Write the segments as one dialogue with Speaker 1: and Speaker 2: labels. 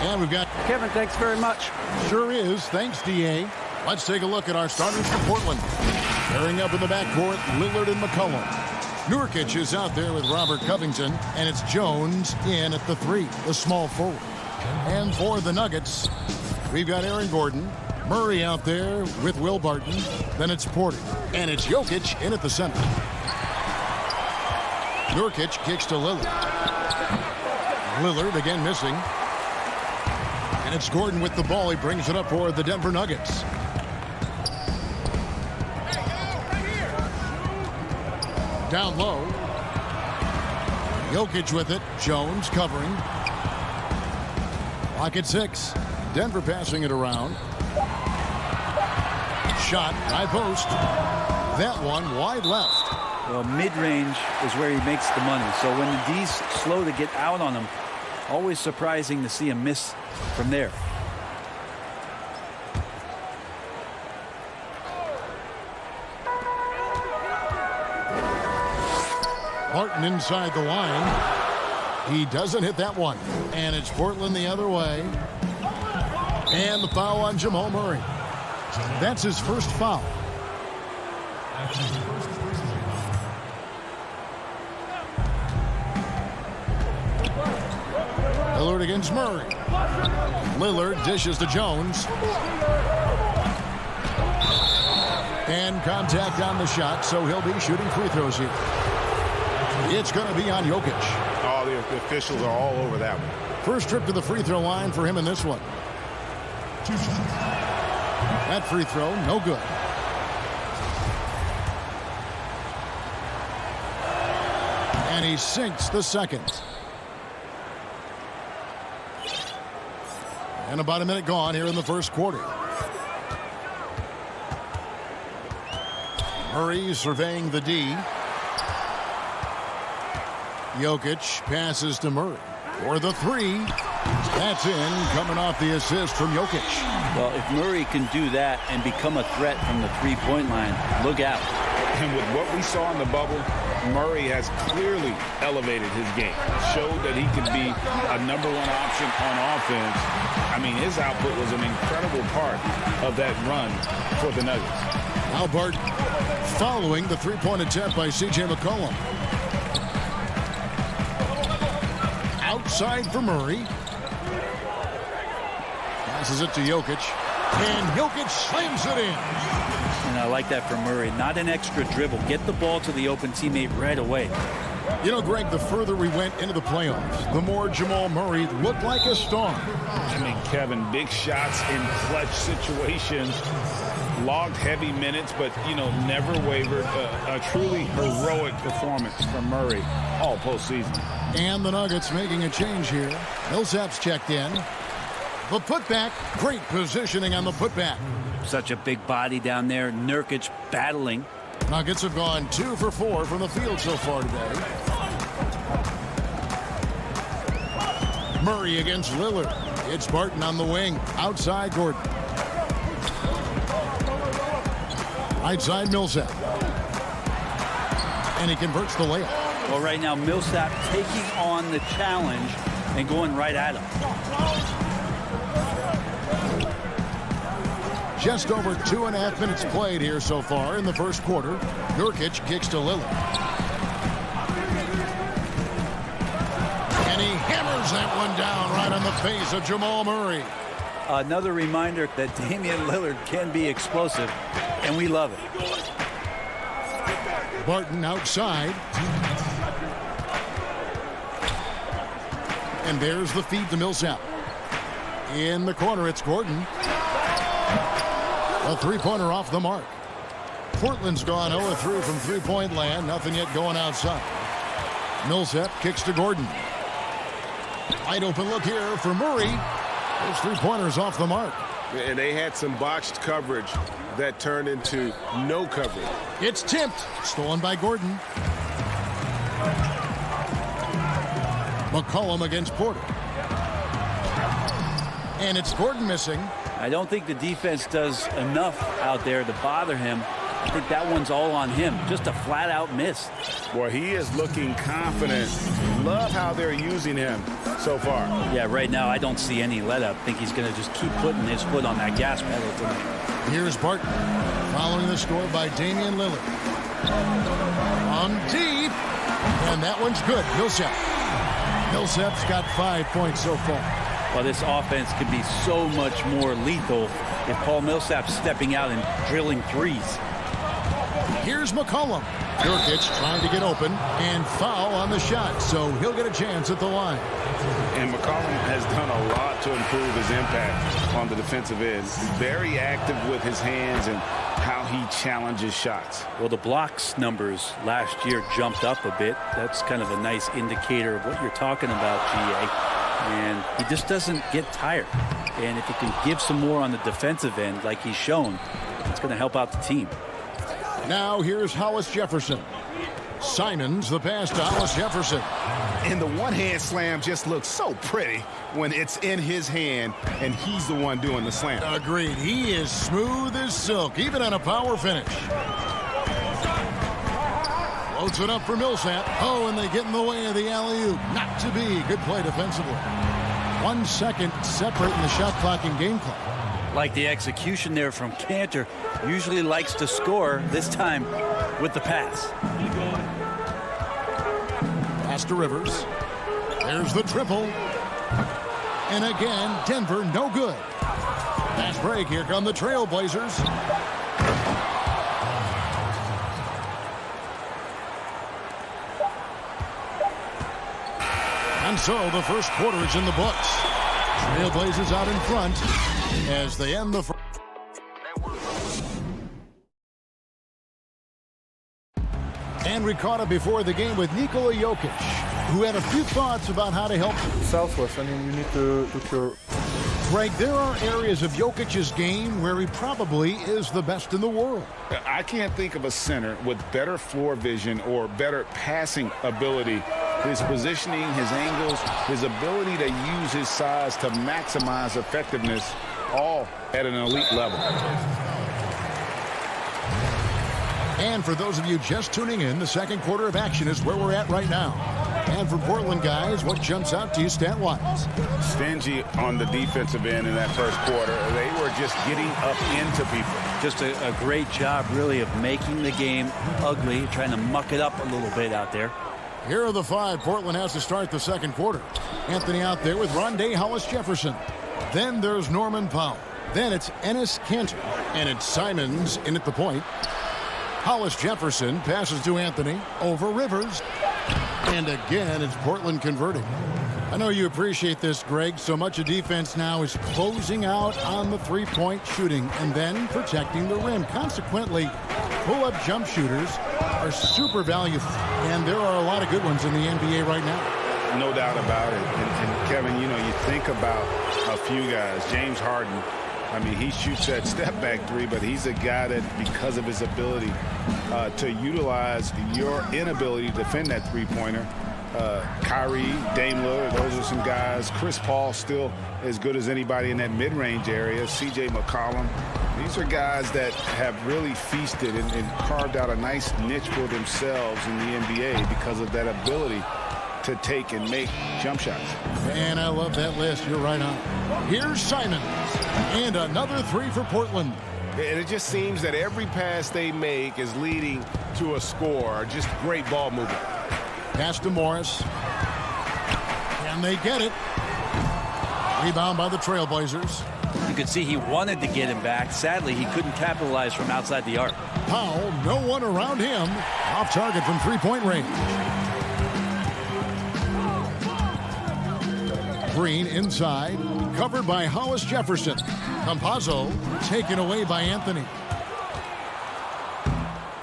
Speaker 1: And we've got
Speaker 2: Kevin, thanks very much.
Speaker 1: Sure is. Thanks, DA. Let's take a look at our starters for Portland. Pairing up in the backcourt, Lillard and McCollum. Nurkic is out there with Robert Covington, and it's Jones in at the 3, the small forward. And for the Nuggets, we've got Aaron Gordon, Murray out there with Will Barton, then it's Porter, and it's Jokic in at the center. Nurkic kicks to Lillard. Lillard again missing. And it's Gordon with the ball. He brings it up for the Denver Nuggets. Down low. Jokic with it. Jones covering. Clock at 6. Denver passing it around. Shot, high post. That one wide left.
Speaker 2: Well, mid-range is where he makes the money. So when the D's slow to get out on him, always surprising to see him miss from there.
Speaker 1: Martin inside the line. He doesn't hit that one. And it's Portland the other way. And the foul on Jamal Murray. That's his first foul. Lillard against Murray. Lillard dishes to Jones. And contact on the shot, so he'll be shooting free throws here. It's going to be on Jokic.
Speaker 3: Oh, the officials are all over that one.
Speaker 1: First trip to the free throw line for him in this one. That free throw, no good. And he sinks the second. And about a minute gone here in the first quarter. Murray surveying the D. Jokic passes to Murray for the 3. That's in, coming off the assist from Jokic.
Speaker 2: Well, if Murray can do that and become a threat from the three-point line, look out.
Speaker 3: And with what we saw in the bubble, Murray has clearly elevated his game. Showed that he could be a #1 option on offense. I mean, his output was an incredible part of that run for the Nuggets.
Speaker 1: Now Barton following the three-point attempt by C.J. McCollum. Outside for Murray. Passes it to Jokic. And Jokic slams it in.
Speaker 2: And I like that from Murray. Not an extra dribble. Get the ball to the open teammate right away.
Speaker 1: You know, Greg, the further we went into the playoffs, the more Jamal Murray looked like a star.
Speaker 3: I mean, Kevin, big shots in clutch situations. Logged heavy minutes, but, you know, never wavered. A truly heroic performance from Murray all postseason.
Speaker 1: And the Nuggets making a change here. Millsap's checked in. The putback, great positioning on the putback.
Speaker 2: Such a big body down there. Nurkic battling.
Speaker 1: Nuggets have gone 2 for 4 from the field so far today. Murray against Lillard. It's Barton on the wing. Outside Gordon. Right side Millsap. And he converts the layup.
Speaker 2: Well, right now, Millsap taking on the challenge and going right at him.
Speaker 1: Just over 2.5 minutes played here so far in the first quarter. Nurkic kicks to Lillard. And he hammers that one down right on the face of Jamal Murray.
Speaker 2: Another reminder that Damian Lillard can be explosive, and we love it.
Speaker 1: Barton outside. And there's the feed to Millsap. In the corner, it's Gordon. A three-pointer off the mark. Portland's gone 0-3 from three-point land. Nothing yet going outside. Millsap kicks to Gordon. Wide open look here for Murray. Those three-pointers off the mark.
Speaker 4: And they had some botched coverage that turned into no coverage.
Speaker 1: It's tipped. Stolen by Gordon. McCollum against Porter. And it's Gordon missing.
Speaker 2: I don't think the defense does enough out there to bother him. I think that one's all on him. Just a flat-out miss.
Speaker 3: Boy, he is looking confident. Love how they're using him so far.
Speaker 2: Yeah, right now I don't see any let-up. I think he's going to just keep putting his foot on that gas pedal tonight.
Speaker 1: Here's Barton following the score by Damian Lillard. On deep. And that one's good. Millsap. Millsap's got 5 points so far.
Speaker 2: Well, this offense could be so much more lethal if Paul Millsap's stepping out and drilling threes.
Speaker 1: Here's McCollum. Nurkic trying to get open and foul on the shot, so he'll get a chance at the line.
Speaker 3: And McCollum has done a lot to improve his impact on the defensive end. Very active with his hands and how he challenges shots.
Speaker 2: Well, the blocks numbers last year jumped up a bit. That's kind of a nice indicator of what you're talking about, GA. And he just doesn't get tired. And if he can give some more on the defensive end like he's shown, it's going to help out the team.
Speaker 1: Now here's Hollis Jefferson. Simons the pass to Hollis Jefferson.
Speaker 4: And the one-hand slam just looks so pretty when it's in his hand and he's the one doing the slam.
Speaker 1: Agreed. He is smooth as silk, even on a power finish. Floats it up for Millsap. Oh, and they get in the way of the alley-oop. Not to be. Good play defensively. 1 second separating the shot clock and game clock.
Speaker 2: Like the execution there from Cantor. Usually likes to score, this time with the pass.
Speaker 1: Pass to Rivers. There's the triple. And again, Denver no good. Fast break. Here come the Trailblazers. And so the first quarter is in the books. Trailblazers out in front as they end the first. And we caught up before the game with Nikola Jokic, who had a few thoughts about how to help.
Speaker 5: Southwest, I mean, you need to look your...
Speaker 1: Greg, there are areas of Jokic's game where he probably is the best in the world.
Speaker 3: I can't think of a center with better floor vision or better passing ability. His positioning, his angles, his ability to use his size to maximize effectiveness, all at an elite level.
Speaker 1: And for those of you just tuning in, the second quarter of action is where we're at right now. And for Portland guys, what jumps out to you stat-wise?
Speaker 3: Stingy on the defensive end in that first quarter. They were just getting up into people.
Speaker 2: Just a great job, really, of making the game ugly, trying to muck it up a little bit out there.
Speaker 1: Here are the 5 Portland has to start the second quarter. Anthony out there with Rondé Hollis Jefferson. Then there's Norman Powell. Then it's Enes Kanter. And it's Simons in at the point. Hollis Jefferson passes to Anthony over Rivers. And again, it's Portland converting. I know you appreciate this, Greg. So much of defense now is closing out on the three-point shooting and then protecting the rim. Consequently, pull-up jump shooters are super valuable. And there are a lot of good ones in the NBA right now.
Speaker 3: No doubt about it. And Kevin, you know, you think about a few guys. James Harden, I mean, he shoots that step-back three, but he's a guy that, because of his ability to utilize your inability to defend that three-pointer, Kyrie, Dame Lillard, those are some guys. Chris Paul still as good as anybody in that mid-range area. C.J. McCollum. These are guys that have really feasted and carved out a nice niche for themselves in the NBA because of that ability to take and make jump shots.
Speaker 1: And I love that list. You're right on. Here's Simons. And another three for Portland.
Speaker 4: And it just seems that every pass they make is leading to a score. Just great ball movement.
Speaker 1: Pass to Morris. And they get it. Rebound by the Trailblazers.
Speaker 2: You could see he wanted to get him back. Sadly, he couldn't capitalize from outside the arc.
Speaker 1: Powell, no one around him. Off target from three-point range. screen inside, covered by Hollis Jefferson. Campazzo taken away by Anthony.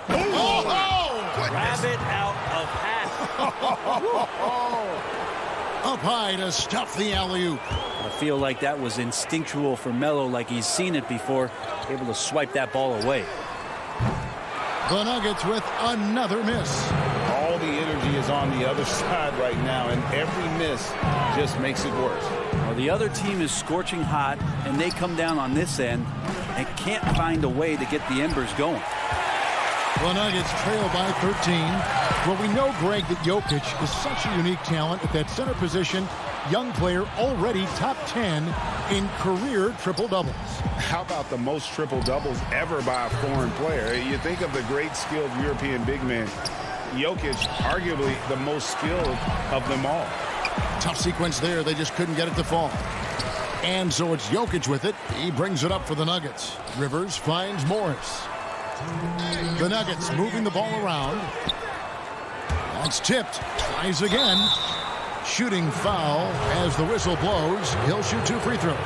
Speaker 2: Grab it out of half.
Speaker 1: Up high to stuff the alley-oop.
Speaker 2: I feel like that was instinctual for Melo, like he's seen it before, able to swipe that ball away.
Speaker 1: The Nuggets with another miss.
Speaker 3: All the energy is on the other side right now, and every miss just makes it worse.
Speaker 2: Well, the other team is scorching hot, and they come down on this end and can't find a way to get the embers going.
Speaker 1: The Nuggets trail by 13. Well, we know, Greg, that Jokic is such a unique talent at that center position. Young player, already top 10 in career triple-doubles.
Speaker 3: How about the most triple-doubles ever by a foreign player? You think of the great skilled European big man. Jokic, arguably the most skilled of them all.
Speaker 1: Tough sequence there. They just couldn't get it to fall. And so it's Jokic with it. He brings it up for the Nuggets. Rivers finds Morris. The Nuggets moving the ball around. That's tipped. Tries again. Shooting foul as the whistle blows. He'll shoot 2 free throws.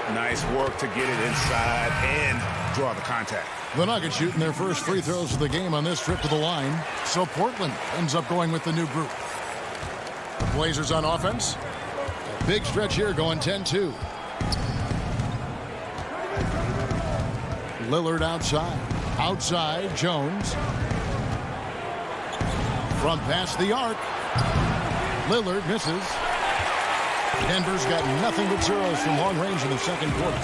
Speaker 3: Nice work to get it inside and draw the contact.
Speaker 1: The Nuggets shooting their first free throws of the game on this trip to the line. So Portland ends up going with the new group. Blazers on offense. A big stretch here going 10-2. Lillard outside. Outside, Jones. From past the arc. Lillard misses. Denver's got nothing but zeros from long range in the second quarter.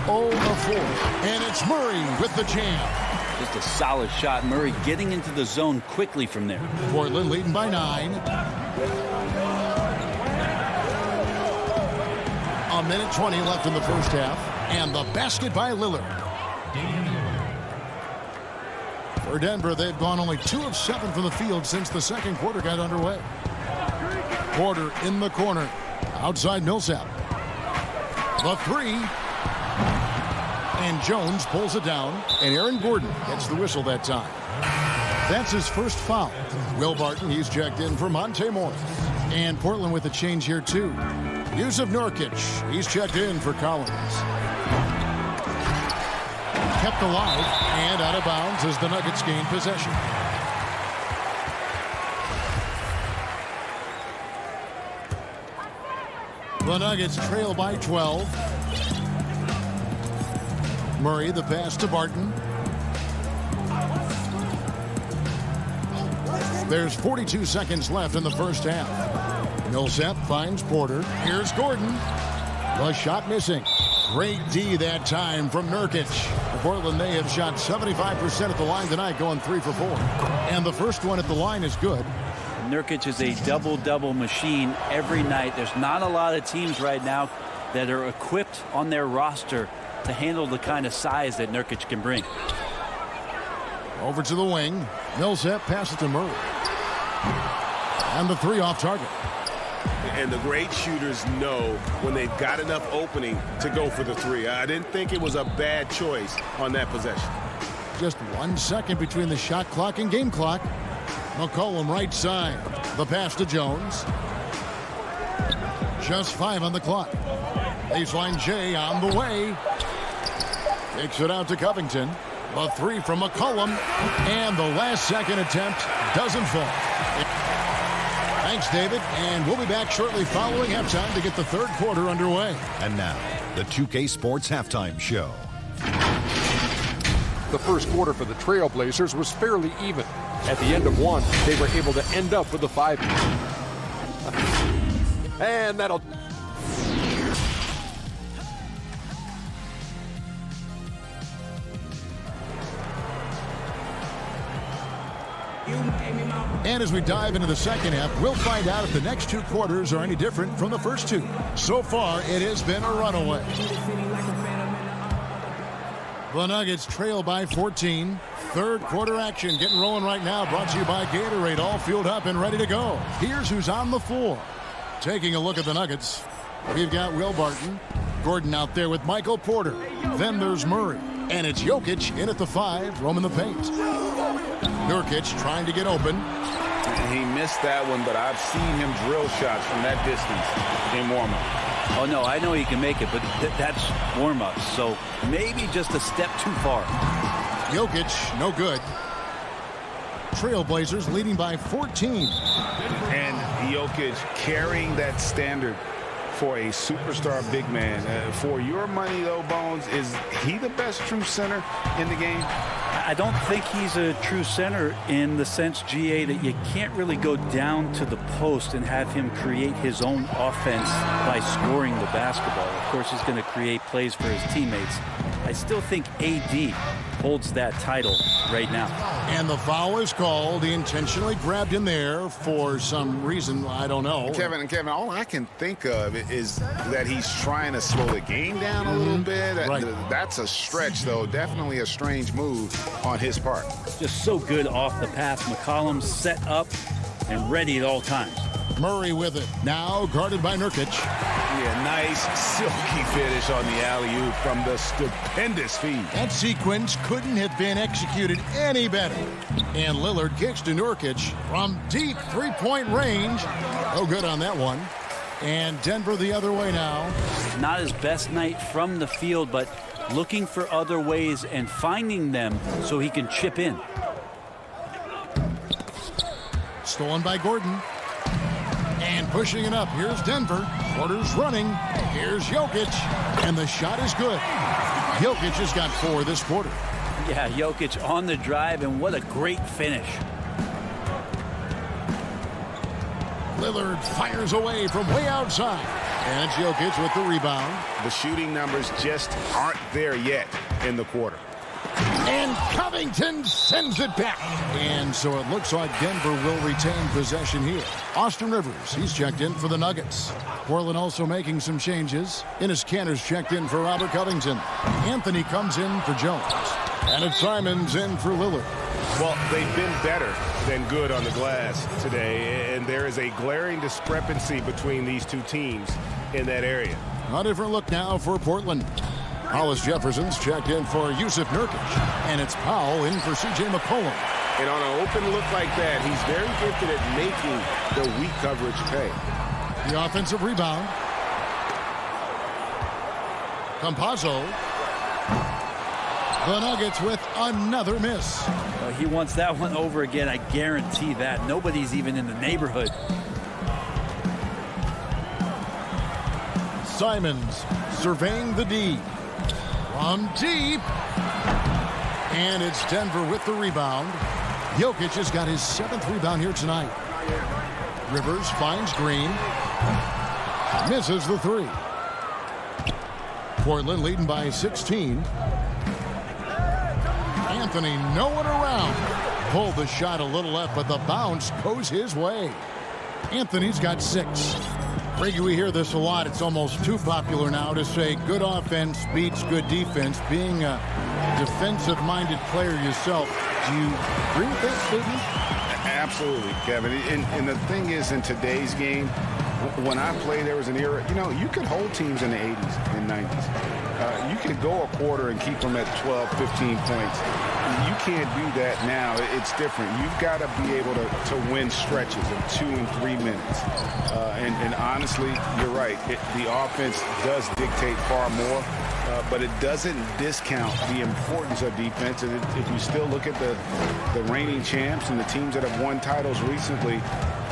Speaker 1: 0-4. And it's Murray with the jam.
Speaker 2: Just a solid shot. Murray getting into the zone quickly from there.
Speaker 1: Portland leading by 9. A minute 20 left in the first half. And the basket by Lillard. For Denver, they've gone only 2 of 7 from the field since the second quarter got underway. Porter in the corner. Outside Millsap. The 3. And Jones pulls it down. And Aaron Gordon gets the whistle that time. That's his first foul. Will Barton, he's checked in for Monte Morris. And Portland with a change here, too. Yusuf Nurkic, he's checked in for Collins. Kept alive and out of bounds as the Nuggets gain possession. The Nuggets trail by 12. Murray, the pass to Barton. There's 42 seconds left in the first half. Millsap finds Porter. Here's Gordon. The shot missing. Great D that time from Nurkic. Portland, they have shot 75% at the line tonight, going 3 for 4. And the first one at the line is good.
Speaker 2: Nurkic is a double-double machine every night. There's not a lot of teams right now that are equipped on their roster to handle the kind of size that Nurkic can bring.
Speaker 1: Over to the wing. Millsap passes to Murray. And the 3 off target.
Speaker 6: And the great shooters know when they've got enough opening to go for the 3. I didn't think it was a bad choice on that possession.
Speaker 1: Just 1 second between the shot clock and game clock. McCollum right side. The pass to Jones. Just 5 on the clock. Baseline J on the way. Takes it out to Covington. The 3 from McCollum. And the last second attempt doesn't fall. Thanks, David. And we'll be back shortly following halftime to get the third quarter underway.
Speaker 7: And now, the 2K Sports Halftime Show.
Speaker 8: The first quarter for the Trailblazers was fairly even. At the end of one, they were able to end up with a 5. And that'll...
Speaker 1: And as we dive into the second half, we'll find out if the next 2 quarters are any different from the first 2. So far, it has been a runaway. The Nuggets trail by 14. Third quarter action getting rolling right now. Brought to you by Gatorade. All fueled up and ready to go. Here's who's on the floor. Taking a look at the Nuggets. We've got Will Barton. Gordon out there with Michael Porter. Then there's Murray. And it's Jokic in at the 5, roaming the paint. Nurkic trying to get open.
Speaker 3: He missed that one, but I've seen him drill shots from that distance in warm-up.
Speaker 2: Oh, no, I know he can make it, but that's warm-up. So maybe just a step too far.
Speaker 1: Jokic, no good. Trailblazers leading by 14.
Speaker 3: And Jokic carrying that standard for a superstar big man. For your money, though, Bones, is he the best true center in the game?
Speaker 2: I don't think he's a true center in the sense, GA, that you can't really go down to the post and have him create his own offense by scoring the basketball. Of course, he's going to create plays for his teammates. I still think AD holds that title right now.
Speaker 1: And the foul is called. He intentionally grabbed him there for some reason. I don't know.
Speaker 4: Kevin, all I can think of is that he's trying to slow the game down a little bit.
Speaker 1: Right.
Speaker 4: That's a stretch, though. Definitely a strange move on his part.
Speaker 2: Just so good off the pass. McCollum set up and ready at all times.
Speaker 1: Murray with it. Now guarded by Nurkic.
Speaker 3: Yeah, nice silky finish on the alley-oop from the stupendous feed.
Speaker 1: That sequence couldn't have been executed any better. And Lillard kicks to Nurkic from deep three-point range. Oh, good on that one. And Denver the other way now.
Speaker 2: Not his best night from the field, but looking for other ways and finding them so he can chip in.
Speaker 1: Stolen by Gordon. And pushing it up. Here's Denver. Porter's running. Here's Jokic. And the shot is good. Jokic has got 4 this quarter.
Speaker 2: Yeah, Jokic on the drive, and what a great finish.
Speaker 1: Lillard fires away from way outside. And it's Jokic with the rebound.
Speaker 4: The shooting numbers just aren't there yet in the quarter.
Speaker 1: And Covington sends it back. And so it looks like Denver will retain possession here. Austin Rivers, he's checked in for the Nuggets. Portland also making some changes. Enes Kanter's checked in for Robert Covington. Anthony comes in for Jones. And it's Simons in for Lillard.
Speaker 6: Well, they've been better than good on the glass today, and there is a glaring discrepancy between these two teams in that area.
Speaker 1: A different look now for Portland. Hollis Jefferson's checked in for Yusuf Nurkic. And it's Powell in for C.J. McCollum.
Speaker 6: And on an open look like that, he's very gifted at making the weak coverage pay.
Speaker 1: The offensive rebound. Campazzo. The Nuggets with another miss.
Speaker 2: He wants that one over again. I guarantee that. Nobody's even in the neighborhood.
Speaker 1: Simons surveying the D. From deep. And it's Denver with the rebound. Jokic has got his 7th rebound here tonight. Rivers finds Green. Misses the 3. Portland leading by 16. Anthony nowhere around. Pulled the shot a little left, but the bounce goes his way. Anthony's got 6. Frankie, we hear this a lot. It's almost too popular now to say good offense beats good defense. Being a defensive-minded player yourself, do you agree with that statement?
Speaker 4: Absolutely, Kevin. And the thing is, in today's game, when I played, there was an era, you could hold teams in the 80s and 90s. You could go a quarter and keep them at 12, 15 points. You can't do that now. It's different. You've got to be able to win stretches of 2 and 3 minutes. And honestly, you're right. The offense does dictate far more, but it doesn't discount the importance of defense. And if you still look at the reigning champs and the teams that have won titles recently,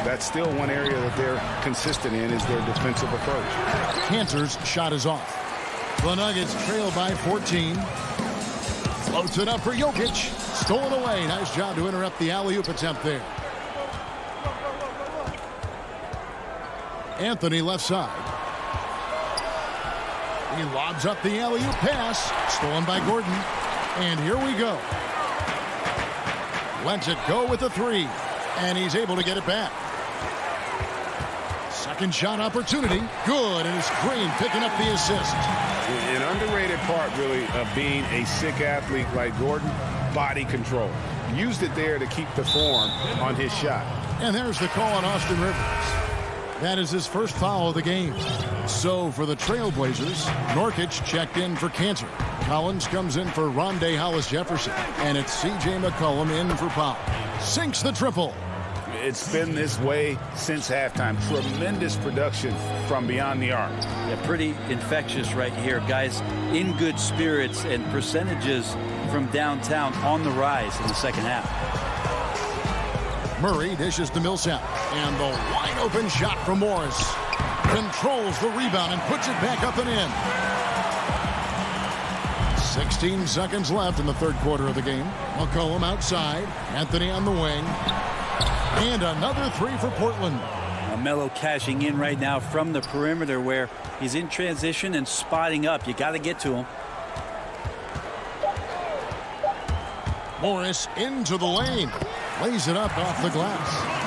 Speaker 4: that's still one area that they're consistent in is their defensive approach.
Speaker 1: Kanter's shot is off. The Nuggets trail by 14. Floats it up for Jokic. Stolen away. Nice job to interrupt the alley-oop attempt there. Anthony left side. He lobs up the alley-oop pass. Stolen by Gordon. And here we go. Lets it go with the 3. And he's able to get it back. Second shot opportunity. Good. And it's Green picking up the assist.
Speaker 6: An underrated part, really, of being a sick athlete like Gordon, body control. Used it there to keep the form on his shot.
Speaker 1: And there's the call on Austin Rivers. That is his first foul of the game. So for the Trailblazers, Nurkic checked in for Kanter. Collins comes in for Rondae Hollis Jefferson. And it's C.J. McCollum in for Powell. Sinks the triple.
Speaker 3: It's been this way since halftime. Tremendous production from beyond the arc.
Speaker 2: Yeah, pretty infectious right here. Guys in good spirits, and percentages from downtown on the rise in the second half.
Speaker 1: Murray dishes to Millsap, and the wide open shot from Morris. Controls the rebound and puts it back up and in. 16 seconds left in the third quarter of the game. McCollum outside. Anthony on the wing. And another three for Portland.
Speaker 2: Melo cashing in right now from the perimeter where he's in transition and spotting up. You got to get to him.
Speaker 1: Morris into the lane. Lays it up off the glass.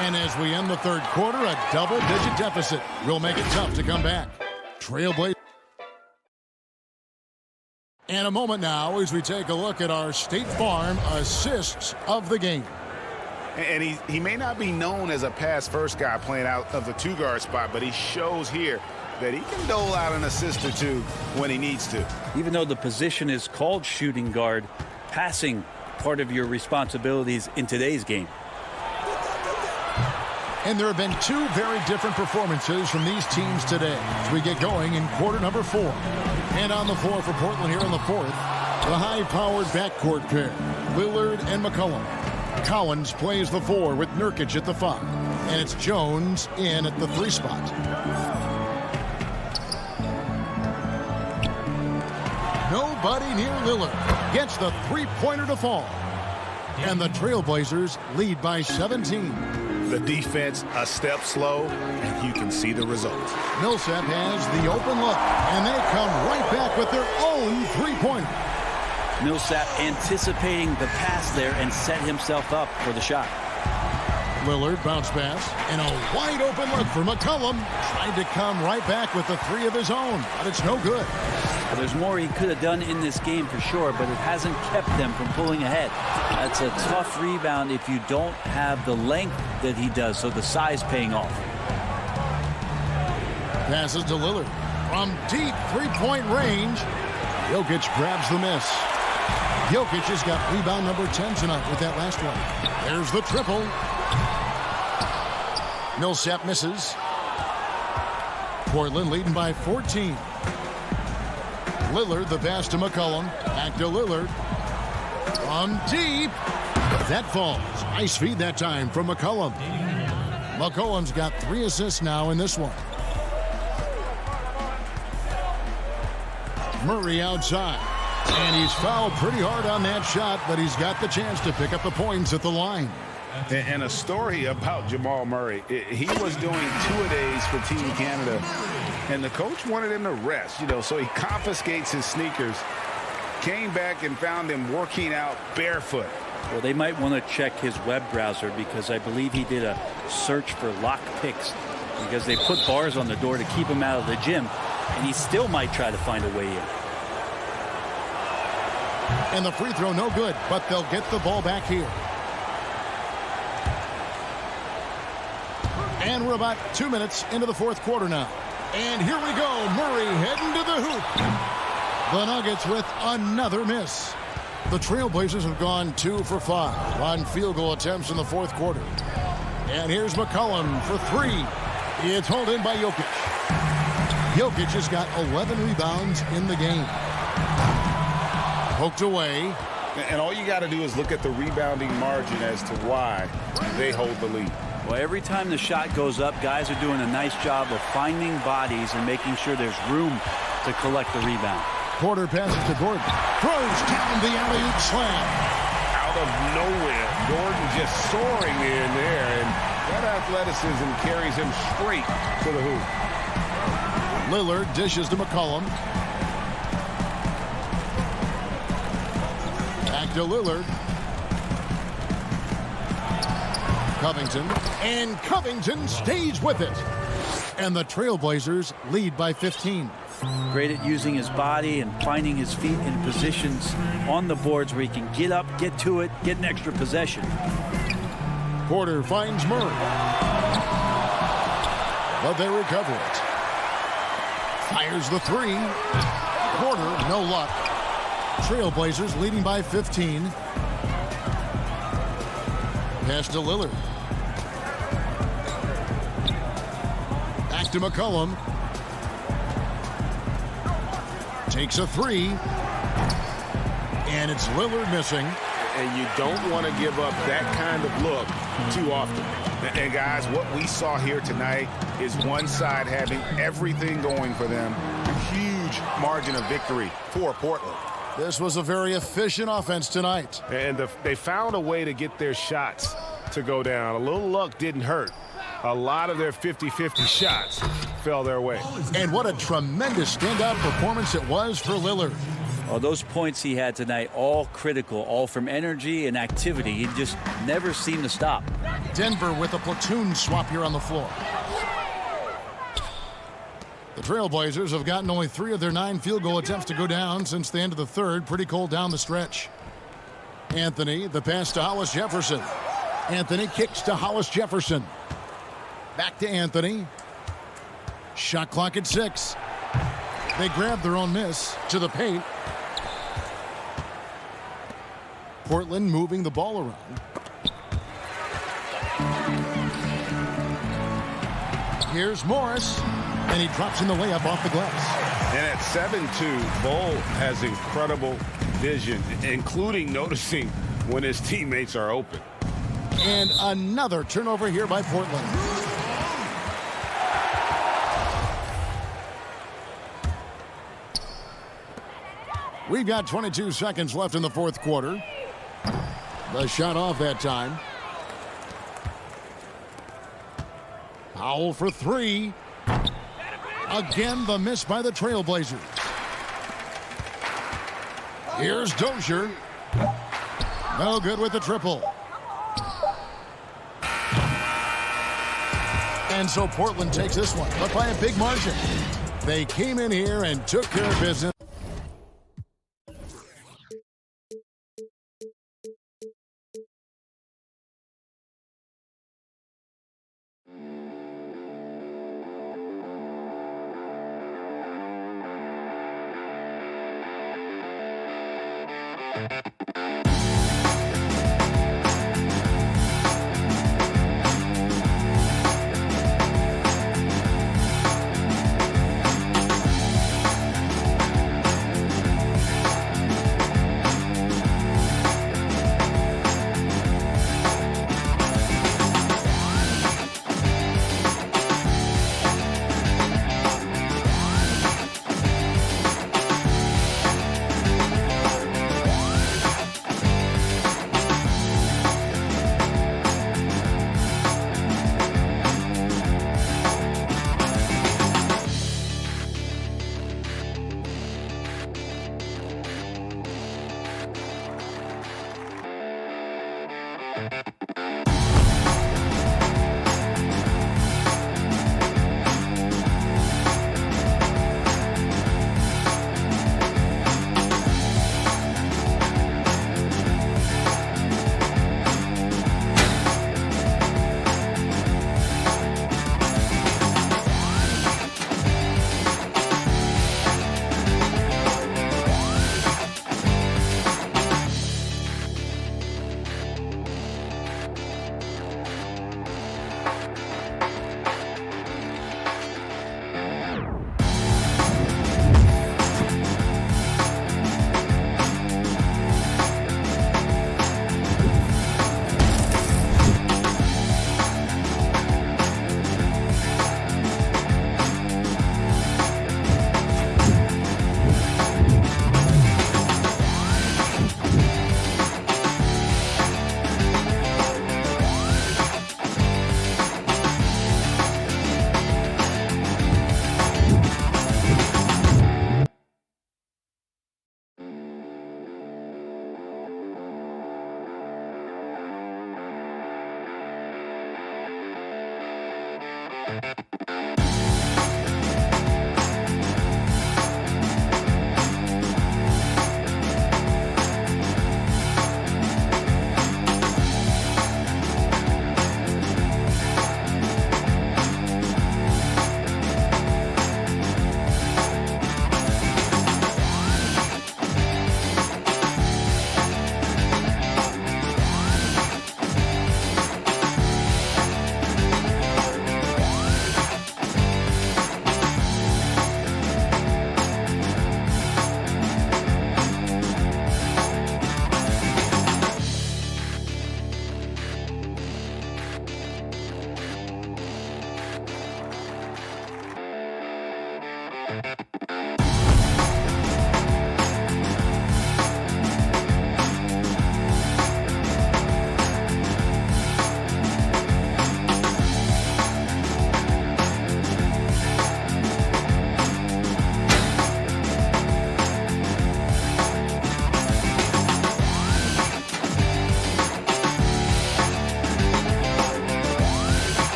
Speaker 1: And as we end the third quarter, a double-digit deficit will make it tough to come back. Trailblazers. And a moment now as we take a look at our State Farm assists of the game.
Speaker 4: And he may not be known as a pass-first guy playing out of the two-guard spot, but he shows here that he can dole out an assist or two when he needs to.
Speaker 2: Even though the position is called shooting guard, passing part of your responsibilities in today's game.
Speaker 1: And there have been two very different performances from these teams today as we get going in quarter number 4. And on the floor for Portland here in the fourth, the high-powered backcourt pair, Lillard and McCollum. Collins plays the 4 with Nurkic at the 5. And it's Jones in at the 3 spot. Nobody near Lillard gets the three-pointer to fall. And the Trailblazers lead by 17.
Speaker 4: The defense a step slow, and you can see the results.
Speaker 1: Millsap has the open look, and they come right back with their own three-pointer.
Speaker 2: Millsap anticipating the pass there and set himself up for the shot.
Speaker 1: Lillard bounce pass, and a wide open look for McCollum. Tried to come right back with the 3 of his own, but it's no good.
Speaker 2: Well, there's more he could have done in this game for sure, but it hasn't kept them from pulling ahead. That's a tough rebound if you don't have the length that he does, so the size paying off.
Speaker 1: Passes to Lillard. From deep three-point range, Jokic grabs the miss. Jokic has got rebound number 10 tonight with that last one. There's the triple. Millsap misses. Portland leading by 14. Lillard, the pass to McCollum. Back to Lillard. From deep. That falls. Nice feed that time from McCollum. McCollum's got 3 assists now in this one. Murray outside. And he's fouled pretty hard on that shot, but he's got the chance to pick up the points at the line.
Speaker 4: And a story about Jamal Murray. He was doing 2-a-days for Team Canada, and the coach wanted him to rest, so he confiscates his sneakers, came back and found him working out barefoot.
Speaker 2: Well, they might want to check his web browser because I believe he did a search for lock picks because they put bars on the door to keep him out of the gym, and he still might try to find a way in.
Speaker 1: And the free throw no good, but they'll get the ball back here. And we're about 2 minutes into the fourth quarter now. And here we go. Murray heading to the hoop. The Nuggets with another miss. The Trailblazers have gone 2 for 5 on field goal attempts in the fourth quarter. And here's McCollum for 3. It's hauled in by Jokic. Jokic has got 11 rebounds in the game. Poked away.
Speaker 4: And all you got to do is look at the rebounding margin as to why they hold the lead.
Speaker 2: Well, every time the shot goes up, guys are doing a nice job of finding bodies and making sure there's room to collect the rebound.
Speaker 1: Porter passes to Gordon. Throws down the alley-oop slam.
Speaker 3: Out of nowhere, Gordon just soaring in there, and that athleticism carries him straight to the hoop.
Speaker 1: Lillard dishes to McCollum. Back to Lillard. Covington. And Covington stays with it. And the Trailblazers lead by 15.
Speaker 2: Great at using his body and finding his feet in positions on the boards where he can get up, get to it, get an extra possession.
Speaker 1: Porter finds Murray. But they recover it. Fires the 3. Porter, no luck. Trailblazers leading by 15. Pass to Lillard. Back to McCollum. Takes a three. And it's Lillard missing.
Speaker 6: And you don't want to give up that kind of look too often.
Speaker 4: And guys, what we saw here tonight is one side having everything going for them. A huge margin of victory for Portland.
Speaker 1: This was a very efficient offense tonight.
Speaker 6: And they found a way to get their shots to go down. A little luck didn't hurt. A lot of their 50-50 shots fell their way.
Speaker 1: And what a tremendous standout performance it was for Lillard.
Speaker 2: Well, those points he had tonight, all critical, all from energy and activity. He just never seemed to stop.
Speaker 1: Denver with a platoon swap here on the floor. The Trailblazers have gotten only 3 of their 9 field goal attempts to go down since the end of the third. Pretty cold down the stretch. Anthony, the pass to Hollis Jefferson. Anthony kicks to Hollis Jefferson. Back to Anthony. Shot clock at 6. They grab their own miss to the paint. Portland moving the ball around. Here's Morris, and he drops in the layup off the glass.
Speaker 6: And at 7-2, Bull has incredible vision, including noticing when his teammates are open.
Speaker 1: And another turnover here by Portland. We've got 22 seconds left in the fourth quarter. The shot off that time. Powell for 3. Again, the miss by the Trailblazers. Here's Dozier. No good with the triple. And so Portland takes this one, but by a big margin. They came in here and took care of business.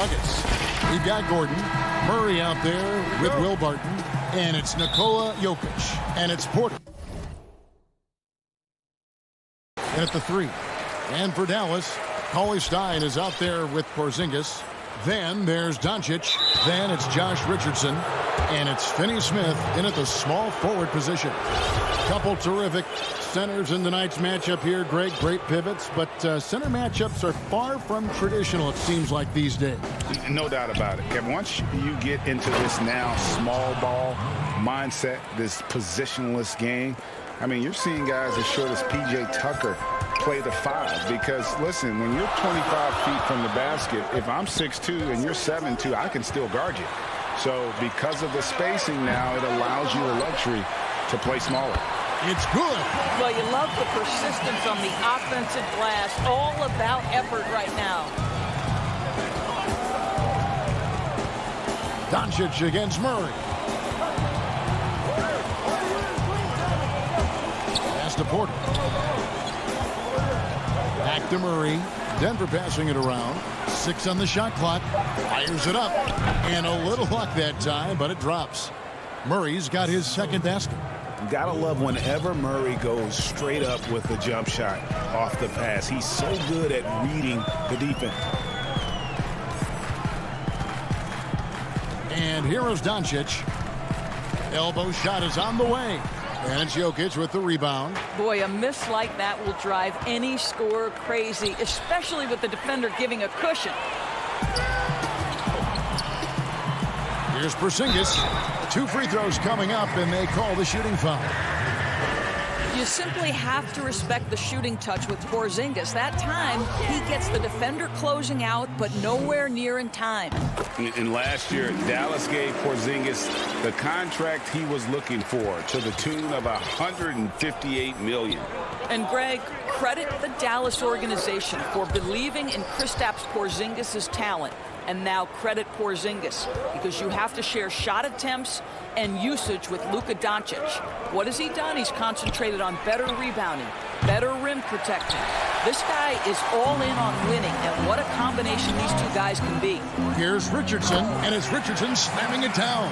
Speaker 1: Nuggets. We've got Gordon. Murray out there with Will Barton. And it's Nikola Jokic. And it's Porter. And at the 3. And for Dallas, Cauley Stein is out there with Porzingis. Then there's Doncic. Then it's Josh Richardson. And it's Finney Smith in at the small forward position. Couple terrific centers in tonight's matchup here, Greg. Great pivots, but center matchups are far from traditional, it seems like, these days.
Speaker 4: No doubt about it, Kevin. Once you get into this now small ball mindset, this positionless game, I mean, you're seeing guys as short as P.J. Tucker play the 5 because, listen, when you're 25 feet from the basket, if I'm 6'2" and you're 7'2", I can still guard you. So because of the spacing now, it allows you the luxury to play smaller.
Speaker 1: It's good.
Speaker 9: Well, you love the persistence on the offensive glass. All about effort right now.
Speaker 1: Doncic against Murray. Pass to Porter. Back to Murray. Denver passing it around. 6 on the shot clock. Fires it up. And a little luck that time, but it drops. Murray's got his second basket.
Speaker 3: Gotta love whenever Murray goes straight up with the jump shot off the pass. He's so good at reading the defense.
Speaker 1: And here is Doncic. Elbow shot is on the way. And it's Jokic with the rebound.
Speaker 9: Boy, a miss like that will drive any scorer crazy, especially with the defender giving a cushion.
Speaker 1: Here's Porzingis. 2 free throws coming up, and they call the shooting foul.
Speaker 9: You simply have to respect the shooting touch with Porzingis. That time, he gets the defender closing out, but nowhere near in time.
Speaker 3: And last year, Dallas gave Porzingis the contract he was looking for to the tune of $158 million.
Speaker 9: And Greg, credit the Dallas organization for believing in Kristaps Porzingis' talent. And now credit Porzingis, because you have to share shot attempts and usage with Luka Doncic. What has he done? He's concentrated on better rebounding, better rim protecting. This guy is all in on winning, and what a combination these two guys can be.
Speaker 1: Here's Richardson, and it's Richardson slamming it down.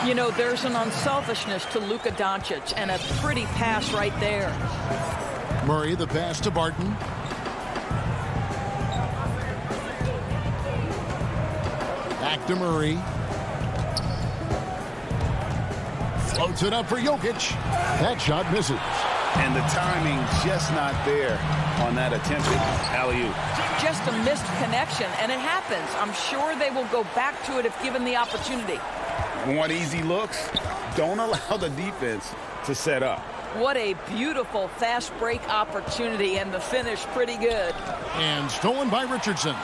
Speaker 9: You know, there's an unselfishness to Luka Doncic, and a pretty pass right there.
Speaker 1: Murray, the pass to Barton. Back to Murray. Floats it up for Jokic. That shot misses.
Speaker 3: And the timing just not there on that attempted alley-oop.
Speaker 9: Just a missed connection, and it happens. I'm sure they will go back to it if given the opportunity.
Speaker 3: Want easy looks? Don't allow the defense to set up.
Speaker 9: What a beautiful fast break opportunity, and the finish pretty good.
Speaker 1: And stolen by Richardson.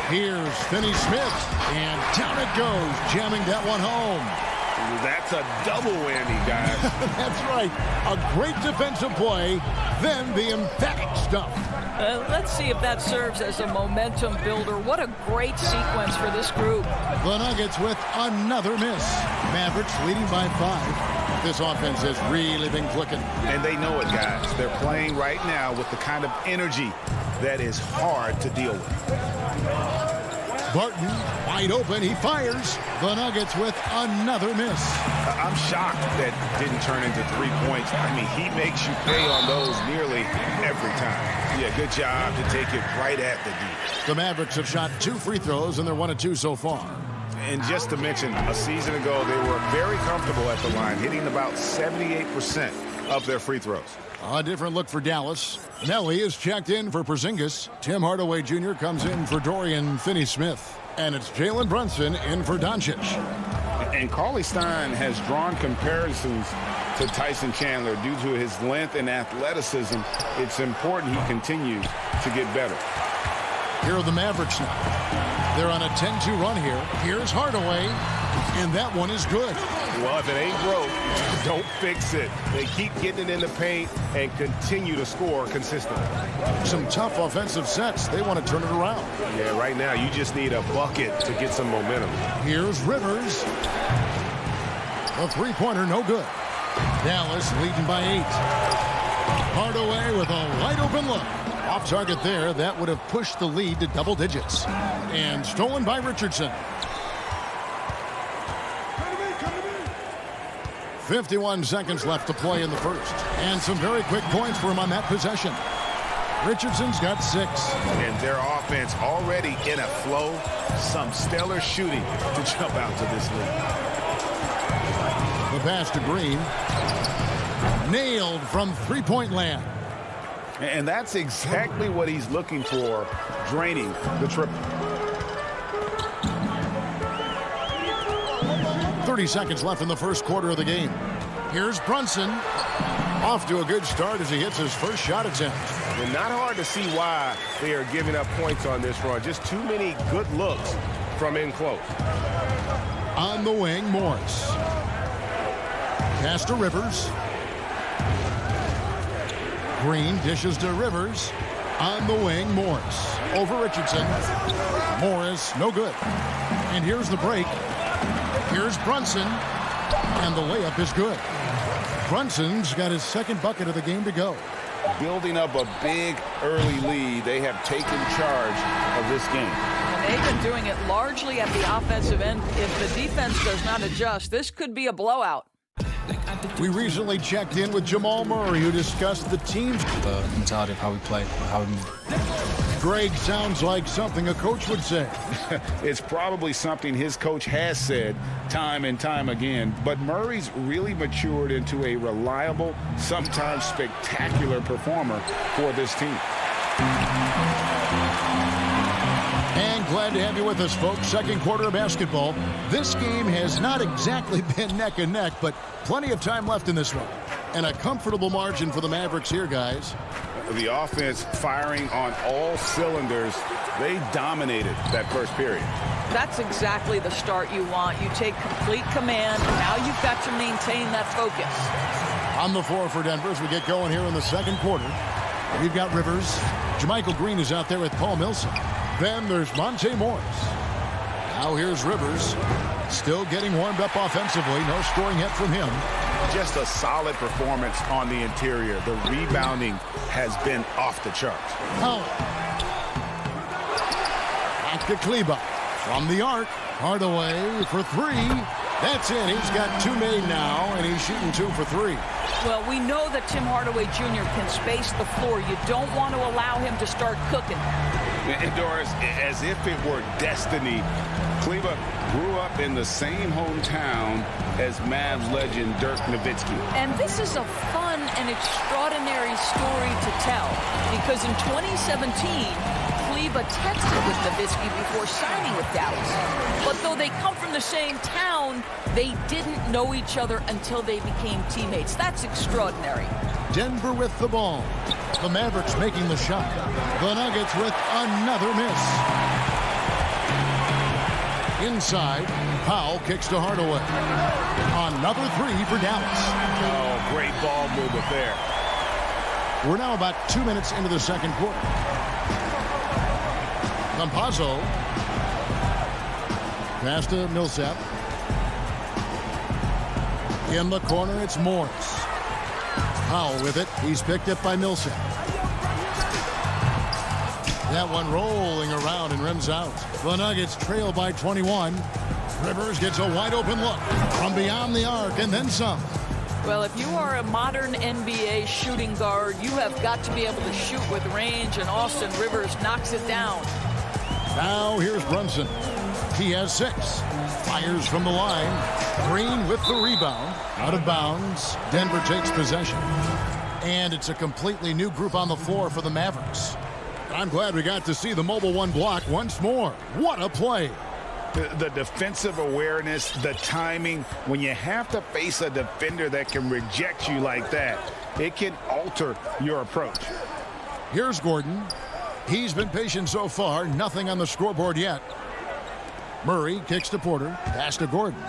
Speaker 1: Here's Finney Smith, and down it goes, jamming that one home.
Speaker 3: That's a double whammy, guys.
Speaker 1: That's right. A great defensive play, then the emphatic stuff.
Speaker 9: Let's see if that serves as a momentum builder. What a great sequence for this group.
Speaker 1: The Nuggets with another miss. Mavericks leading by 5. This offense has really been clicking.
Speaker 3: And they know it, guys. They're playing right now with the kind of energy that is hard to deal with.
Speaker 1: Barton, wide open, he fires. The Nuggets with another miss.
Speaker 3: I'm shocked that didn't turn into 3 points. I mean, he makes you pay on those nearly every time. Yeah, good job to take it right at the D.
Speaker 1: The Mavericks have shot 2 free throws, and they're 1 of 2 so far.
Speaker 3: And just to mention, a season ago, they were very comfortable at the line, hitting about 78% of their free throws.
Speaker 1: A different look for Dallas. Nelly is checked in for Porzingis. Tim Hardaway Jr. comes in for Dorian Finney-Smith. And it's Jalen Brunson in for Doncic.
Speaker 3: And Cauley Stein has drawn comparisons to Tyson Chandler due to his length and athleticism. It's important he continues to get better.
Speaker 1: Here are the Mavericks now. They're on a 10-2 run here. Here's Hardaway, and that one is good.
Speaker 6: Well, if it ain't broke, don't fix it. They keep getting it in the paint and continue to score consistently.
Speaker 1: Some tough offensive sets. They want to turn it around.
Speaker 6: Yeah, right now you just need a bucket to get some momentum.
Speaker 1: Here's Rivers. A three-pointer, no good. Dallas leading by 8. Hardaway with a wide-open look. Off target there. That would have pushed the lead to double digits. And stolen by Richardson. 51 seconds left to play in the first. And some very quick points for him on that possession. Richardson's got 6.
Speaker 3: And their offense already in a flow. Some stellar shooting to jump out to this lead.
Speaker 1: The pass to Green. Nailed from three-point land.
Speaker 3: And that's exactly what he's looking for, draining the triple.
Speaker 1: 30 seconds left in the first quarter of the game. Here's Brunson. Off to a good start as he hits his first shot attempt.
Speaker 6: And not hard to see why they are giving up points on this run. Just too many good looks from in close.
Speaker 1: On the wing, Morris. Pass to Rivers. Green dishes to Rivers. On the wing, Morris. Over Richardson. Morris, no good. And here's the break. Here's Brunson. And the layup is good. Brunson's got his second bucket of the game to go.
Speaker 3: Building up a big early lead. They have taken charge of this game.
Speaker 9: And they've been doing it largely at the offensive end. If the defense does not adjust, this could be a blowout.
Speaker 1: We recently checked in with Jamal Murray, who discussed the team's
Speaker 5: The mentality of how we play, how we move.
Speaker 1: Greg sounds like something a coach would say.
Speaker 3: It's probably something his coach has said time and time again. But Murray's really matured into a reliable, sometimes spectacular performer for this team.
Speaker 1: And glad to have you with us, folks. Second quarter of basketball. This game has not exactly been neck and neck, but plenty of time left in this one. And a comfortable margin for the Mavericks here, guys.
Speaker 3: The offense firing on all cylinders. They dominated that first period.
Speaker 9: That's exactly the start you want. You take complete command. Now you've got to maintain that focus.
Speaker 1: On the floor for Denver as we get going here in the second quarter. We've got Rivers. JaMychal Green is out there with Paul Millsap. Then there's Monte Morris. Now here's Rivers. Still getting warmed up offensively. No scoring yet from him.
Speaker 3: Just a solid performance on the interior. The rebounding has been off the charts.
Speaker 1: Oh. Back to Kleber. From the arc. Hardaway for 3. That's it. He's got 2 made now, and he's shooting 2 for 3.
Speaker 9: Well, we know that Tim Hardaway Jr. can space the floor. You don't want to allow him to start cooking.
Speaker 3: And Doris, as if it were destiny, Kleber grew up in the same hometown as Mavs legend Dirk Nowitzki.
Speaker 9: And this is a fun and extraordinary story to tell because in 2017, Kleber texted with Nowitzki before signing with Dallas. But though they come from the same town, they didn't know each other until they became teammates. That's extraordinary.
Speaker 1: Denver with the ball. The Mavericks making the shot. The Nuggets with another miss. Inside, Powell kicks to Hardaway. Another 3 for Dallas.
Speaker 3: Oh, great ball movement there.
Speaker 1: We're now about 2 minutes into the second quarter. Campazzo. Pass to Millsap. In the corner, it's Morris. Powell with it. He's picked up by Millsap. That one rolling around and rims out. The Nuggets trail by 21. Rivers gets a wide open look from beyond the arc and then some.
Speaker 9: Well, if you are a modern NBA shooting guard, you have got to be able to shoot with range, and Austin Rivers knocks it down.
Speaker 1: Now here's Brunson. He has 6. Fires from the line. Green with the rebound. Out of bounds. Denver takes possession. And it's a completely new group on the floor for the Mavericks. I'm glad we got to see the mobile 1 block once more. What a play.
Speaker 3: The defensive awareness, the timing, when you have to face a defender that can reject you like that, it can alter your approach.
Speaker 1: Here's Gordon. He's been patient so far. Nothing on the scoreboard yet. Murray kicks to Porter. Pass to Gordon.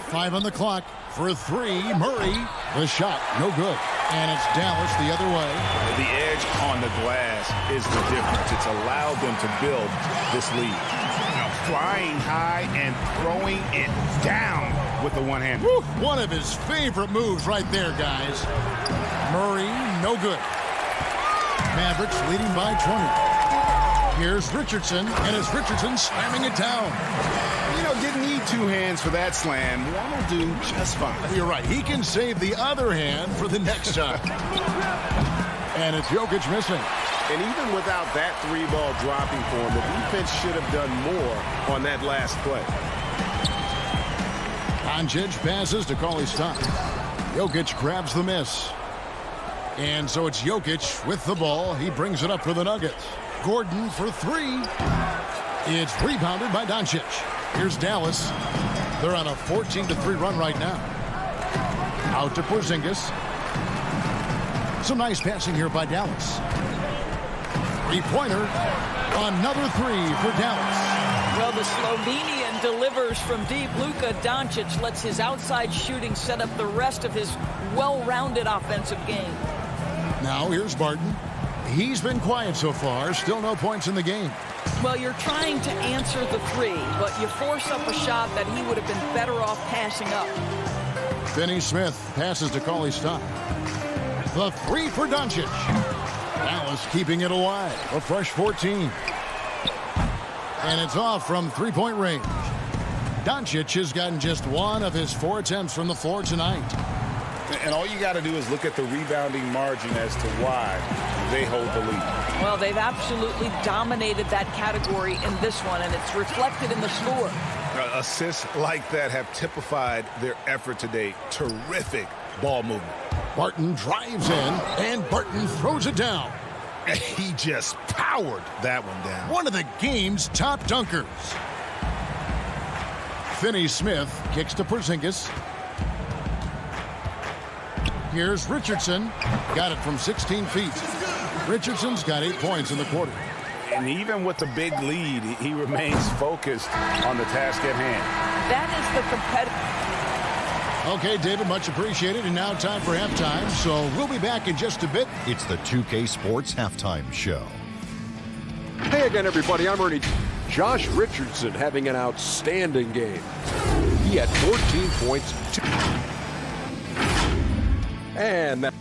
Speaker 1: 5 on the clock for 3. Murray. The shot, no good. And it's Dallas the other way.
Speaker 3: The edge on the glass is the difference. It's allowed them to build this lead. Now flying high and throwing it down with the one hand.
Speaker 1: Woo, one of his favorite moves right there, guys. Murray, no good. Mavericks leading by 20. Here's Richardson, and it's Richardson slamming it down.
Speaker 4: You know, didn't need two hands for that slam. One will do just fine.
Speaker 1: You're right. He can save the other hand for the next time. And it's Jokic missing.
Speaker 6: And even without that three-ball dropping for him, the defense should have done more on that last play.
Speaker 1: Doncic passes to Cauley Stein. Jokic grabs the miss. And so it's Jokic with the ball. He brings it up for the Nuggets. Gordon for three. It's rebounded by Doncic. Here's Dallas. They're on a 14-3 run right now. Out to Porzingis. Some nice passing here by Dallas. Three-pointer. Another three for Dallas.
Speaker 9: Well, the Slovenian delivers from deep. Luka Doncic lets his outside shooting set up the rest of his well-rounded offensive game.
Speaker 1: Now here's Barton. He's been quiet so far. Still no points in the game.
Speaker 9: Well, you're trying to answer the three, but you force up a shot that he would have been better off passing up.
Speaker 1: Finney Smith passes to Cauley Stein. The three for Doncic. Dallas keeping it alive. A fresh 14. And it's off from three-point range. Doncic has gotten just one of his 4 attempts from the floor tonight.
Speaker 3: And all you got to do is look at the rebounding margin as to why they hold the lead.
Speaker 9: Well, they've absolutely dominated that category in this one, and it's reflected in the score.
Speaker 3: Assists like that have typified their effort today. Terrific ball movement.
Speaker 1: Barton drives in, and Barton throws it down.
Speaker 3: He just powered that one down.
Speaker 1: One of the game's top dunkers. Finney Smith kicks to Porzingis. Here's Richardson. Got it from 16 feet. Richardson's got 8 points in the quarter.
Speaker 3: And even with the big lead, he remains focused on the task at hand.
Speaker 9: That is the competitive.
Speaker 1: Okay, David, much appreciated. And now time for halftime. So we'll be back in just a bit.
Speaker 7: It's the 2K Sports Halftime Show.
Speaker 8: Hey again, everybody. I'm Ernie. Josh Richardson having an outstanding game. He had 14 points. And that.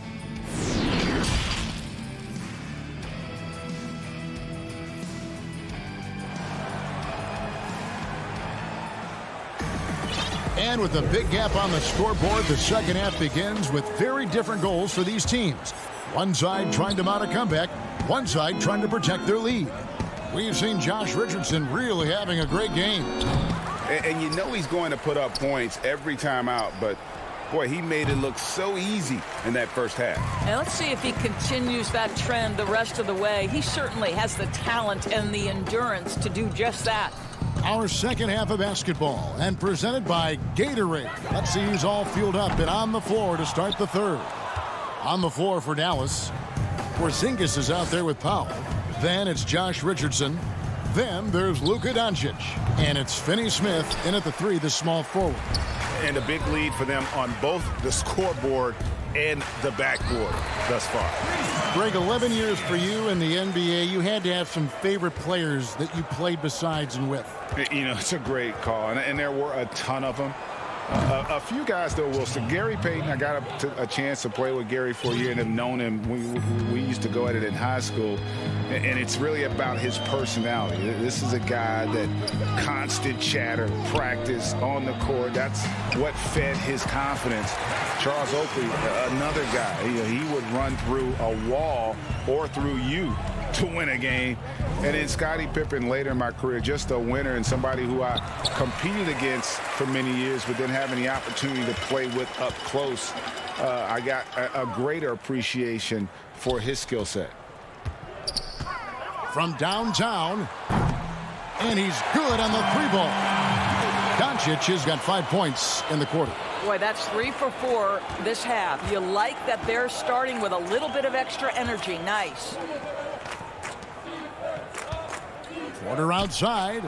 Speaker 1: And with a big gap on the scoreboard, the second half begins with very different goals for these teams. One side trying to mount a comeback, one side trying to protect their lead. We've seen Josh Richardson really having a great game.
Speaker 4: And you know he's going to put up points every time out, but boy, he made it look so easy in that first half.
Speaker 9: And let's see if he continues that trend the rest of the way. He certainly has the talent and the endurance to do just that.
Speaker 1: Our second half of basketball, and presented by Gatorade. Let's see who's all fueled up and on the floor to start the third. On the floor for Dallas, Porzingis is out there with Powell. Then it's Josh Richardson. Then there's Luka Doncic. And it's Finney Smith in at the three, the small forward.
Speaker 3: And a big lead for them on both the scoreboard and the backboard thus far.
Speaker 1: Greg, 11 years for you in the NBA. You had to have some favorite players that you played besides and with.
Speaker 4: You know, it's a great call, and there were a ton of them. A few guys, though, Wilson. Gary Payton, I got a chance to play with Gary for a year and have known him. We used to go at it in high school, and it's really about his personality. This is a guy that constant chatter, practice on the court. That's what fed his confidence. Charles Oakley, another guy. He would run through a wall or through you to win a game. And then Scottie Pippen later in my career, just a winner and somebody who I competed against for many years, but then having the opportunity to play with up close, I got a greater appreciation for his skill set.
Speaker 1: From downtown, and he's good on the three ball. Doncic has got 5 points in the quarter.
Speaker 9: Boy, that's 3 for 4 this half. You like that they're starting with a little bit of extra energy. Nice.
Speaker 1: Quarter outside.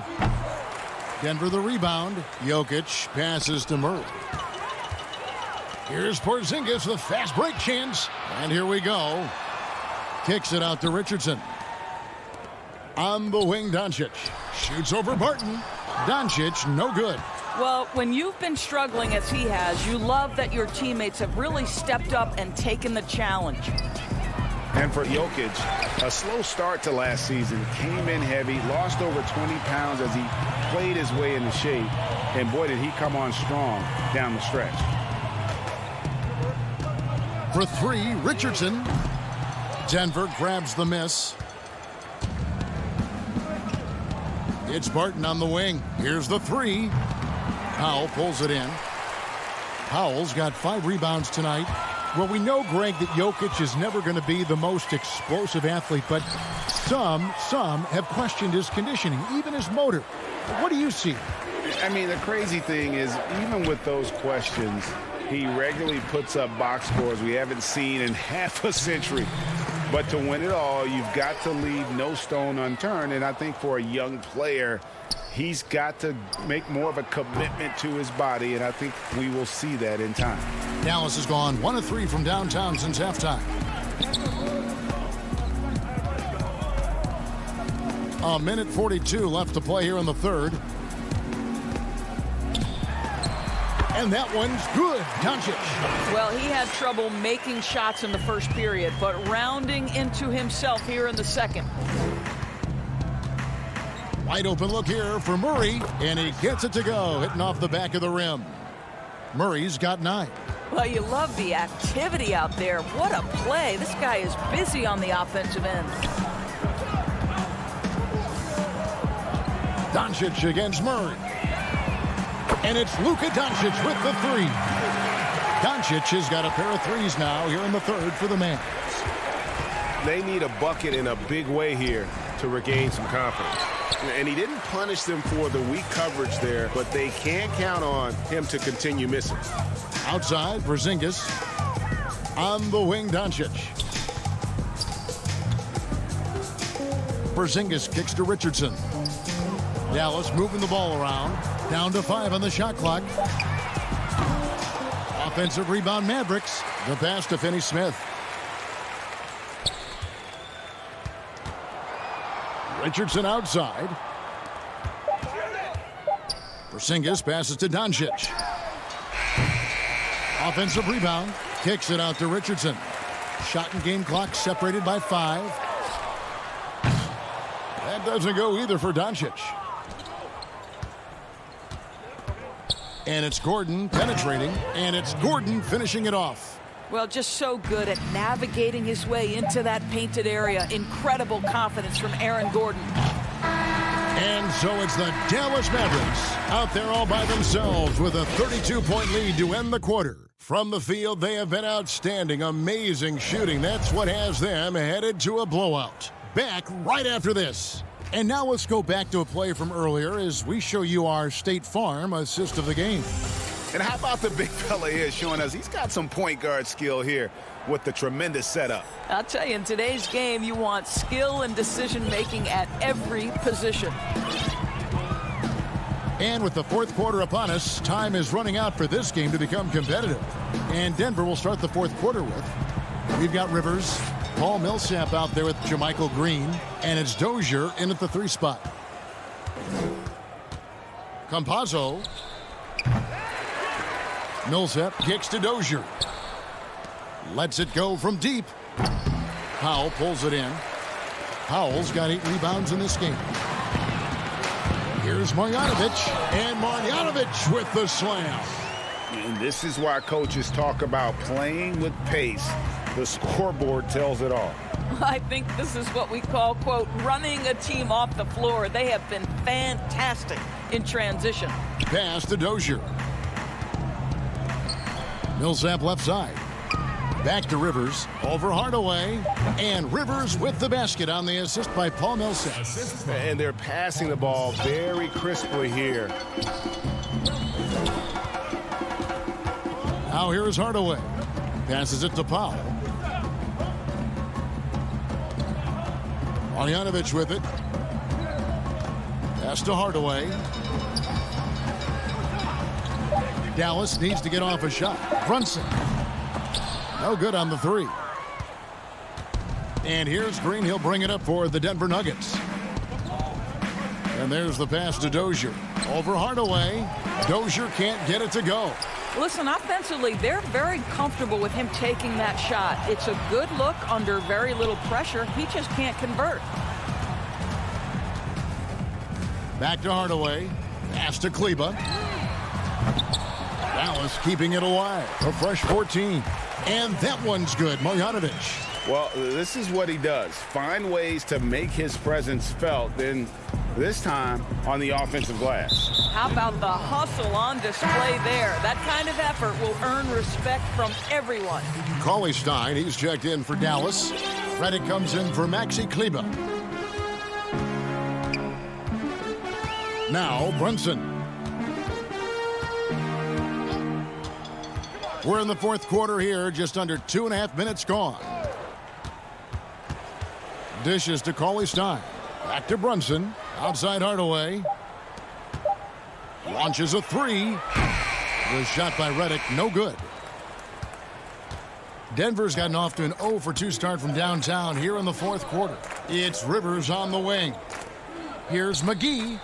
Speaker 1: Denver the rebound. Jokic passes to Murray. Here's Porzingis with fast break chance. And here we go. Kicks it out to Richardson. On the wing, Doncic. Shoots over Barton. Doncic, no good.
Speaker 9: Well, when you've been struggling as he has, you love that your teammates have really stepped up and taken the challenge.
Speaker 4: And for Jokic, a slow start to last season, came in heavy, lost over 20 pounds as he played his way into shape. And boy, did he come on strong down the stretch.
Speaker 1: For three, Richardson. Denver grabs the miss. It's Barton on the wing. Here's the three. Powell pulls it in. Powell's got 5 rebounds tonight. Well, we know, Greg, that Jokic is never going to be the most explosive athlete, but some have questioned his conditioning, even his motor. What do you see?
Speaker 4: I mean, the crazy thing is, even with those questions, he regularly puts up box scores we haven't seen in half a century. But to win it all, you've got to leave no stone unturned. And I think for a young player, he's got to make more of a commitment to his body. And I think we will see that in time.
Speaker 1: Dallas has gone 1 of 3 from downtown since halftime. A minute 42 left to play here in the third. And that one's good. Doncic.
Speaker 9: Well, he had trouble making shots in the first period, but rounding into himself here in the second.
Speaker 1: Wide open look here for Murray, and he gets it to go, hitting off the back of the rim. Murray's got 9.
Speaker 9: Well, you love the activity out there. What a play. This guy is busy on the offensive end.
Speaker 1: Doncic against Murray. And it's Luka Doncic with the 3. Doncic has got a pair of threes now here in the third for the Mavs.
Speaker 6: They need a bucket in a big way here to regain some confidence. And he didn't punish them for the weak coverage there, but they can't count on him to continue missing.
Speaker 1: Outside, Porzingis. On the wing, Doncic. Porzingis kicks to Richardson. Dallas moving the ball around. Down to 5 on the shot clock. Offensive rebound, Mavericks. The pass to Finney-Smith. Richardson outside. Porzingis passes to Doncic. Offensive rebound. Kicks it out to Richardson. Shot and game clock separated by 5. That doesn't go either for Doncic. And it's Gordon penetrating, and it's Gordon finishing it off.
Speaker 9: Well, just so good at navigating his way into that painted area. Incredible confidence from Aaron Gordon.
Speaker 1: And so it's the Dallas Mavericks out there all by themselves with a 32-point lead to end the quarter. From the field, they have been outstanding, amazing shooting. That's what has them headed to a blowout. Back right after this. And now let's go back to a play from earlier as we show you our State Farm assist of the game.
Speaker 4: And how about the big fella here showing us he's got some point guard skill here with the tremendous setup.
Speaker 9: I'll tell you, in today's game, you want skill and decision-making at every position.
Speaker 1: And with the fourth quarter upon us, time is running out for this game to become competitive. And Denver will start the fourth quarter with. We've got Rivers, Paul Millsap out there with Jermichael Green, and it's Dozier in at the 3 spot. Campazzo. Millsap kicks to Dozier. Lets it go from deep. Powell pulls it in. Powell's got 8 rebounds in this game. Here's Marjanovic, and Marjanovic with the slam.
Speaker 4: And this is why coaches talk about playing with pace. The scoreboard tells it all.
Speaker 9: I think this is what we call, quote, running a team off the floor. They have been fantastic in transition.
Speaker 1: Pass to Dozier. Millsap left side. Back to Rivers. Over Hardaway. And Rivers with the basket on the assist by Paul Millsap.
Speaker 6: And they're passing the ball very crisply here.
Speaker 1: Now here is Hardaway. Passes it to Powell. Marjanovic with it. Pass to Hardaway. Dallas needs to get off a shot. Brunson. No good on the 3. And here's Green. He'll bring it up for the Denver Nuggets. And there's the pass to Dozier. Over Hardaway. Dozier can't get it to go.
Speaker 9: Listen, offensively, they're very comfortable with him taking that shot. It's a good look under very little pressure. He just can't convert.
Speaker 1: Back to Hardaway. Pass to Kleba. Dallas keeping it alive. A fresh 14. And that one's good. Marjanovic.
Speaker 4: Well, this is what he does. Find ways to make his presence felt, then this time on the offensive glass.
Speaker 9: How about the hustle on display there? That kind of effort will earn respect from everyone.
Speaker 1: Cauley Stein, he's checked in for Dallas. Redick comes in for Maxi Kleba. Now Brunson. We're in the fourth quarter here, just under 2.5 minutes gone. Dishes to Cauley Stein. Back to Brunson. Outside Hardaway. Launches a three. The shot by Redick, no good. Denver's gotten off to an 0 for 2 start from downtown here in the fourth quarter. It's Rivers on the wing. Here's McGee.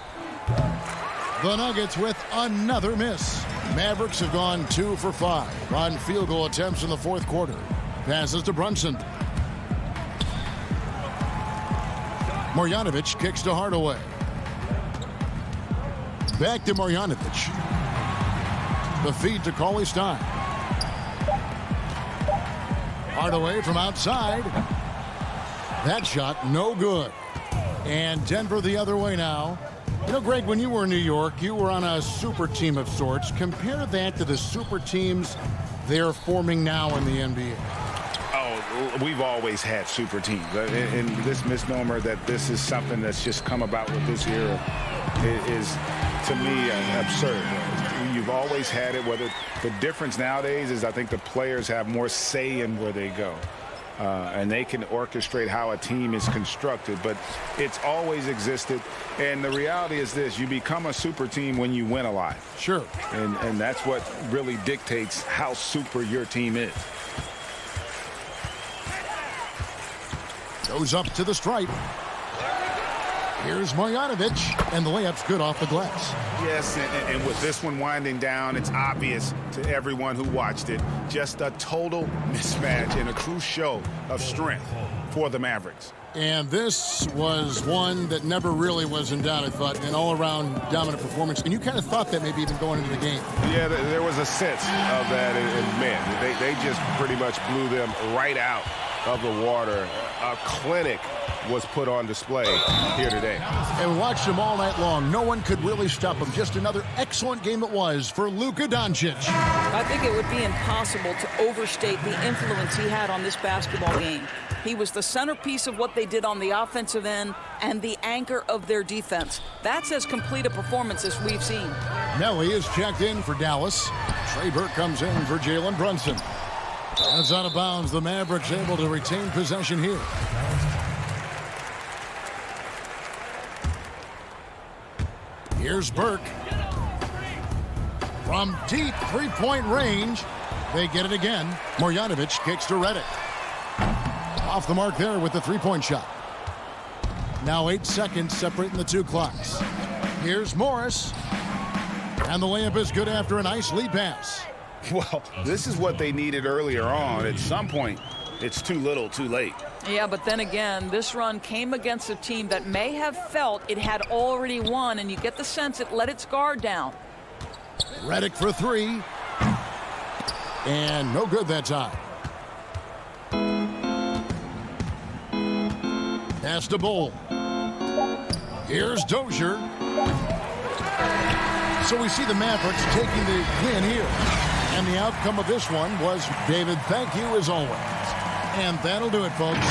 Speaker 1: The Nuggets with another miss. Mavericks have gone 2 for 5 on field goal attempts in the fourth quarter. Passes to Brunson. Marjanovic kicks to Hardaway. Back to Marjanovic. The feed to Cauley Stein. Hardaway from outside. That shot no good. And Denver the other way now. You know, Greg, when you were in New York, you were on a super team of sorts. Compare that to the super teams they're forming now in the NBA.
Speaker 4: Oh, we've always had super teams. And this misnomer that this is something that's just come about with this era is, to me, absurd. You've always had it. Whether the difference nowadays is I think the players have more say in where they go. And they can orchestrate how a team is constructed, but it's always existed. And the reality is this: you become a super team when you win a lot.
Speaker 1: Sure.
Speaker 4: And that's what really dictates how super your team is.
Speaker 1: Goes up to the stripe. Here's Marjanovic, and the layup's good off the glass.
Speaker 4: Yes, and with this one winding down, it's obvious to everyone who watched it. Just a total mismatch and a true show of strength for the Mavericks.
Speaker 1: And this was one that never really was in doubt, I thought, an all-around dominant performance. And you kind of thought that maybe even going into the game.
Speaker 4: Yeah, there was a sense of that, and man, they just pretty much blew them right out of the water. A clinic was put on display here today.
Speaker 1: And watched him all night long. No one could really stop him. Just another excellent game it was for Luka Doncic.
Speaker 9: I think it would be impossible to overstate the influence he had on this basketball game. He was the centerpiece of what they did on the offensive end and the anchor of their defense. That's as complete a performance as we've seen.
Speaker 1: Nelly is checked in for Dallas. Trey Burke comes in for Jalen Brunson. That's out of bounds. The Mavericks able to retain possession here. Here's Burke. From deep three-point range, they get it again. Marjanovic kicks to Redick. Off the mark there with the three-point shot. Now 8 seconds separating the two clocks. Here's Morris. And the layup is good after a nice lead pass.
Speaker 4: Well, this is what they needed earlier on. At some point, it's too little, too late.
Speaker 9: Yeah, but then again, this run came against a team that may have felt it had already won, and you get the sense it let its guard down.
Speaker 1: Redick for three. And no good that time. Pass to Bull. Here's Dozier. So we see the Mavericks taking the win here. And the outcome of this one was, David, thank you as always. And that'll do it, folks.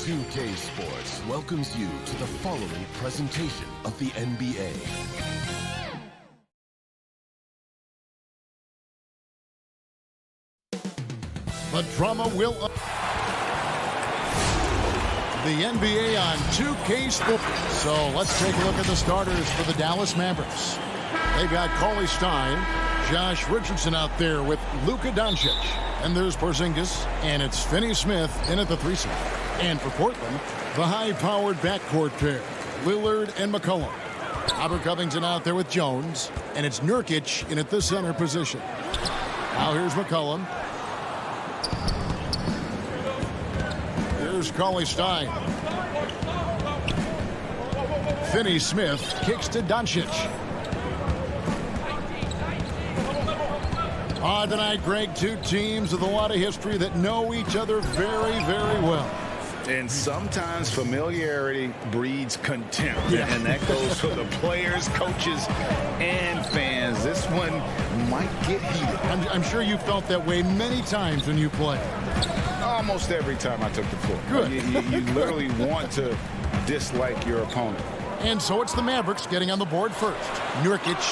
Speaker 10: 2K Sports welcomes you to the following presentation of the NBA.
Speaker 1: The drama will... The NBA on 2K Sports. So let's take a look at the starters for the Dallas Mavericks. They've got Cauley Stein, Josh Richardson out there with Luka Doncic. And there's Porzingis, and it's Finney-Smith in at the 3 spot. And for Portland, the high-powered backcourt pair, Lillard and McCollum. Robert Covington out there with Jones, and it's Nurkic in at the center position. Now here's McCollum. Here's Cauley Stein. Finney-Smith kicks to Doncic. Tonight, Greg, two teams with a lot of history that know each other very, very well.
Speaker 3: And sometimes familiarity breeds contempt. Yeah. And that goes for the players, coaches, and fans. This one might get heated.
Speaker 1: I'm sure you felt that way many times when you play.
Speaker 3: Almost every time I took the floor.
Speaker 1: Good.
Speaker 3: You literally want to dislike your opponent.
Speaker 1: And so it's the Mavericks getting on the board first. Nurkic,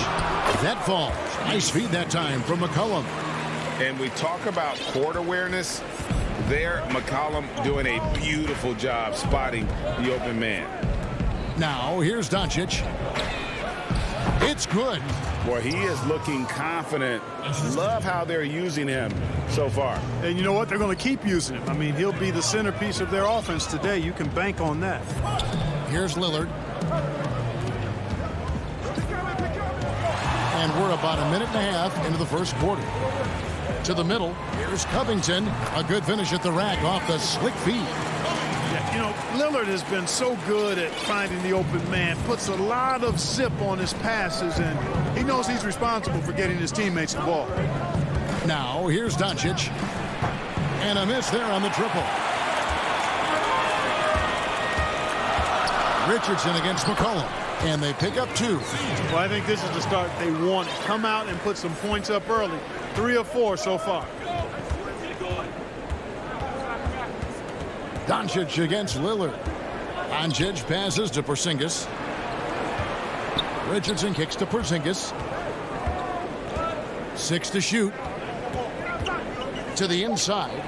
Speaker 1: that falls. Nice feed that time from McCollum.
Speaker 3: And we talk about court awareness. There, McCollum doing a beautiful job spotting the open man.
Speaker 1: Now, here's Doncic. It's good.
Speaker 3: Boy, he is looking confident. Love how they're using him so far.
Speaker 11: And you know what? They're going to keep using him. I mean, he'll be the centerpiece of their offense today. You can bank on that.
Speaker 1: Here's Lillard. And we're about a minute and a half into the first quarter. To the middle, here's Covington. A good finish at the rack off the slick feed.
Speaker 11: Yeah, you know, Lillard has been so good at finding the open man. Puts a lot of zip on his passes, and he knows he's responsible for getting his teammates the ball.
Speaker 1: Now, here's Doncic. And a miss there on the triple. Richardson against McCollum. And they pick up 2.
Speaker 11: Well, I think this is the start they want. Come out and put some points up early. 3 or 4 so far.
Speaker 1: Doncic against Lillard. Doncic passes to Porzingis. Richardson kicks to Porzingis. 6 to shoot. To the inside.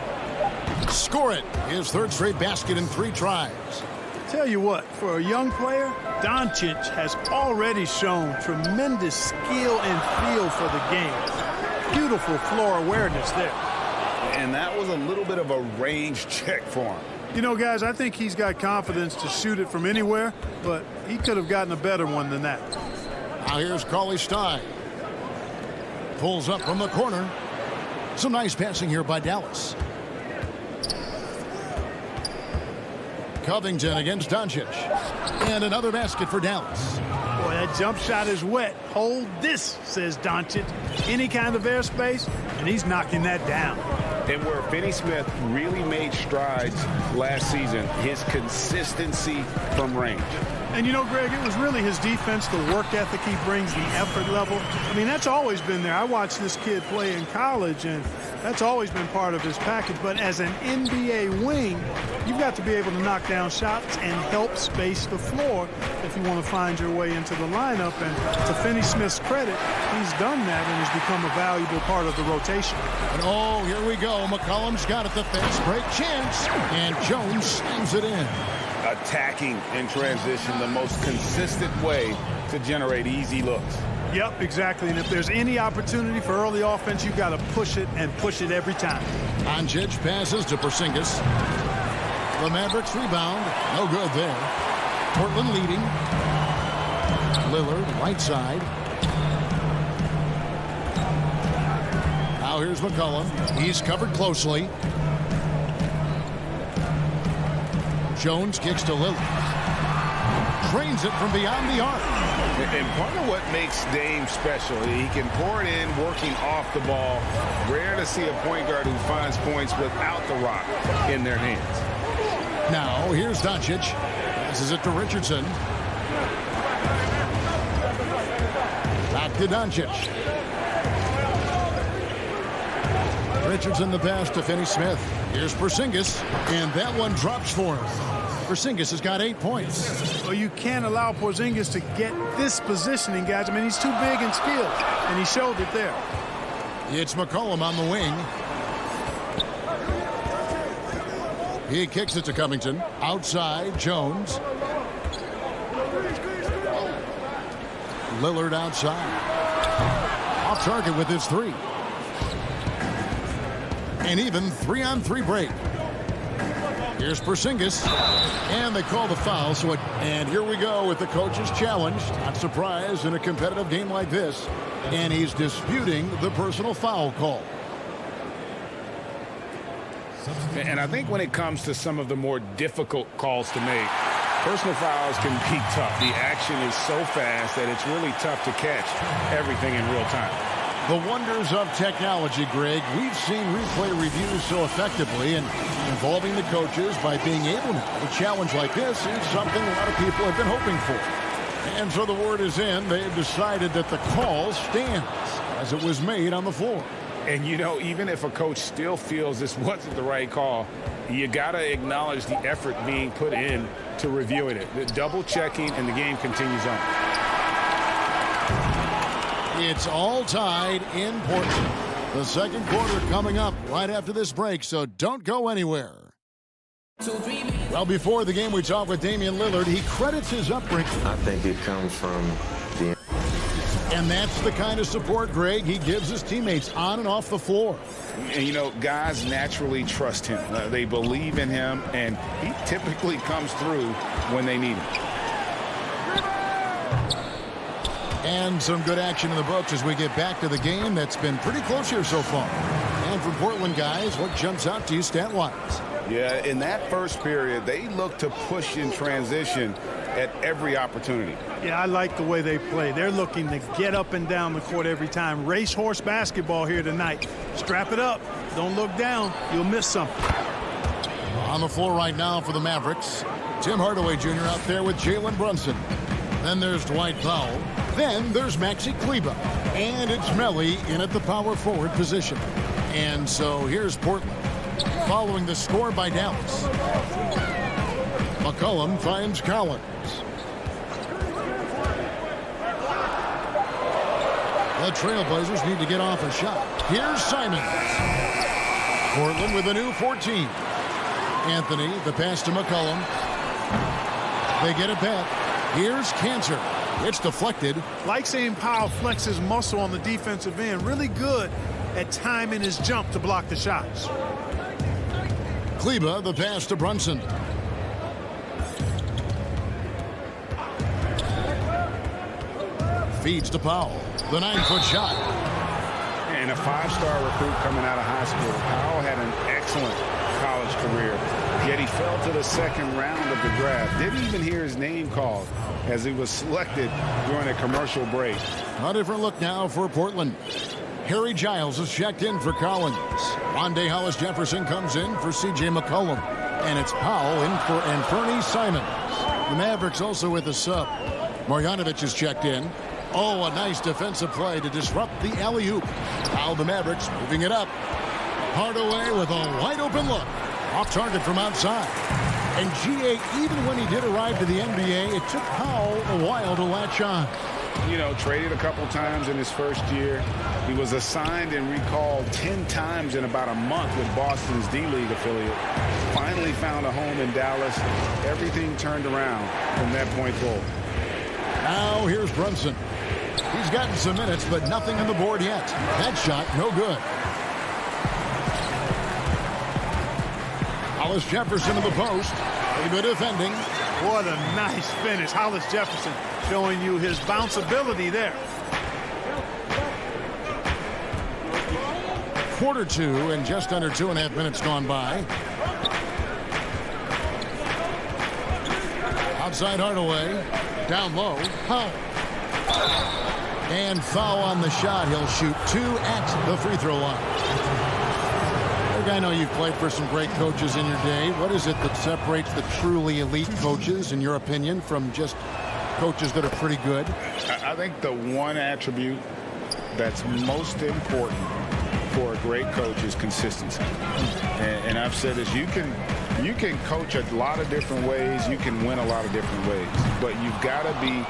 Speaker 1: Score it. His third straight basket in 3 tries.
Speaker 11: Tell you what, for a young player, Doncic has already shown tremendous skill and feel for the game. Beautiful floor awareness there.
Speaker 3: And that was a little bit of a range check for him.
Speaker 11: You know, guys, I think he's got confidence to shoot it from anywhere, but he could have gotten a better one than that.
Speaker 1: Now here's Cauley Stein. Pulls up from the corner. Some nice passing here by Dallas. Covington against Doncic. And another basket for Dallas.
Speaker 11: Boy, that jump shot is wet. Hold this, says Doncic. Any kind of airspace, and he's knocking that down.
Speaker 3: And where Finney-Smith really made strides last season, his consistency from range.
Speaker 11: And you know, Greg, it was really his defense, the work ethic he brings, the effort level. I mean, that's always been there. I watched this kid play in college, and that's always been part of his package. But as an NBA wing, you've got to be able to knock down shots and help space the floor if you want to find your way into the lineup. And to Finney-Smith's credit, he's done that and has become a valuable part of the rotation.
Speaker 1: And oh, here we go. McCollum's got it, the fast break chance. And Jones slams it in.
Speaker 3: Attacking in transition, the most consistent way to generate easy looks.
Speaker 11: Yep, exactly. And if there's any opportunity for early offense, you've got to push it and push it every time.
Speaker 1: Doncic passes to Porzingis. The Mavericks rebound. No good there. Portland leading. Lillard, right side. Now here's McCollum. He's covered closely. Jones kicks to Lillard. Trains it from beyond the arc.
Speaker 3: And part of what makes Dame special, he can pour it in, working off the ball. Rare to see a point guard who finds points without the rock in their hands.
Speaker 1: Now, here's Doncic. Passes it to Richardson. Back to Doncic. Richardson the pass to Finney-Smith. Here's Porzingis, and that one drops for him. Porzingis has got 8 points.
Speaker 11: Well, you can't allow Porzingis to get this positioning, guys. I mean, he's too big and skilled, and he showed it there.
Speaker 1: It's McCollum on the wing. He kicks it to Covington. Outside, Jones. Lillard outside. Off target with his 3. An even 3-on-3 break. Here's Porzingis, and they call the foul. And here we go with the coach's challenge. Not surprised in a competitive game like this. And he's disputing the personal foul call.
Speaker 3: And I think when it comes to some of the more difficult calls to make, personal fouls can be tough. The action is so fast that it's really tough to catch everything in real time.
Speaker 1: The wonders of technology, Greg. We've seen replay reviews so effectively, and involving the coaches by being able to a challenge like this is something a lot of people have been hoping for. And so the word is in. They've decided that the call stands as it was made on the floor.
Speaker 3: And, you know, even if a coach still feels this wasn't the right call, you got to acknowledge the effort being put in to reviewing it. The double checking, and the game continues on.
Speaker 1: It's all tied in Portland. The second quarter coming up right after this break, so don't go anywhere. Well, before the game, we talked with Damian Lillard. He credits his upbringing.
Speaker 12: I think it comes from the...
Speaker 1: And that's the kind of support, Greg, he gives his teammates on and off the floor.
Speaker 3: And, you know, guys naturally trust him. They believe in him, and he typically comes through when they need him.
Speaker 1: And some good action in the books as we get back to the game that's been pretty close here so far. And for Portland guys, what jumps out to you stat-wise?
Speaker 4: Yeah, in that first period, they look to push in transition at every opportunity.
Speaker 11: Yeah, I like the way they play. They're looking to get up and down the court every time. Racehorse basketball here tonight. Strap it up. Don't look down. You'll miss something.
Speaker 1: On the floor right now for the Mavericks, Tim Hardaway Jr. out there with Jalen Brunson. Then there's Dwight Powell. Then there's Maxi Kleber. And it's Melli in at the power forward position. And so here's Portland following the score by Dallas. McCollum finds Collins. The Trailblazers need to get off a shot. Here's Simons. Portland with a new 14. Anthony, the pass to McCollum. They get it back. Here's Cantor. It's deflected.
Speaker 11: Like seeing Powell flex his muscle on the defensive end. Really good at timing his jump to block the shots.
Speaker 1: Kleber, the pass to Brunson. Feeds to Powell. The 9-foot shot.
Speaker 4: And a 5-star recruit coming out of high school. Powell had an excellent college career, yet he fell to the second round of the draft. Didn't even hear his name called as he was selected during a commercial break.
Speaker 1: A different look now for Portland. Harry Giles is checked in for Collins. Rondé Hollis-Jefferson comes in for C.J. McCollum. And it's Powell in for Anthony Simons. The Mavericks also with a sub. Marjanovic is checked in. Oh, a nice defensive play to disrupt the alley-oop. Now the Mavericks moving it up. Hardaway with a wide-open look. Off target from outside. And G.A., even when he did arrive to the NBA, it took Powell a while to latch on.
Speaker 4: You know, traded a couple times in his first year. He was assigned and recalled 10 times in about a month with Boston's D-League affiliate. Finally found a home in Dallas. Everything turned around from that point forward.
Speaker 1: Now here's Brunson. He's gotten some minutes, but nothing on the board yet. That shot, no good. Hollis-Jefferson to the post. A good defending.
Speaker 11: What a nice finish. Hollis-Jefferson showing you his bounceability there.
Speaker 1: Quarter 2 and just under 2.5 minutes gone by. Outside Hardaway. Down low. Powell. And foul on the shot. He'll shoot 2 at the free throw line. Look, I know you've played for some great coaches in your day. What is it that separates the truly elite coaches, in your opinion, from just coaches that are pretty good?
Speaker 4: I think the one attribute that's most important
Speaker 3: for a great coach is consistency. And I've said this, you can coach a lot of different ways. You can win a lot of different ways. But you've got to be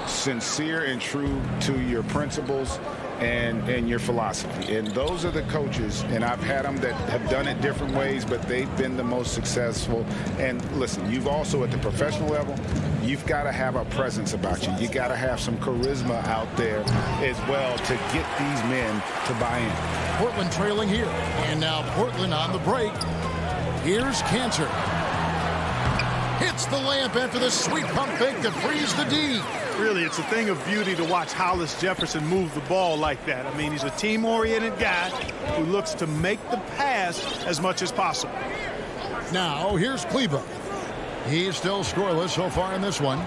Speaker 3: sincere and true to your principles and your philosophy. And those are the coaches, and I've had them that have done it different ways, but they've been the most successful. And listen, you've also at the professional level, you've got to have a presence about you. You got to have some charisma out there as well to get these men to buy in.
Speaker 1: Portland trailing here. And now Portland on the break. Here's Cantor. Hits the layup after the sweet pump fake to freeze the D.
Speaker 11: Really, it's a thing of beauty to watch Hollis Jefferson move the ball like that. I mean, he's a team-oriented guy who looks to make the pass as much as possible.
Speaker 1: Now, here's Cleveland. He's still scoreless so far in this one.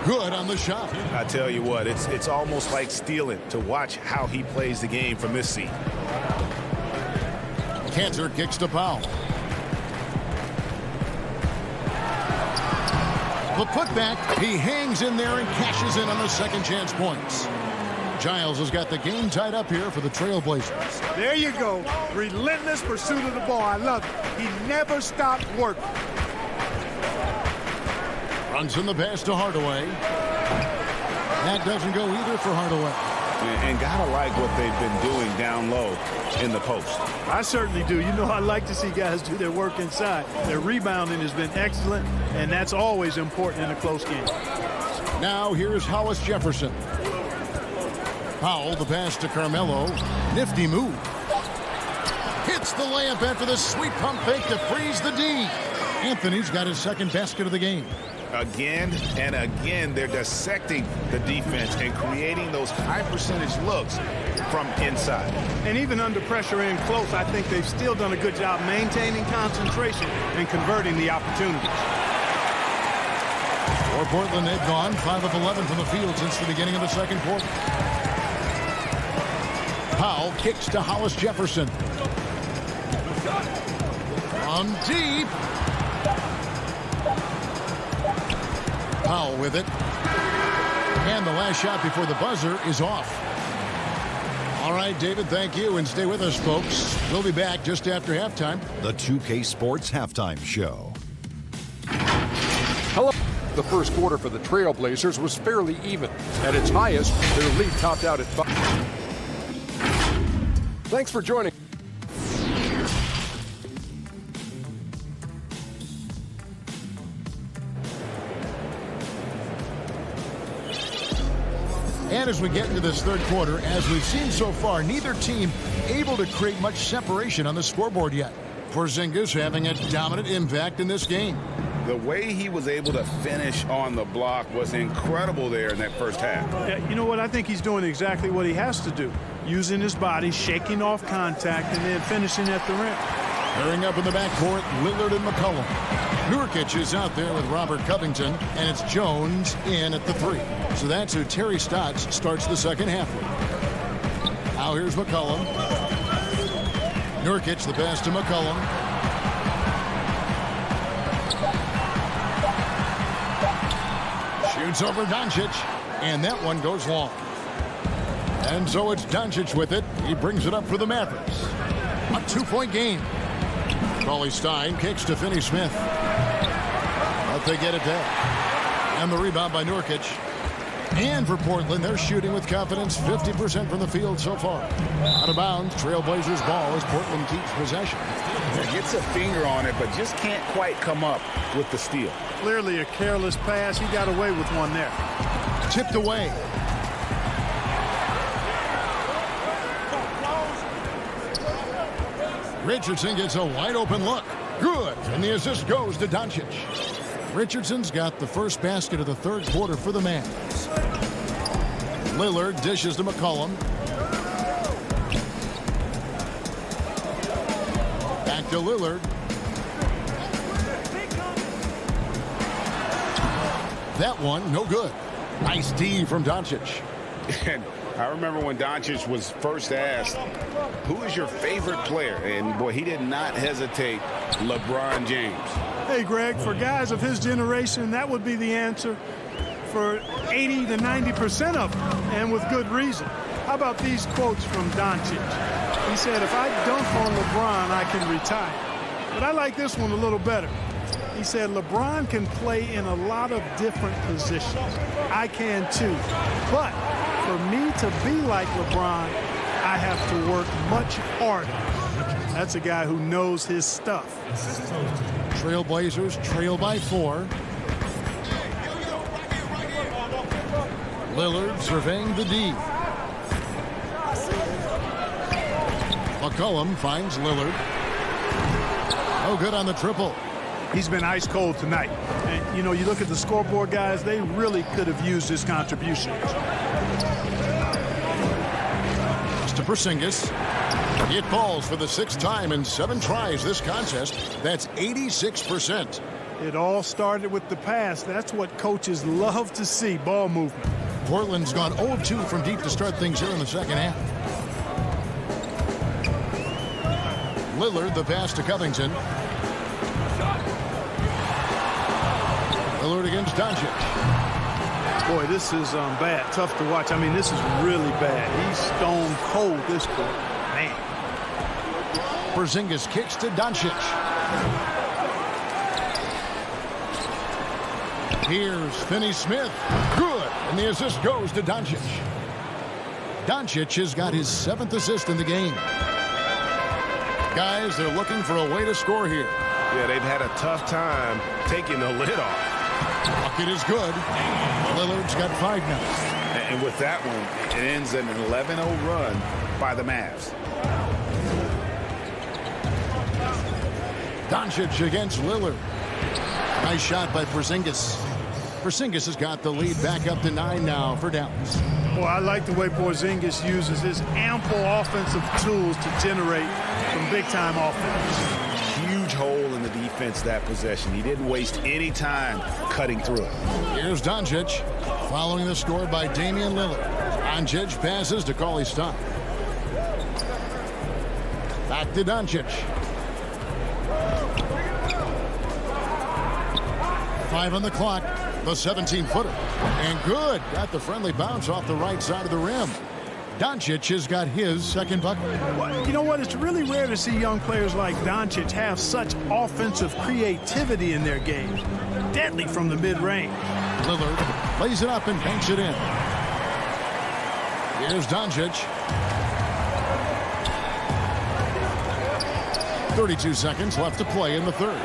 Speaker 1: Good on the shot.
Speaker 6: I tell you what, it's almost like stealing to watch how he plays the game from this seat.
Speaker 1: Cantor kicks to Powell. The putback, he hangs in there and cashes in on the second chance points. Giles has got the game tied up here for the Trailblazers.
Speaker 11: There you go. Relentless pursuit of the ball. I love it. He never stopped working.
Speaker 1: Runs in the pass to Hardaway. That doesn't go either for Hardaway.
Speaker 3: And gotta like what they've been doing down low in the post.
Speaker 11: I certainly do. You know, I like to see guys do their work inside. Their rebounding has been excellent, and that's always important in a close game.
Speaker 1: Now here's Hollis Jefferson. Powell, the pass to Carmelo. Nifty move. Hits the layup after the sweet pump fake to freeze the D. Anthony's got his second basket of the game.
Speaker 3: Again and again, they're dissecting the defense and creating those high percentage looks from inside. And
Speaker 11: even under pressure and close, I think they've still done a good job maintaining concentration and converting the opportunities.
Speaker 1: For Portland, they've gone 5 of 11 from the field since the beginning of the second quarter. Powell kicks to Hollis Jefferson. On deep. Powell with it. And the last shot before the buzzer is off. All right, David, thank you. And stay with us, folks. We'll be back just after halftime.
Speaker 7: The 2K Sports Halftime Show.
Speaker 8: Hello. The first quarter for the Trailblazers was fairly even. At its highest, their lead topped out at 5. Thanks for joining.
Speaker 1: And as we get into this third quarter, as we've seen so far, neither team able to create much separation on the scoreboard yet. Porzingis having a dominant impact in this game.
Speaker 3: The way he was able to finish on the block was incredible there in that first half.
Speaker 11: Yeah, you know what? I think he's doing exactly what he has to do. Using his body, shaking off contact, and then finishing at the rim.
Speaker 1: Pairing up in the backcourt, Lillard and McCollum. Nurkic is out there with Robert Covington, and it's Jones in at the 3. So that's who Terry Stotts starts the second half with. Now here's McCollum. Nurkic, the pass to McCollum. Shoots over Doncic, and that one goes long. And so it's Doncic with it. He brings it up for the Mavericks. A 2-point game. Cauley-Stein kicks to Finney-Smith. But they get it back. And the rebound by Nurkic. And for Portland, they're shooting with confidence, 50% from the field so far. Out of bounds, Trailblazers ball as Portland keeps possession.
Speaker 3: Gets a finger on it, but just can't quite come up with the steal.
Speaker 11: Clearly a careless pass. He got away with one there.
Speaker 1: Tipped away. Richardson gets a wide open look. Good. And the assist goes to Doncic. Richardson's got the first basket of the third quarter for the Mavs. Lillard dishes to McCollum. Back to Lillard. That one, no good. Nice D from Doncic.
Speaker 3: And I remember when Doncic was first asked, who is your favorite player? And, boy, he did not hesitate. LeBron James.
Speaker 11: Hey, Greg, for guys of his generation, that would be the answer for 80 to 90% of them, and with good reason. How about these quotes from Doncic? He said, if I dunk on LeBron, I can retire. But I like this one a little better. He said, LeBron can play in a lot of different positions. I can too. But for me to be like LeBron, I have to work much harder. That's a guy who knows his stuff.
Speaker 1: Trailblazers trail by 4. Lillard surveying the D. McCollum finds Lillard. No good on the triple.
Speaker 11: He's been ice cold tonight. And, you know, you look at the scoreboard, guys, they really could have used his contribution.
Speaker 1: To Porzingis. It falls for the 6th time in 7 tries this contest. That's 86%.
Speaker 11: It all started with the pass. That's what coaches love to see, ball movement.
Speaker 1: Portland's gone 0 of 2 from deep to start things here in the second half. Lillard, the pass to Covington. Lillard against Doncic.
Speaker 11: Boy, this is bad. Tough to watch. I mean, this is really bad. He's stone cold this quarter. Man.
Speaker 1: Porzingis kicks to Doncic. Here's Finney-Smith. Good. And the assist goes to Doncic. Doncic has got his 7th assist in the game. Guys, they're looking for a way to score here.
Speaker 6: Yeah, they've had a tough time taking the lid off.
Speaker 1: Bucket is good. Lillard's got 5 now.
Speaker 3: And with that one, it ends in an 11-0 run by the Mavs.
Speaker 1: Doncic against Lillard. Nice shot by Porzingis. Porzingis has got the lead back up to 9 now for Dallas.
Speaker 11: Boy, I like the way Porzingis uses his ample offensive tools to generate some big-time offense.
Speaker 3: Huge hole in the defense that possession. He didn't waste any time cutting through it.
Speaker 1: Here's Doncic following the score by Damian Lillard. Doncic passes to Cauley Stein. Back to Doncic. 5 on the clock. The 17-footer. And good. Got the friendly bounce off the right side of the rim. Doncic has got his 2nd bucket.
Speaker 11: You know what? It's really rare to see young players like Doncic have such offensive creativity in their games. Deadly from the mid-range.
Speaker 1: Lillard lays it up and banks it in. Here's Doncic. 32 seconds left to play in the 3rd.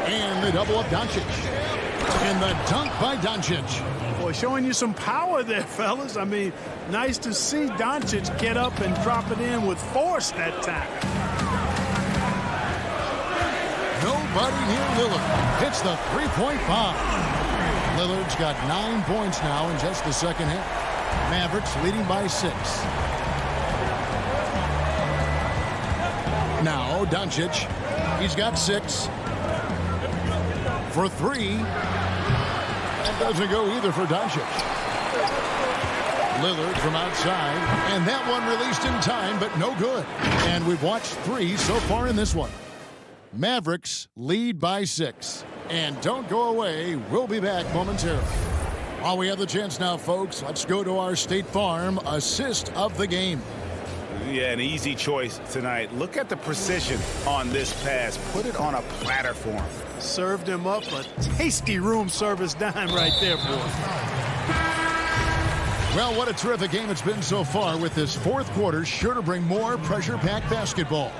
Speaker 1: And they double up Doncic. And the dunk by Doncic.
Speaker 11: Boy, showing you some power there, fellas. I mean, nice to see Doncic get up and drop it in with force that time.
Speaker 1: Nobody near Lillard. Hits the 3-point bomb. Lillard's got 9 points now in just the second half. Mavericks leading by 6. Now Doncic. He's got 6. For 3. That doesn't go either for Doncic. Lillard from outside. And that one released in time, but no good. And we've watched 3 so far in this one. Mavericks lead by 6. And don't go away. We'll be back momentarily. While we have the chance now, folks, let's go to our State Farm assist of the game.
Speaker 3: Yeah, an easy choice tonight. Look at the precision on this pass. Put it on a platter for him.
Speaker 11: Served him up a tasty room service dime right there, boy.
Speaker 1: Well, what a terrific game it's been so far, with this 4th quarter sure to bring more pressure-packed basketball.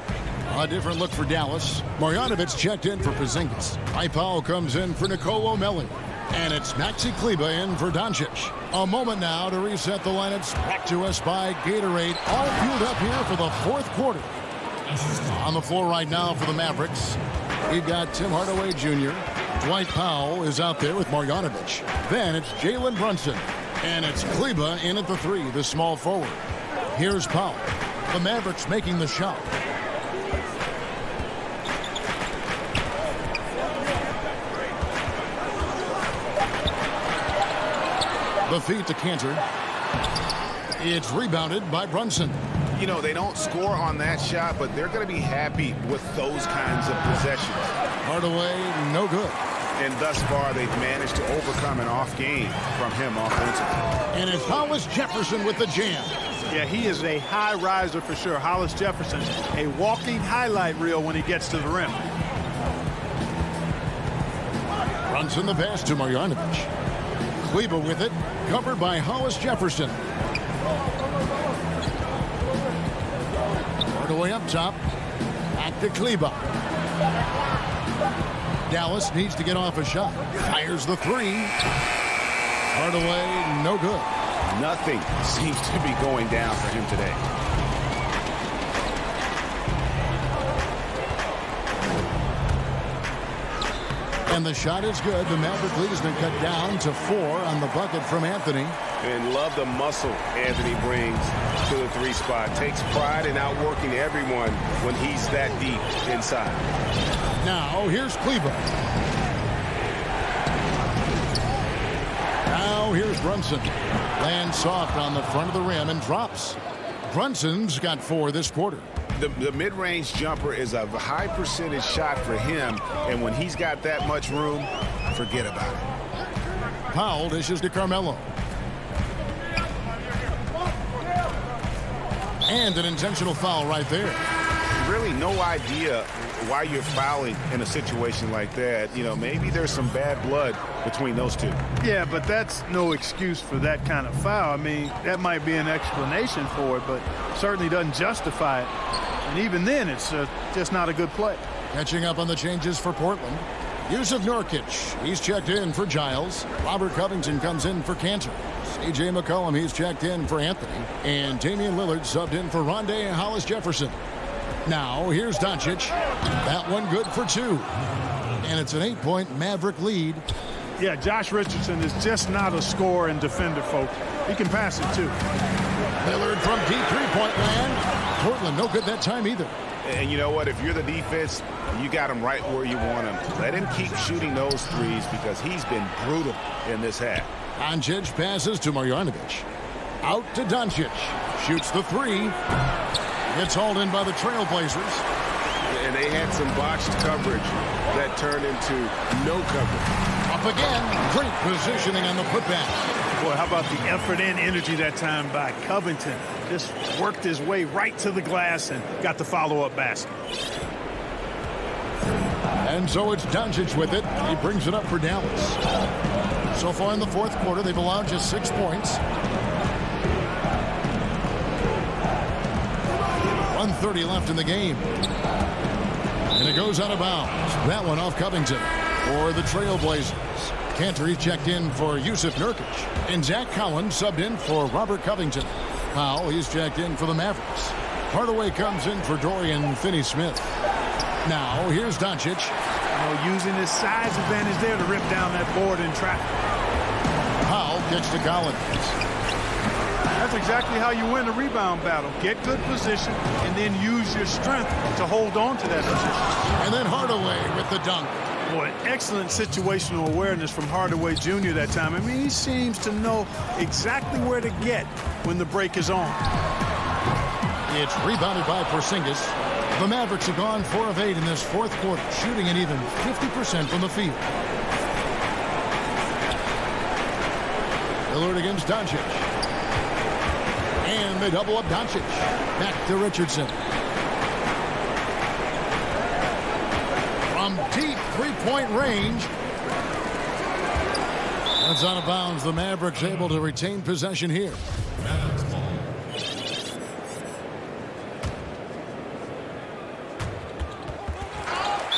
Speaker 1: A different look for Dallas. Marjanovic checked in for Porzingis. Powell comes in for Nicolo Melli. And it's Maxi Kleber in for Doncic. A moment now to reset the lineups. Back to us by Gatorade. All fueled up here for the 4th quarter. On the floor right now for the Mavericks, we've got Tim Hardaway Jr. Dwight Powell is out there with Marjanovic. Then it's Jalen Brunson. And it's Kleber in at the 3, the small forward. Here's Powell. The Mavericks making the shot. The feed to Cantor. It's rebounded by Brunson.
Speaker 3: You know, they don't score on that shot, but they're going to be happy with those kinds of possessions.
Speaker 1: Hardaway, no good.
Speaker 4: And thus far, they've managed to overcome an off game from him offensively.
Speaker 1: And it's Hollis Jefferson with the jam.
Speaker 11: Yeah, he is a high riser for sure. Hollis Jefferson, a walking highlight reel when he gets to the rim.
Speaker 1: Brunson the pass to Marjanovic. Kleba with it, covered by Hollis Jefferson. Hardaway up top. Back to Kleba. Dallas needs to get off a shot. Fires the three. Hardaway, no good.
Speaker 4: Nothing seems to be going down for him today.
Speaker 1: And the shot is good. The Maverick lead has been cut down to 4 on the bucket from Anthony.
Speaker 6: And love the muscle Anthony brings to the 3 spot. Takes pride in outworking everyone when he's that deep inside.
Speaker 1: Now here's Kleba. Now here's Brunson. Lands soft on the front of the rim and drops. Brunson's got 4 this quarter.
Speaker 4: The mid-range jumper is a high percentage shot for him, and when he's got that much room, forget about it.
Speaker 1: Powell dishes to Carmelo. And an intentional foul right there.
Speaker 4: Really no idea why you're fouling in a situation like that. You know, maybe there's some bad blood between those two.
Speaker 11: Yeah, but that's no excuse for that kind of foul. I mean, that might be an explanation for it, but certainly doesn't justify it. And even then, it's just not a good play.
Speaker 1: Catching up on the changes for Portland. Yusuf Nurkic, he's checked in for Giles. Robert Covington comes in for Cantor. C.J. McCollum, he's checked in for Anthony. And Damian Lillard subbed in for Rondé Hollis Jefferson. Now, here's Doncic. That one good for 2. And it's an 8-point Maverick lead.
Speaker 11: Yeah, Josh Richardson is just not a scorer and defender, folks. He can pass it, too.
Speaker 1: Lillard from deep three-point land. Portland, no good that time either.
Speaker 4: And you know what? If you're the defense, you got him right where you want him. Let him keep shooting those threes because he's been brutal in this half.
Speaker 1: Doncic passes to Marjanovic. Out to Doncic. Shoots the 3. Gets hauled in by the Trailblazers.
Speaker 6: And they had some botched coverage that turned into no coverage.
Speaker 1: Up again. Great positioning on the putback.
Speaker 11: Boy, how about the effort and energy that time by Covington? Just worked his way right to the glass and got the follow-up basket.
Speaker 1: And so it's Doncic with it. He brings it up for Dallas. So far in the fourth quarter, they've allowed just 6 points. 1:30 left in the game. And it goes out of bounds. That one off Covington for the Trailblazers. Cantor checked in for Yusuf Nurkic. And Zach Collins subbed in for Robert Covington. Powell, he's checked in for the Mavericks. Hardaway comes in for Dorian Finney-Smith. Now, here's Doncic.
Speaker 11: Using his size advantage there to rip down that board in traffic.
Speaker 1: Powell gets to Collins.
Speaker 11: That's exactly how you win a rebound battle. Get good position and then use your strength to hold on to that position.
Speaker 1: And then Hardaway with the dunk.
Speaker 11: Boy, excellent situational awareness from Hardaway Jr. that time. I mean, he seems to know exactly where to get when the break is on.
Speaker 1: It's rebounded by Porzingis. The Mavericks have gone 4 of 8 in this fourth quarter, shooting an even 50% from the field. Lillard against Doncic. And they double up Doncic. Back to Richardson. From deep three-point range. That's out of bounds. The Mavericks able to retain possession here.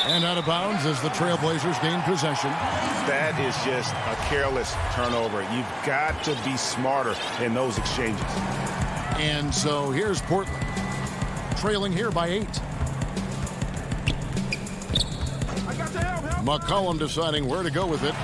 Speaker 1: And out of bounds as the Trailblazers gain possession.
Speaker 4: That is just a careless turnover. You've got to be smarter in those exchanges.
Speaker 1: And so here's Portland, trailing here by 8. McCollum deciding where to go with it.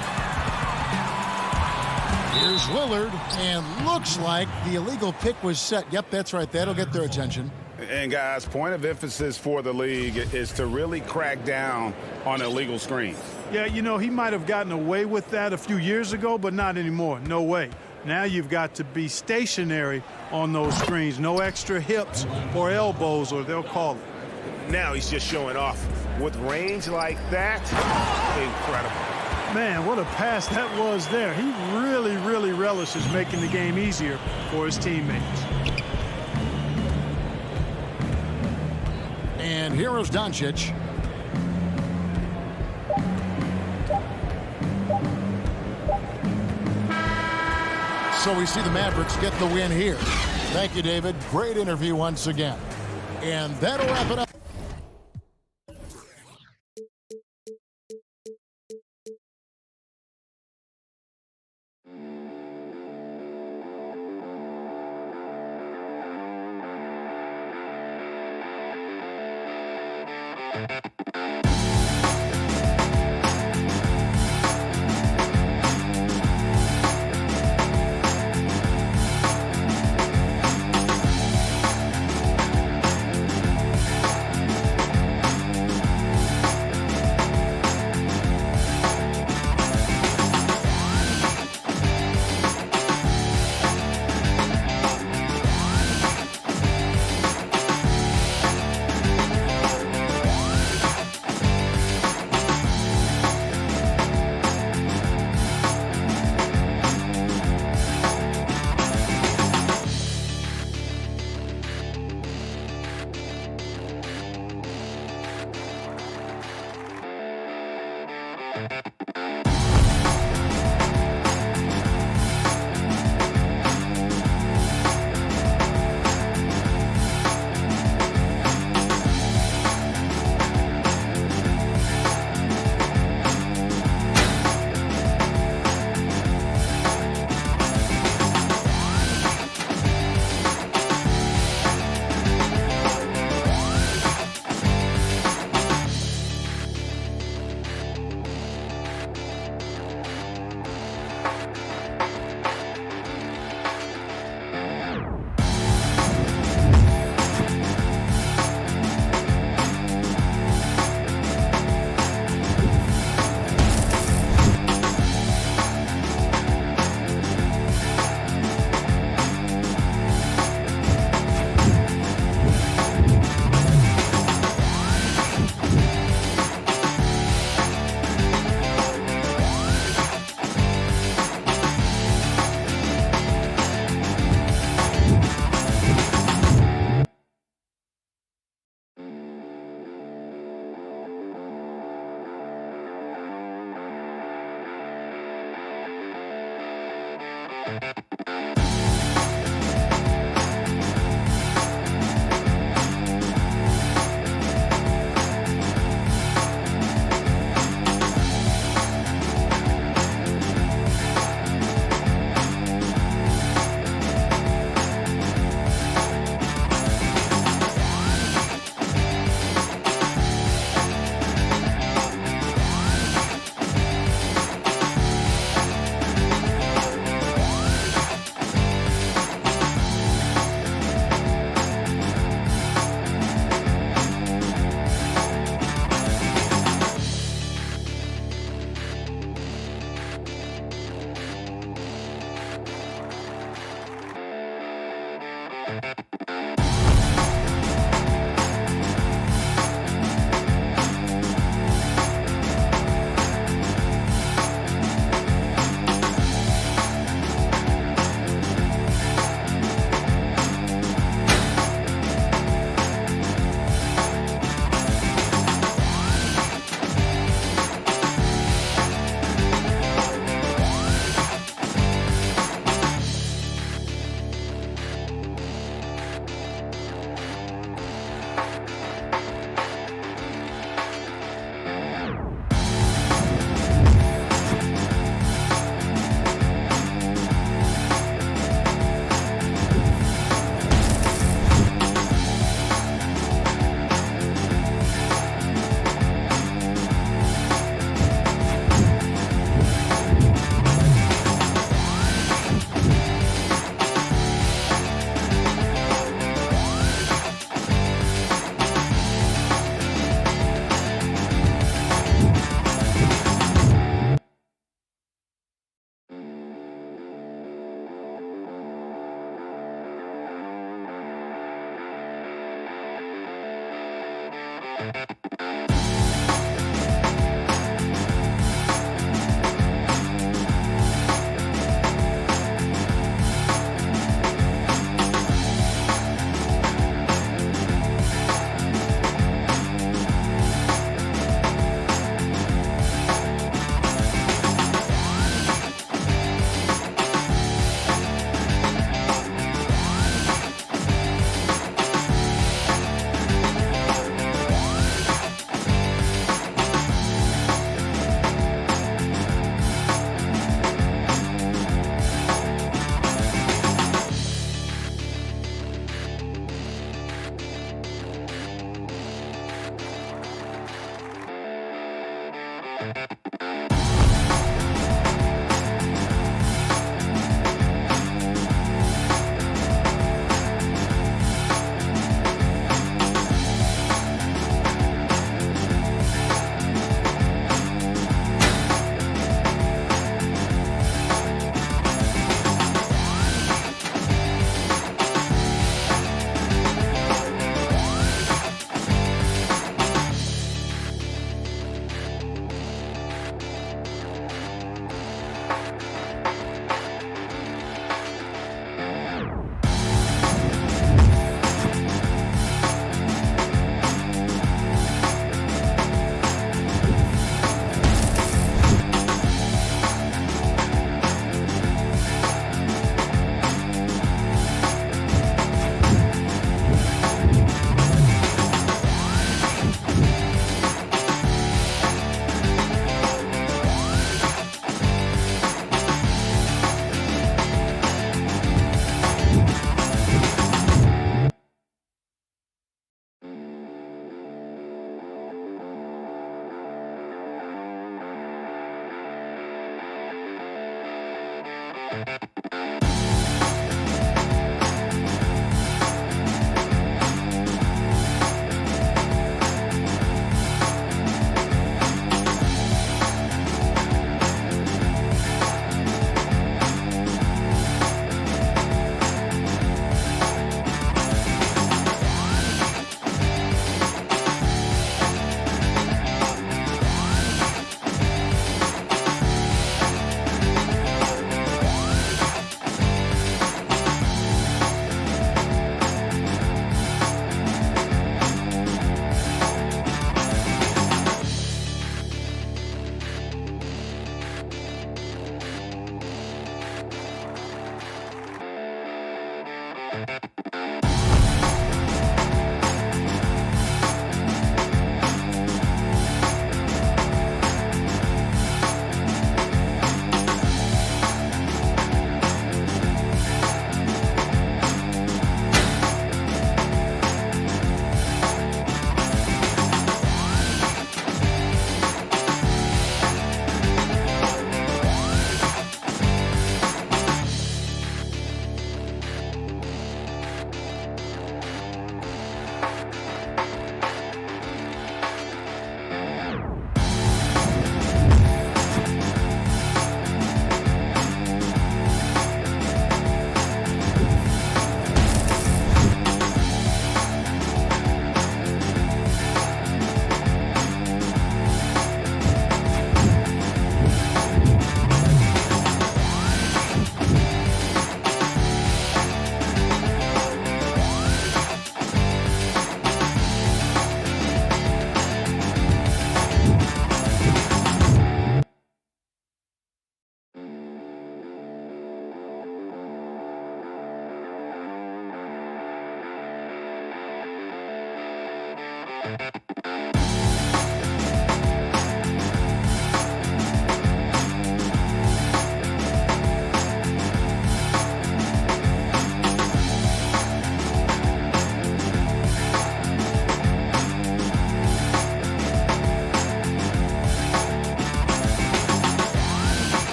Speaker 1: Here's Lillard, and looks like the illegal pick was set. Yep, that's right. That'll get their attention.
Speaker 4: And guys, point of emphasis for the league is to really crack down on illegal screens.
Speaker 11: Yeah, you know, he might have gotten away with that a few years ago, but not anymore. No way. Now you've got to be stationary on those screens. No extra hips or elbows, or they'll call it.
Speaker 6: Now he's just showing off. With range like that, incredible.
Speaker 11: Man, what a pass that was there. He really, really relishes making the game easier for his teammates.
Speaker 1: And here's Doncic. So we see the Mavericks get the win here. Thank you, David. Great interview once again. And that'll wrap it up.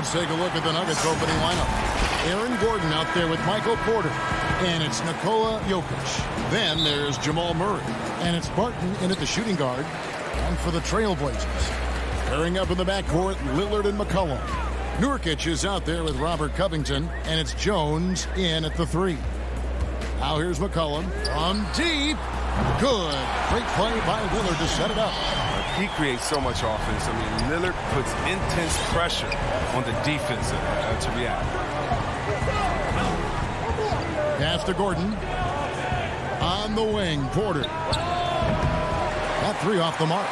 Speaker 1: Let's take a look at the Nuggets opening lineup. Aaron Gordon out there with Michael Porter. And it's Nikola Jokic. Then there's Jamal Murray. And it's Barton in at the shooting guard. And for the Trailblazers, pairing up in the backcourt, Lillard and McCollum. Nurkic is out there with Robert Covington. And it's Jones in at the 3. Now here's McCollum from deep. Good. Great play by Lillard to set it up.
Speaker 13: He creates so much offense. I mean, Lillard puts intense pressure on the defense to react.
Speaker 1: Pass to Gordon. On the wing, Porter. That 3 off the mark.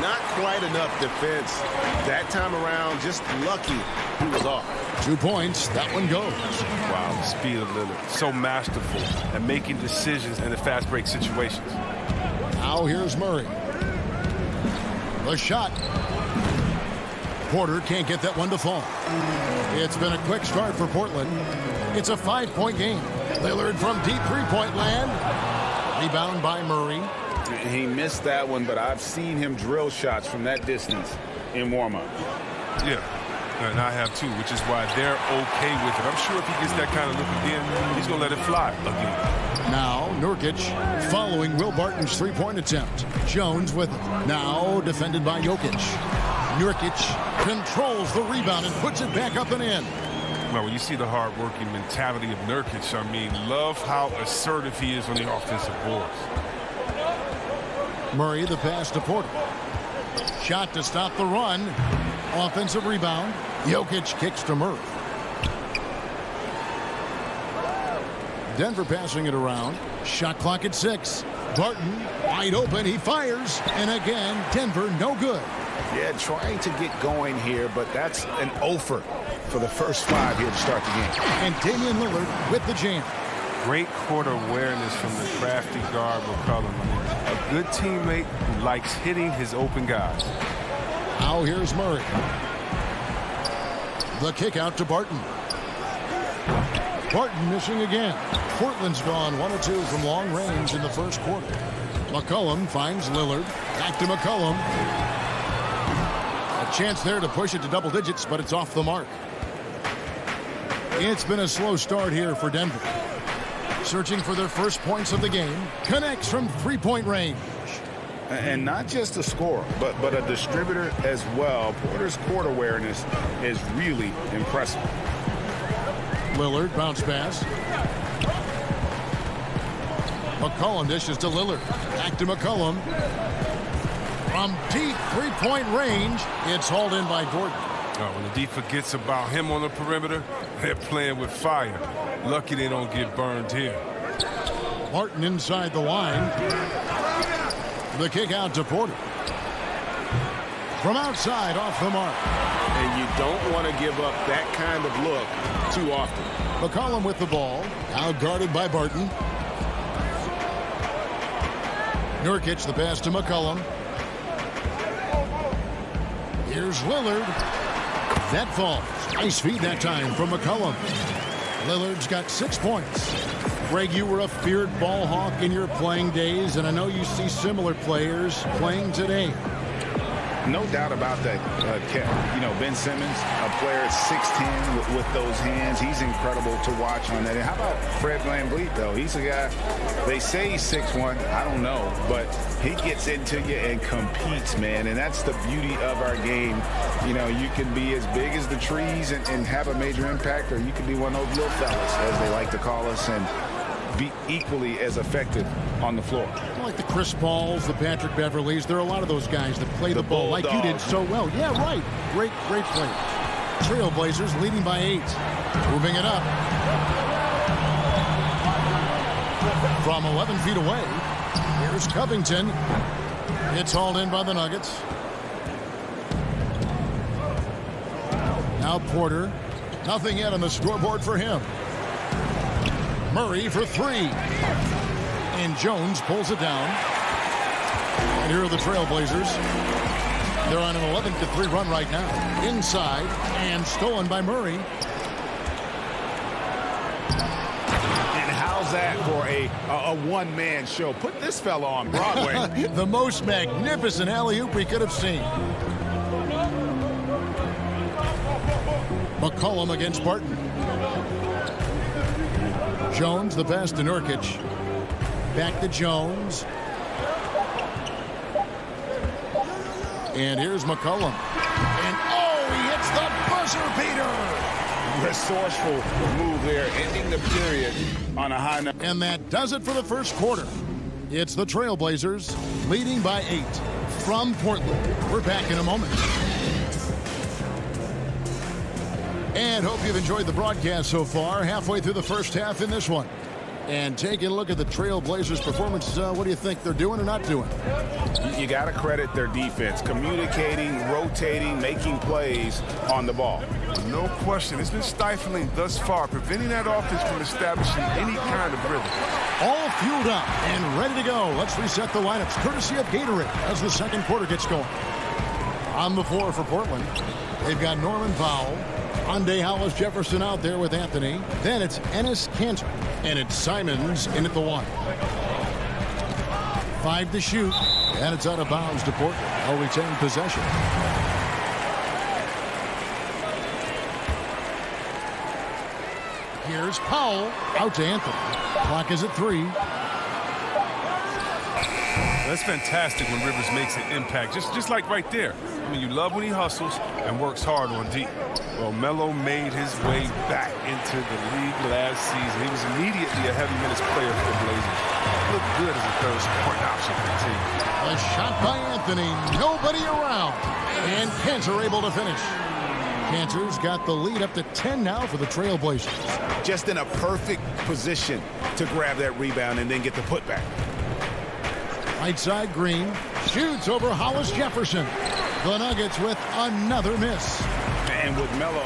Speaker 6: Not quite enough defense that time around. Just lucky he was off.
Speaker 1: 2 points. That one goes.
Speaker 13: Wow, the speed of Lillard. So masterful at making decisions in the fast break situations.
Speaker 1: Now here's Murray. The shot. Porter can't get that one to fall. It's been a quick start for Portland. It's a 5-point game. Lillard from deep three-point land. Rebound by Murray.
Speaker 3: He missed that one, but I've seen him drill shots from that distance in warm-up.
Speaker 13: Yeah, and I have too, which is why they're okay with it. I'm sure if he gets that kind of look again, he's going to let it fly again.
Speaker 1: Now Nurkic following Will Barton's three-point attempt. Jones with it. Now defended by Jokic. Nurkic controls the rebound and puts it back up and in.
Speaker 13: Well, when you see the hard-working mentality of Nurkic, I mean, love how assertive he is on the offensive boards.
Speaker 1: Murray, the pass to Porter. Shot to stop the run. Offensive rebound. Jokic kicks to Murray. Denver passing it around. Shot clock at 6. Barton wide open. He fires. And again, Denver no good.
Speaker 3: Yeah, trying to get going here, but that's an offer for the first 5 here to start the game.
Speaker 1: And Damian Lillard with the jam.
Speaker 13: Great court awareness from the crafty guard McCollum. A good teammate who likes hitting his open guys.
Speaker 1: Now here's Murray. The kick out to Barton. Barton missing again. Portland's gone 1 of 2 from long range in the first quarter. McCollum finds Lillard. Back to McCollum. A chance there to push it to double digits, but it's off the mark. It's been a slow start here for Denver. Searching for their first points of the game. Connects from three-point range.
Speaker 3: And not just a scorer, but a distributor as well. Porter's court awareness is really impressive.
Speaker 1: Lillard bounce pass. McCollum dishes to Lillard. Back to McCollum. From deep three-point range, it's hauled in by Gordon.
Speaker 13: Oh, when the D forgets about him on the perimeter, they're playing with fire. Lucky they don't get burned here.
Speaker 1: Martin inside the line. The kick out to Porter. From outside, off the mark.
Speaker 3: And you don't want to give up that kind of look too often.
Speaker 1: McCollum with the ball. Now guarded by Barton. Nurkic, the pass to McCollum. Here's Lillard. That falls. Nice feed that time from McCollum. Lillard's got 6 points. Greg, you were a feared ball hawk in your playing days, and I know you see similar players playing today.
Speaker 3: No doubt about that, you know, Ben Simmons, a player at 6'10" with those hands. He's incredible to watch on that. And how about Fred VanVleet, though? He's a guy, they say he's 6'1". I don't know, but he gets into you and competes, man. And that's the beauty of our game. You know, you can be as big as the trees and have a major impact, or you can be one of those little fellas, as they like to call us, and be equally as effective on the floor.
Speaker 1: Like the Chris Pauls, the Patrick Beverleys, there are a lot of those guys that play the ball like you did so well. Yeah, right. Great play. Trailblazers leading by 8. Moving it up. From 11 feet away, here's Covington. It's hauled in by the Nuggets. Now Porter. Nothing yet on the scoreboard for him. Murray for 3. And Jones pulls it down. And here are the Trailblazers. They're on an 11-3 run right now. Inside and stolen by Murray.
Speaker 3: And how's that for a one-man show? Put this fella on Broadway.
Speaker 1: The most magnificent alley-oop we could have seen. McCollum against Barton. Jones, the pass to Nurkic. Back to Jones. And here's McCollum. And he hits the buzzer beater.
Speaker 3: Resourceful move there, ending the period on a high note.
Speaker 1: And that does it for the first quarter. It's the Trailblazers leading by 8 from Portland. We're back in a moment. And hope you've enjoyed the broadcast so far. Halfway through the first half in this one. And taking a look at the Trailblazers' performance, what do you think they're doing or not doing?
Speaker 4: You got to credit their defense, communicating, rotating, making plays on the ball.
Speaker 13: No question. It's been stifling thus far, preventing that offense from establishing any kind of rhythm.
Speaker 1: All fueled up and ready to go. Let's reset the lineups, courtesy of Gatorade, as the second quarter gets going. On the floor for Portland, they've got Norman Powell, Ande Hollis Jefferson out there with Anthony. Then it's Enes Kanter, and it's Simons in at the 1. 5 to shoot, and it's out of bounds to Portland. They'll retain possession. Here's Powell, out to Anthony. Clock is at 3.
Speaker 13: That's fantastic when Rivers makes an impact, just like right there. I mean, you love when he hustles and works hard on D. Well, Melo made his way back into the league last season. He was immediately a heavy minutes player for the Blazers. Looked good as a third scoring option for the team.
Speaker 1: A shot by Anthony, nobody around, and Kanter able to finish. Kanter's got the lead up to 10 now for the Trailblazers.
Speaker 4: Just in a perfect position to grab that rebound and then get the putback.
Speaker 1: Right side, Green shoots over Hollis Jefferson. The Nuggets with another miss.
Speaker 4: And with Melo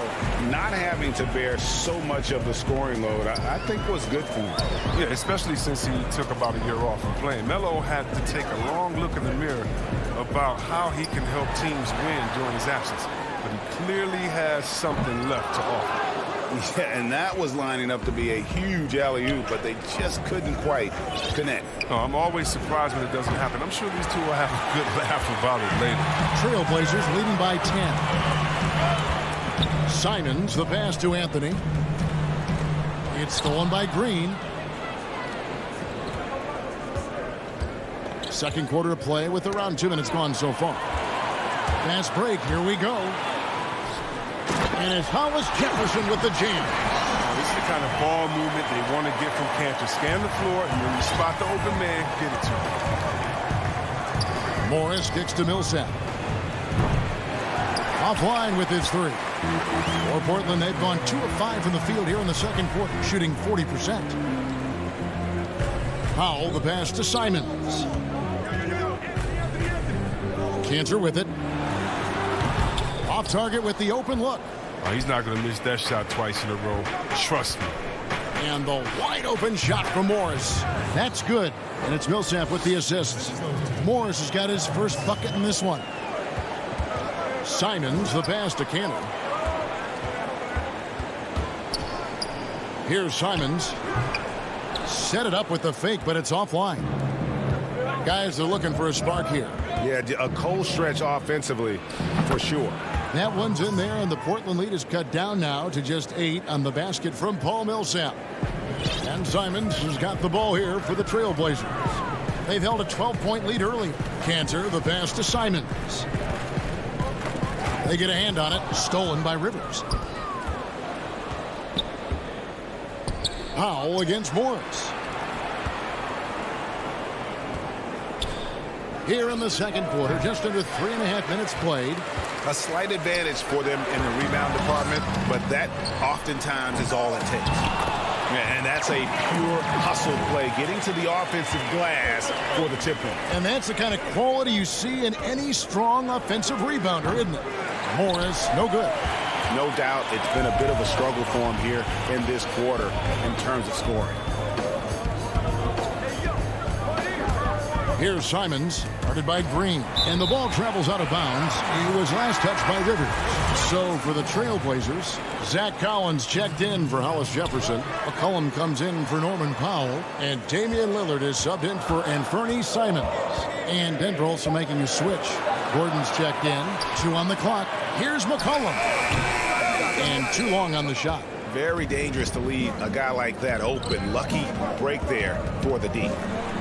Speaker 4: not having to bear so much of the scoring load, I think was good for him.
Speaker 13: Yeah, especially since he took about a year off from playing. Melo had to take a long look in the mirror about how he can help teams win during his absence. But he clearly has something left to offer.
Speaker 4: Yeah, and that was lining up to be a huge alley-oop, but they just couldn't quite connect.
Speaker 13: Oh, I'm always surprised when it doesn't happen. I'm sure these two will have a good laugh about it later.
Speaker 1: Trailblazers leading by 10. Simons, the pass to Anthony. It's stolen by Green. Second quarter of play with around 2 minutes gone so far. Fast break, here we go. And it's Hollis Jefferson with the jam.
Speaker 13: This is the kind of ball movement they want to get from Kanter. Scan the floor, and when you spot the open man, get it to him.
Speaker 1: Morris kicks to Millsap. Offline with his 3. For Portland, they've gone 2 of 5 from the field here in the second quarter, shooting 40%. Powell, the pass to Simons. Kanter with it. Off target with the open look.
Speaker 13: Oh, he's not going to miss that shot twice in a row. Trust me.
Speaker 1: And the wide open shot from Morris. That's good. And it's Millsap with the assists. Morris has got his first bucket in this one. Simons, the pass to Kanter. Here's Simons. Set it up with the fake, but it's offline. Guys are looking for a spark here.
Speaker 4: Yeah, a cold stretch offensively, for sure.
Speaker 1: That one's in there, and the Portland lead is cut down now to just 8 on the basket from Paul Millsap. And Simons has got the ball here for the Trailblazers. They've held a 12-point lead earlier. Kanter, the pass to Simons. They get a hand on it, stolen by Rivers. Powell against Morris. Here in the second quarter, just under 3.5 minutes played.
Speaker 4: A slight advantage for them in the rebound department, but that oftentimes is all it takes. And that's a pure hustle play, getting to the offensive glass for the tip point.
Speaker 1: And that's the kind of quality you see in any strong offensive rebounder, isn't it? Morris, no good.
Speaker 4: No doubt it's been a bit of a struggle for him here in this quarter in terms of scoring.
Speaker 1: Here's Simons, guarded by Green, and the ball travels out of bounds. He was last touched by Rivers. So for the Trailblazers, Zach Collins checked in for Hollis Jefferson. McCollum comes in for Norman Powell, and Damian Lillard is subbed in for Anthony Simons. And Denver also making a switch. Gordon's checked in, 2 on the clock. Here's McCollum, and too long on the shot.
Speaker 4: Very dangerous to leave a guy like that open. Lucky break there for the D.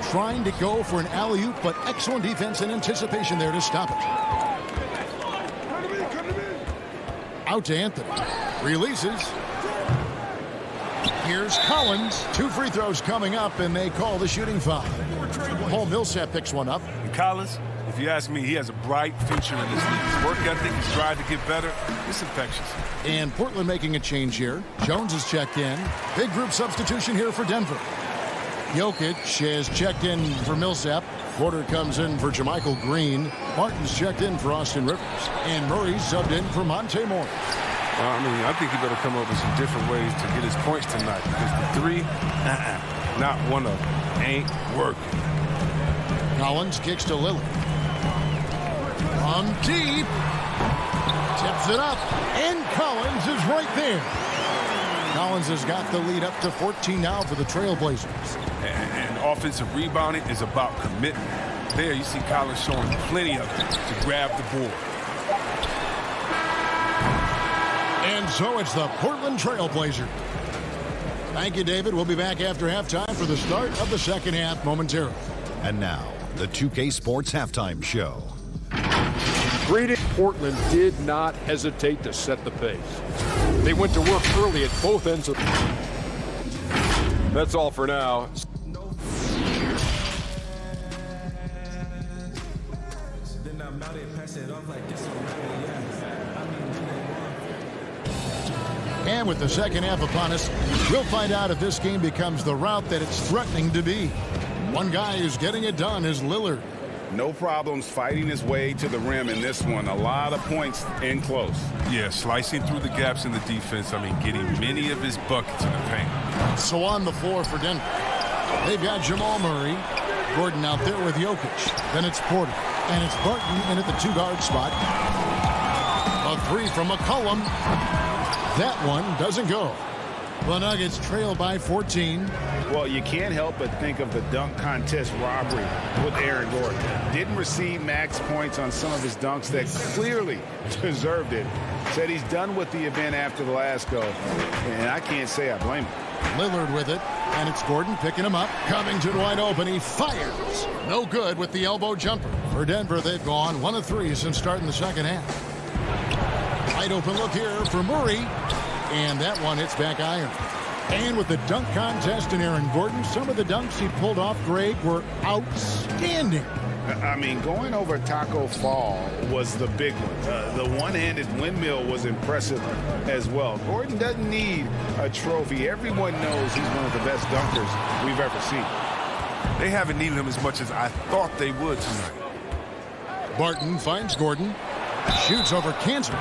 Speaker 1: Trying to go for an alley-oop, but excellent defense and anticipation there to stop it. Out to Anthony. Releases. Here's Collins. 2 free throws coming up, and they call the shooting foul. Paul Millsap picks one up.
Speaker 13: And Collins, if you ask me, he has a bright future in this league. His work ethic, his drive to get better, it's infectious.
Speaker 1: And Portland making a change here. Jones is checked in. Big group substitution here for Denver. Jokic has checked in for Millsap. Porter comes in for Jermichael Green. Martin's checked in for Austin Rivers. And Murray's subbed in for Monte Morris.
Speaker 13: I think he better come up with some different ways to get his points tonight, because the three, not one of them, ain't working.
Speaker 1: Collins kicks to Lillard. From deep. Tips it up. And Collins is right there. Collins has got the lead up to 14 now for the Trailblazers.
Speaker 13: And offensive rebounding is about commitment. There you see Collins showing plenty of it to grab the board.
Speaker 1: And so it's the Portland Trailblazers. Thank you, David. We'll be back after halftime for the start of the second half momentarily.
Speaker 7: And now, the 2K Sports Halftime Show.
Speaker 8: Portland did not hesitate to set the pace. They went to work early at both ends of. That's all for now.
Speaker 1: And with the second half upon us, we'll find out if this game becomes the route that it's threatening to be. One guy who's getting it done is Lillard.
Speaker 4: No problems fighting his way to the rim in this one. A lot of points in close.
Speaker 13: Yeah, slicing through the gaps in the defense. Getting many of his buckets in the paint.
Speaker 1: So on the floor for Denver, they've got Jamal Murray. Gordon out there with Jokic. Then it's Porter. And it's Barton in at the two-guard spot. A three from McCollum. That one doesn't go. The Nuggets trail by 14.
Speaker 4: Well, you can't help but think of the dunk contest robbery with Aaron Gordon. Didn't receive max points on some of his dunks that clearly deserved it. Said he's done with the event after the last go. And I can't say I blame him.
Speaker 1: Lillard with it. And it's Gordon picking him up. Covington wide open. He fires. No good with the elbow jumper. For Denver, they've gone 1 of 3 since starting the second half. Wide open look here for Murray. And that one hits back iron. And with the dunk contest and Aaron Gordon, some of the dunks he pulled off, Greg, were outstanding.
Speaker 4: Going over Taco Fall was the big one. The one-handed windmill was impressive as well. Gordon doesn't need a trophy. Everyone knows he's one of the best dunkers we've ever seen.
Speaker 13: They haven't needed him as much as I thought they would tonight.
Speaker 1: Barton finds Gordon. Shoots over Kanter.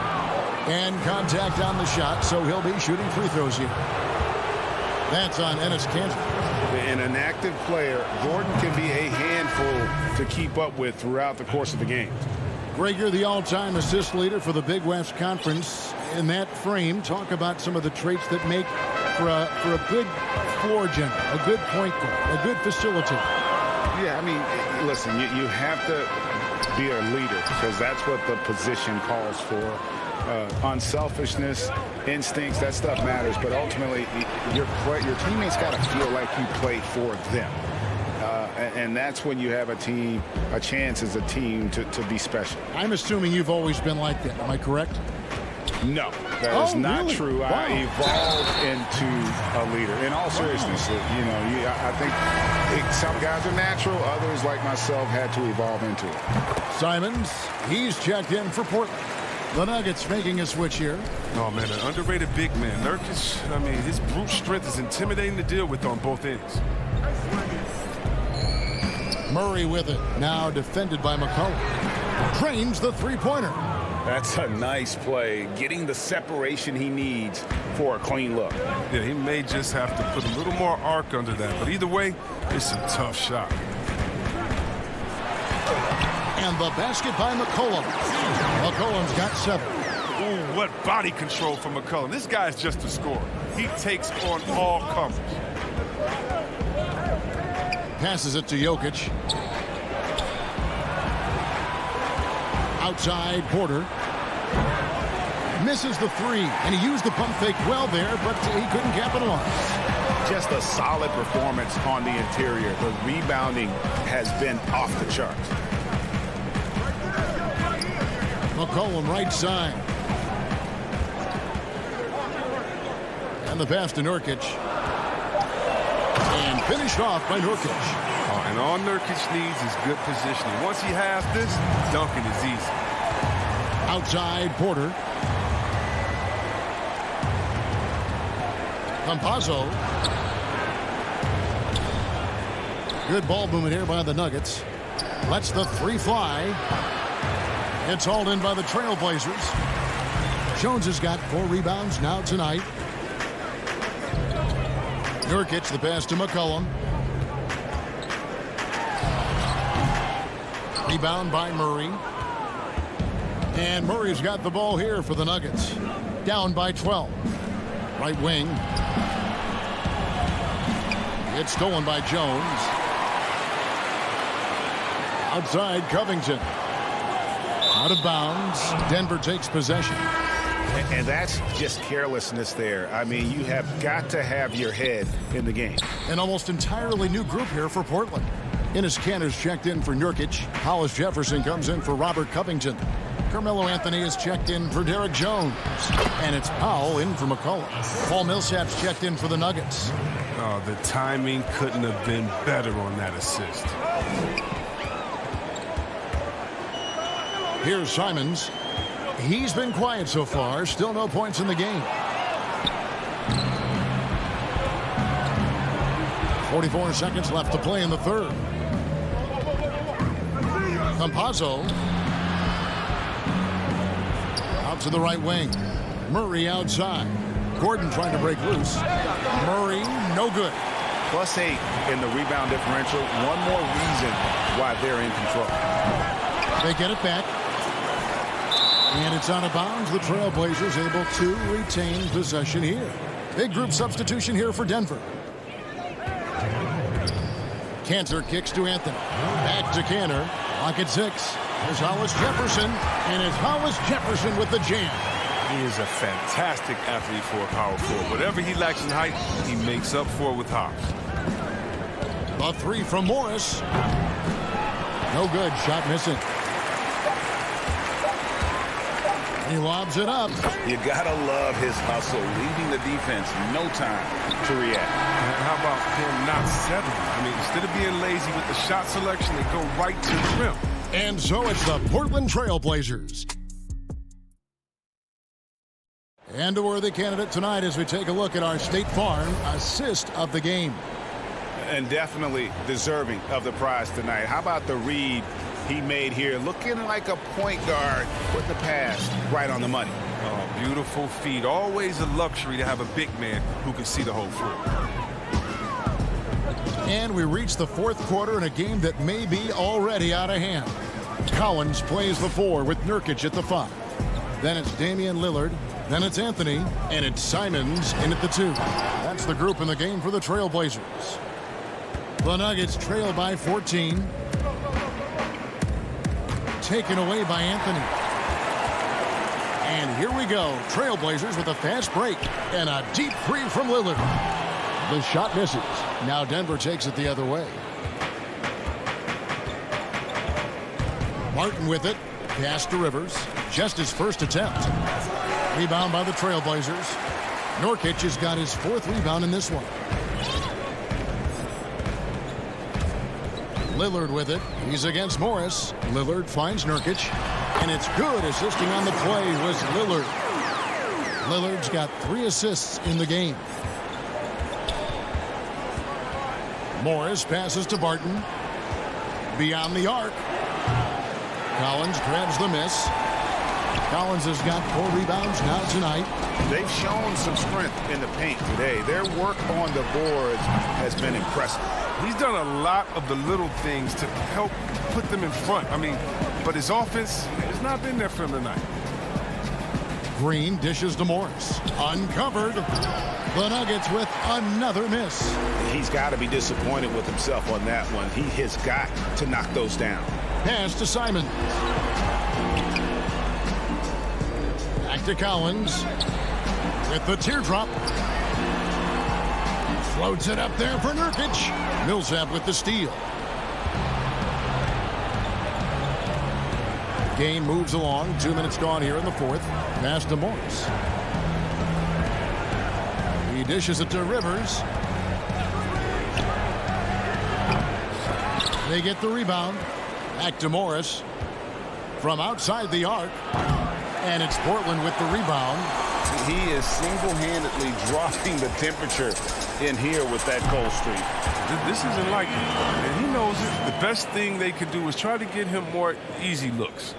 Speaker 1: And contact on the shot, so he'll be shooting free throws here. That's on Enes Kanter.
Speaker 4: And an active player, Gordon can be a handful to keep up with throughout the course of the game.
Speaker 1: Greg, you're the all-time assist leader for the Big West Conference. In that frame, talk about some of the traits that make for a good floor general, a good point guard, a good facilitator.
Speaker 4: Yeah, listen, you have to be a leader because that's what the position calls for. Unselfishness, instincts, that stuff matters. But ultimately, your teammates got to feel like you play for them. And that's when you have a chance as a team to be special.
Speaker 1: I'm assuming you've always been like that. Am I correct?
Speaker 4: No, that is not
Speaker 1: really?
Speaker 4: true.
Speaker 1: Wow.
Speaker 4: I evolved into a leader. In all seriousness, I think some guys are natural. Others, like myself, had to evolve into it.
Speaker 1: Simons, he's checked in for Portland. The Nuggets making a switch here.
Speaker 13: Oh, man, an underrated big man. Nurkic, his brute strength is intimidating to deal with on both ends.
Speaker 1: Murray with it. Now defended by McCollum. Drains the three-pointer.
Speaker 4: That's a nice play. Getting the separation he needs for a clean look.
Speaker 13: Yeah, he may just have to put a little more arc under that. But either way, it's a tough shot.
Speaker 1: And the basket by McCollum. McCollum's got 7.
Speaker 13: Ooh, what body control from McCollum. This guy's just a scorer. He takes on all comers.
Speaker 1: Passes it to Jokic. Outside, Porter. Misses the 3, and he used the pump fake well there, but he couldn't capitalize.
Speaker 4: Just a solid performance on the interior. The rebounding has been off the charts.
Speaker 1: McCollum right side. And the pass to Nurkic. And finished off by Nurkic.
Speaker 13: And all Nurkic needs is good positioning. Once he has this, dunking is easy.
Speaker 1: Outside, Porter. Campazzo. Good ball movement here by the Nuggets. Lets the three fly. It's hauled in by the Trailblazers. Jones has got 4 rebounds now tonight. Nurkic the pass to McCollum. Rebound by Murray. And Murray's got the ball here for the Nuggets. Down by 12. Right wing. It's stolen by Jones. Outside Covington. Out of bounds. Denver takes possession.
Speaker 4: And that's just carelessness there. I mean, you have got to have your head in the game.
Speaker 1: An almost entirely new group here for Portland. Enes Kanter's checked in for Nurkic. Hollis Jefferson comes in for Robert Covington. Carmelo Anthony is checked in for Derek Jones. And it's Powell in for McCollum. Paul Millsap's checked in for the Nuggets.
Speaker 13: Oh, the timing couldn't have been better on that assist.
Speaker 1: Here's Simons. He's been quiet so far. Still no points in the game. 44 seconds left to play in the third. Campazzo. Out to the right wing. Murray outside. Gordon trying to break loose. Murray, no good.
Speaker 4: +8 in the rebound differential. One more reason why they're in control.
Speaker 1: They get it back. And it's out of bounds. The Trailblazers able to retain possession here. Big group substitution here for Denver. Kanter kicks to Anthony. Back to Kanter. Lock at 6. There's Hollis Jefferson. And it's Hollis Jefferson with the jam.
Speaker 13: He is a fantastic athlete for a power forward. Whatever he lacks in height, he makes up for it with hops.
Speaker 1: The 3 from Morris. No good. Shot missing. He lobs it up.
Speaker 3: You gotta love his hustle, leaving the defense no time to react.
Speaker 13: And how about him not settling? I mean, instead of being lazy with the shot selection, they go right to the rim.
Speaker 1: And so it's the Portland Trailblazers. And a worthy candidate tonight as we take a look at our State Farm assist of the game.
Speaker 4: And definitely deserving of the prize tonight. How about the read he made here, looking like a point guard, put the pass right on the money.
Speaker 13: Oh, beautiful feed. Always a luxury to have a big man who can see the whole floor.
Speaker 1: And we reach the fourth quarter in a game that may be already out of hand. Collins plays the 4 with Nurkic at the 5. Then it's Damian Lillard. Then it's Anthony. And it's Simons in at the 2. That's the group in the game for the Trailblazers. The Nuggets trail by 14. Taken away by Anthony. And here we go. Trailblazers with a fast break. And a deep 3 from Lillard. The shot misses. Now Denver takes it the other way. Martin with it. Pass to Rivers. Just his first attempt. Rebound by the Trailblazers. Nurkic has got his 4th rebound in this one. Lillard with it. He's against Morris. Lillard finds Nurkic. And it's good. Assisting on the play was Lillard. Lillard's got 3 assists in the game. Morris passes to Barton. Beyond the arc. Collins grabs the miss. Collins has got 4 rebounds now tonight.
Speaker 4: They've shown some strength in the paint today. Their work on the boards has been impressive.
Speaker 13: He's done a lot of the little things to help put them in front. I mean, but his offense has not been there for him tonight.
Speaker 1: Green dishes to Morris. Uncovered. The Nuggets with another miss.
Speaker 4: He's got to be disappointed with himself on that one. He has got to knock those down.
Speaker 1: Pass to Simons. Back to Collins. With the teardrop. Floats it up there for Nurkic. Millsap with the steal. Game moves along. 2 minutes gone here in the 4th. Pass to Morris. He dishes it to Rivers. They get the rebound. Back to Morris. From outside the arc. And it's Portland with the rebound.
Speaker 3: He is single-handedly dropping the temperature in here with that cold streak.
Speaker 13: This isn't like him, and he knows it. The best thing they could do is try to get him more easy looks.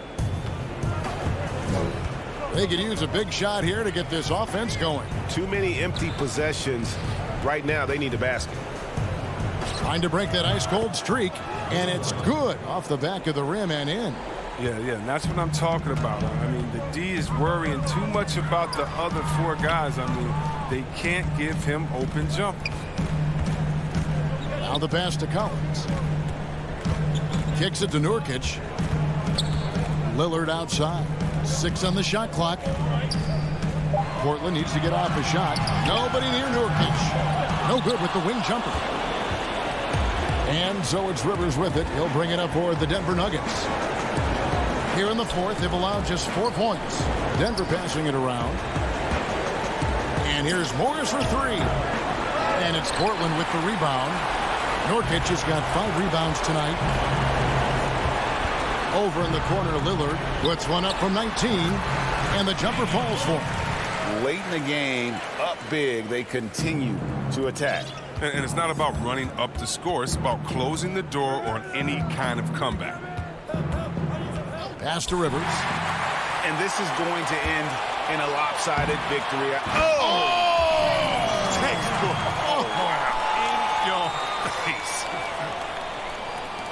Speaker 1: They could use a big shot here to get this offense going.
Speaker 6: Too many empty possessions. Right now, they need a basket.
Speaker 1: Trying to break that ice-cold streak, and it's good off the back of the rim and in.
Speaker 13: Yeah, and that's what I'm talking about. I mean, the D is worrying too much about the other four guys. I mean, they can't give him open jumpers.
Speaker 1: Now the pass to Collins. Kicks it to Nurkic. Lillard outside. 6 on the shot clock. Portland needs to get off a shot. Nobody near Nurkic. No good with the wing jumper. And so it's Rivers with it. He'll bring it up for the Denver Nuggets. Here in the fourth, they've allowed just 4 points. Denver passing it around. And here's Morris for 3. And it's Portland with the rebound. Nurkic has got 5 rebounds tonight. Over in the corner, Lillard puts one up from 19. And the jumper falls for him.
Speaker 3: Late in the game, up big, they continue to attack.
Speaker 13: And it's not about running up the score. It's about closing the door on any kind of comeback.
Speaker 1: Pass to Rivers.
Speaker 3: And this is going to end in a lopsided victory.
Speaker 13: Textbook. Oh, wow. In your face.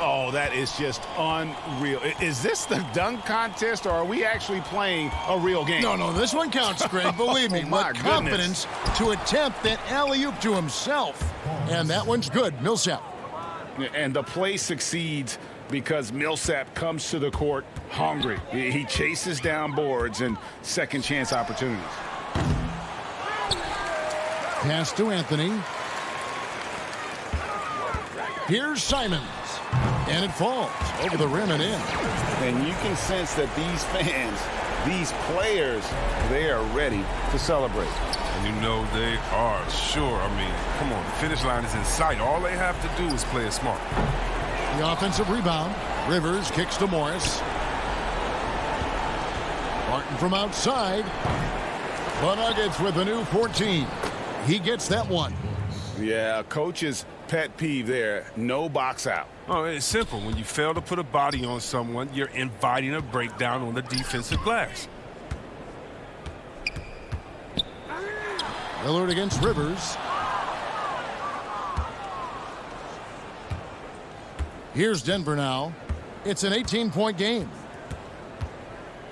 Speaker 3: Oh, that is just unreal. Is this the dunk contest, or are we actually playing a real game?
Speaker 1: No, this one counts, Greg. Believe me.
Speaker 3: My
Speaker 1: with confidence to attempt that alley-oop to himself. And that one's good. Millsap.
Speaker 3: And the play succeeds because Millsap comes to the court hungry. He chases down boards and second chance opportunities.
Speaker 1: Pass to Anthony. Here's Simons. And it falls over the rim and in.
Speaker 3: And you can sense that these fans, these players, they are ready to celebrate.
Speaker 13: And you know they are, sure. I mean, come on, the finish line is in sight. All they have to do is play it smart.
Speaker 1: The offensive rebound. Rivers kicks to Morris. Martin from outside. The Nuggets with a new 14. He gets that one.
Speaker 3: Yeah, coach's pet peeve there. No box out.
Speaker 13: Oh, it's simple. When you fail to put a body on someone, you're inviting a breakdown on the defensive glass.
Speaker 1: Lillard against Rivers. Here's Denver now. It's an 18-point game.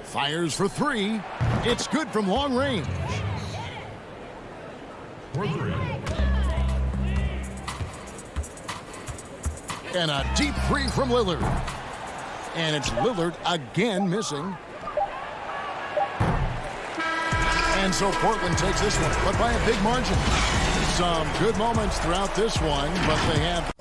Speaker 1: Fires for 3. It's good from long range. And a deep 3 from Lillard. And it's Lillard again missing. And so Portland takes this one, but by a big margin. Some good moments throughout this one, but they have...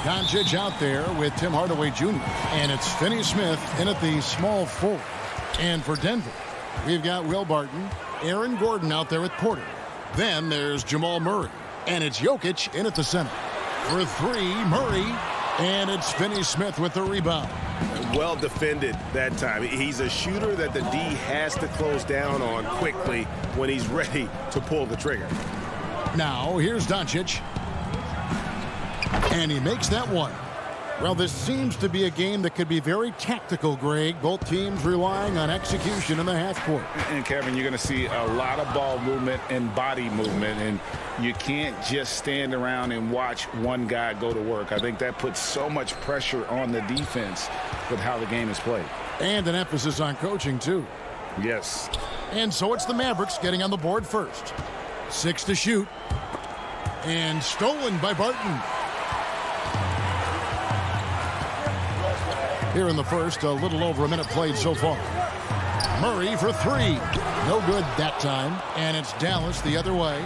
Speaker 1: Doncic out there with Tim Hardaway Jr. And it's Finney Smith in at the small forward. And for Denver, we've got Will Barton, Aaron Gordon out there with Porter. Then there's Jamal Murray. And it's Jokic in at the center. For three, Murray. And it's Finney Smith with the rebound.
Speaker 6: Well defended that time. He's a shooter that the D has to close down on quickly when he's ready to pull the trigger.
Speaker 1: Now, here's Doncic. And he makes that one. Well, this seems to be a game that could be very tactical, Greg. Both teams relying on execution in the half court.
Speaker 3: And, Kevin, you're going to see a lot of ball movement and body movement, and you can't just stand around and watch one guy go to work. I think that puts so much pressure on the defense with how the game is played.
Speaker 1: And an emphasis on coaching, too.
Speaker 3: Yes.
Speaker 1: And so it's the Mavericks getting on the board first. 6 to shoot. And stolen by Barton. Here in the first, a little over a minute played so far. Murray for three. No good that time. And it's Dallas the other way.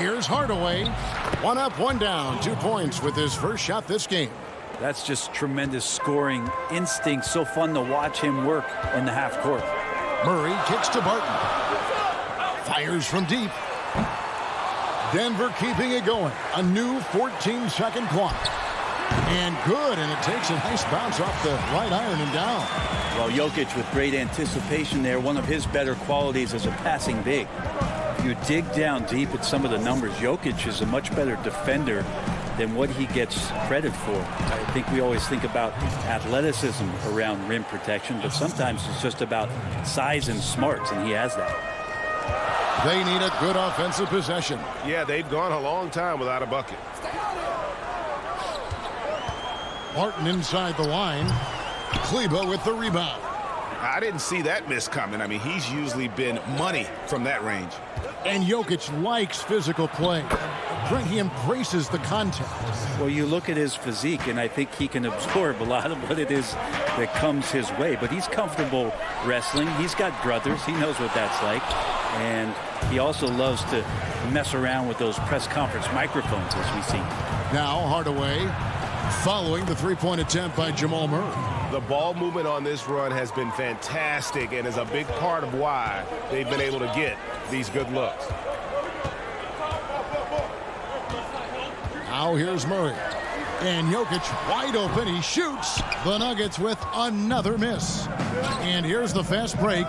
Speaker 1: Here's Hardaway. One up, one down. 2 points with his first shot this game.
Speaker 2: That's just tremendous scoring instinct. So fun to watch him work in the half court.
Speaker 1: Murray kicks to Barton. Fires from deep. Denver keeping it going. A new 14-second clock. And good, and it takes a nice bounce off the right iron and down.
Speaker 2: Well, Jokic with great anticipation there. One of his better qualities as a passing big. If you dig down deep at some of the numbers, Jokic is a much better defender than what he gets credit for. I think we always think about athleticism around rim protection, but sometimes it's just about size and smarts, and he has that.
Speaker 1: They need a good offensive possession.
Speaker 6: Yeah, they've gone a long time without a bucket.
Speaker 1: Barton inside the line. Kleba with the rebound.
Speaker 6: I didn't see that miss coming. I mean, he's usually been money from that range.
Speaker 1: And Jokic likes physical play. He embraces the contact.
Speaker 2: Well, you look at his physique, and I think he can absorb a lot of what it is that comes his way. But he's comfortable wrestling. He's got brothers. He knows what that's like. And he also loves to mess around with those press conference microphones, as we see.
Speaker 1: Now Hardaway following the three-point attempt by Jamal Murray.
Speaker 6: The ball movement on this run has been fantastic and is a big part of why they've been able to get these good looks.
Speaker 1: Now here's Murray. And Jokic wide open. He shoots. The Nuggets with another miss. And here's the fast break.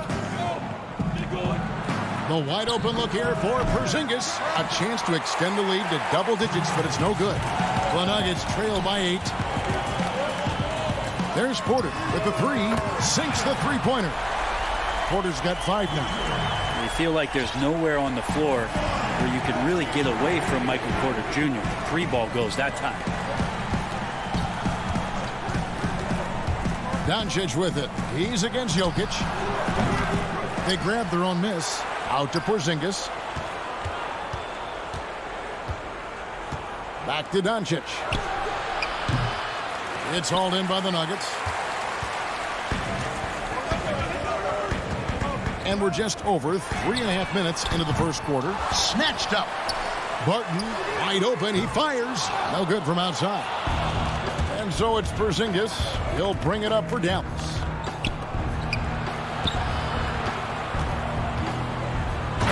Speaker 1: The wide open look here for Porzingis. A chance to extend the lead to double digits, but it's no good. The Nuggets trail by 8. There's Porter with the three. Sinks the three-pointer. Porter's got 5 now.
Speaker 2: You feel like there's nowhere on the floor where you can really get away from Michael Porter Jr. Free ball goes that time.
Speaker 1: Doncic with it. He's against Jokic. They grab their own miss. Out to Porzingis. Back to Doncic. It's hauled in by the Nuggets. And we're just over 3.5 minutes into the first quarter. Snatched up. Barton, wide open. He fires. No good from outside. And so it's Porzingis. He'll bring it up for Dallas.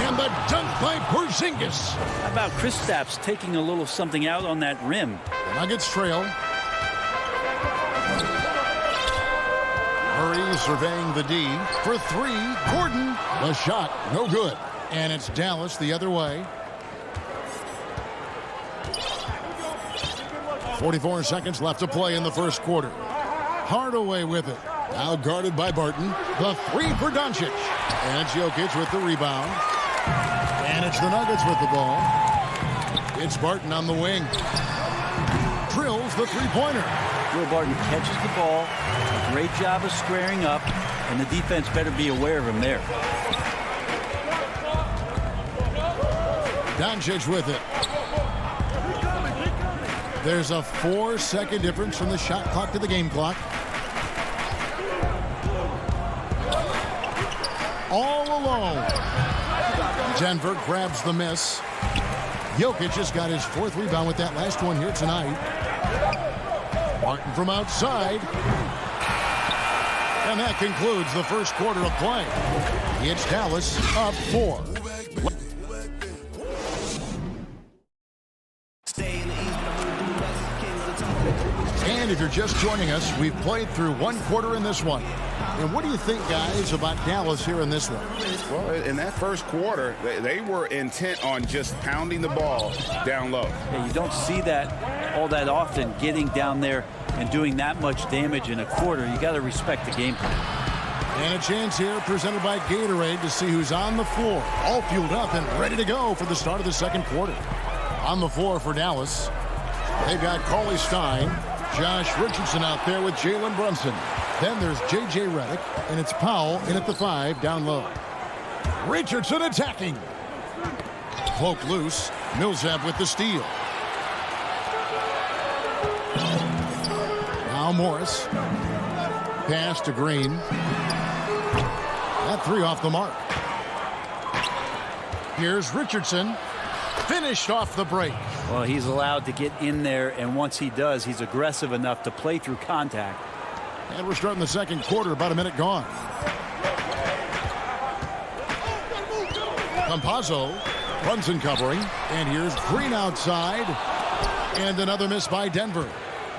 Speaker 1: And the dunk by Porzingis.
Speaker 2: How about Kristaps taking a little something out on that rim?
Speaker 1: The Nuggets trail. Murray surveying the D for three. Gordon, the shot, no good. And it's Dallas the other way. 44 seconds left to play in the first quarter. Hardaway with it. Now guarded by Barton. The three for Doncic. And it's Jokic with the rebound. And it's the Nuggets with the ball. It's Barton on the wing. Drills the three-pointer.
Speaker 2: Will Barton catches the ball. A great job of squaring up. And the defense better be aware of him there.
Speaker 1: Doncic with it. There's a 4-second difference from the shot clock to the game clock. All alone. Denver grabs the miss. Jokic just got his fourth rebound with that last one here tonight. Barton from outside. And that concludes the first quarter of play. It's Dallas up 4. And if you're just joining us, we've played through one quarter in this one. And what do you think, guys, about Dallas here in this one?
Speaker 4: Well, in that first quarter, they were intent on just pounding the ball down low.
Speaker 2: Yeah, you don't see that all that often, getting down there and doing that much damage in a quarter. You got to respect the game plan.
Speaker 1: And a chance here presented by Gatorade to see who's on the floor. All fueled up and ready to go for the start of the second quarter. On the floor for Dallas, they've got Cauley Stein, Josh Richardson out there with Jalen Brunson. Then there's J.J. Redick, and it's Powell in at the 5 down low. Richardson attacking. Cloak loose. Millsap with the steal. Now Morris. Pass to Green. That three off the mark. Here's Richardson. Finished off the break.
Speaker 2: Well, he's allowed to get in there, and once he does, he's aggressive enough to play through contact.
Speaker 1: And we're starting the second quarter, about a minute gone. Campazzo, Brunson covering, and here's Green outside. And another miss by Denver.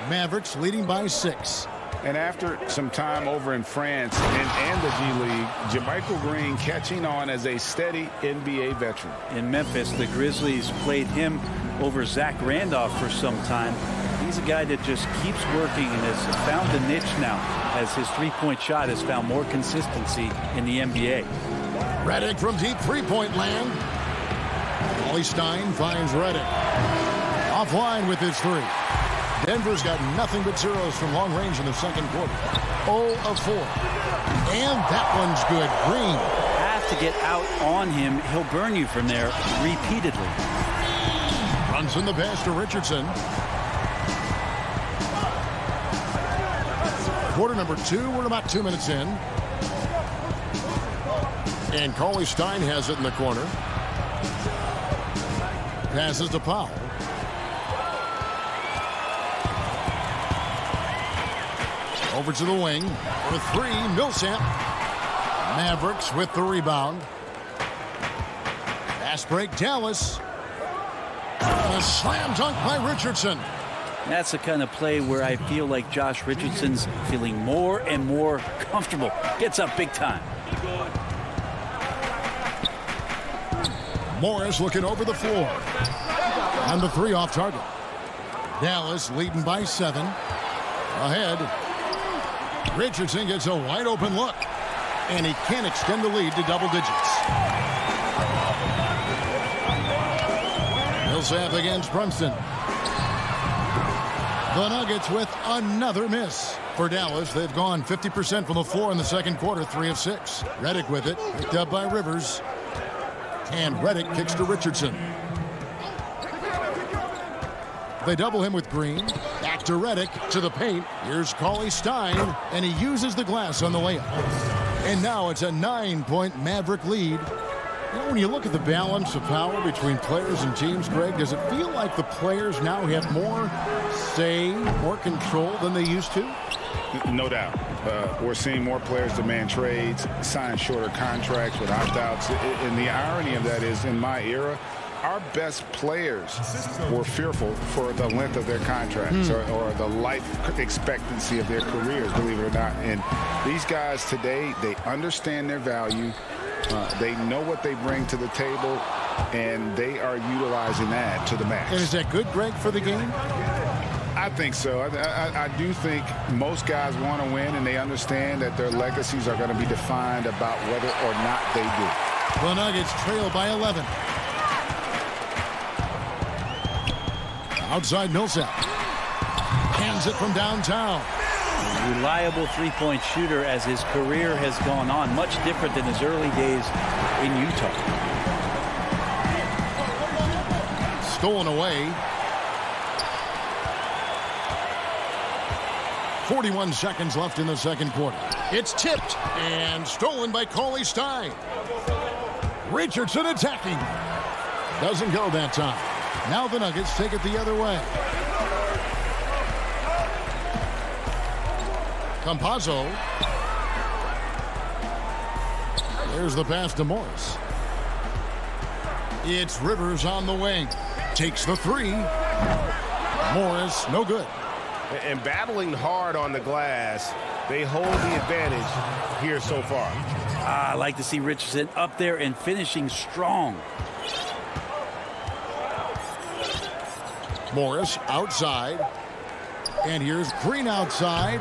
Speaker 1: Mavericks leading by 6.
Speaker 4: And after some time over in France and the G League, JaMychal Green catching on as a steady NBA veteran.
Speaker 2: In Memphis, the Grizzlies played him over Zach Randolph for some time. He's a guy that just keeps working and has found a niche now as his three-point shot has found more consistency in the NBA.
Speaker 1: Redick from deep three-point land. Cauley Stein finds Redick. Offline with his three. Denver's got nothing but zeros from long range in the second quarter. 0 of 4. And that one's good. Green.
Speaker 2: Have to get out on him. He'll burn you from there repeatedly.
Speaker 1: Brunson the pass to Richardson. Quarter number 2. We're about 2 minutes in. And Cauley Stein has it in the corner. Passes to Powell. Over to the wing for 3, Millsap. Mavericks with the rebound. Fast break, Dallas. A slam dunk by Richardson.
Speaker 2: That's the kind of play where I feel like Josh Richardson's feeling more and more comfortable. Gets up big time.
Speaker 1: Morris looking over the floor. And the 3 off target. Dallas leading by 7. Ahead. Richardson gets a wide open look. And he can't extend the lead to double digits. Millsap against Brunson. The Nuggets with another miss. For Dallas, they've gone 50% from the floor in the second quarter, 3 of 6. Redick with it, picked up by Rivers. And Redick kicks to Richardson. They double him with Green. Back to Redick, to the paint. Here's Cauley Stein, and he uses the glass on the layup. And now it's a 9-point Maverick lead You know, when you look at the balance of power between players and teams, Greg, does it feel like the players now have more say, more control than they used to?
Speaker 3: No doubt. We're seeing more players demand trades, sign shorter contracts with opt-outs. And the irony of that is, in my era, our best players were fearful for the length of their contracts or the life expectancy of their careers, believe it or not. And these guys today, they understand their value. They know what they bring to the table, and they are utilizing that to the max.
Speaker 1: And is that good, Greg, for the game?
Speaker 3: I think so. I do think most guys want to win, and they understand that their legacies are going to be defined about whether or not they do.
Speaker 1: The Nuggets trail by 11. Outside Millsap. Hands it from downtown.
Speaker 2: Reliable three-point shooter as his career has gone on. Much different than his early days in Utah.
Speaker 1: Stolen away. 41 seconds left in the second quarter. It's tipped and stolen by Cauley Stein. Richardson attacking. Doesn't go that time. Now the Nuggets take it the other way. Campazzo. There's the pass to Morris. It's Rivers on the wing. Takes the three. Morris, no good.
Speaker 6: And battling hard on the glass, they hold the advantage here so far.
Speaker 2: I like to see Richardson up there and finishing strong.
Speaker 1: Morris outside. And here's Green outside.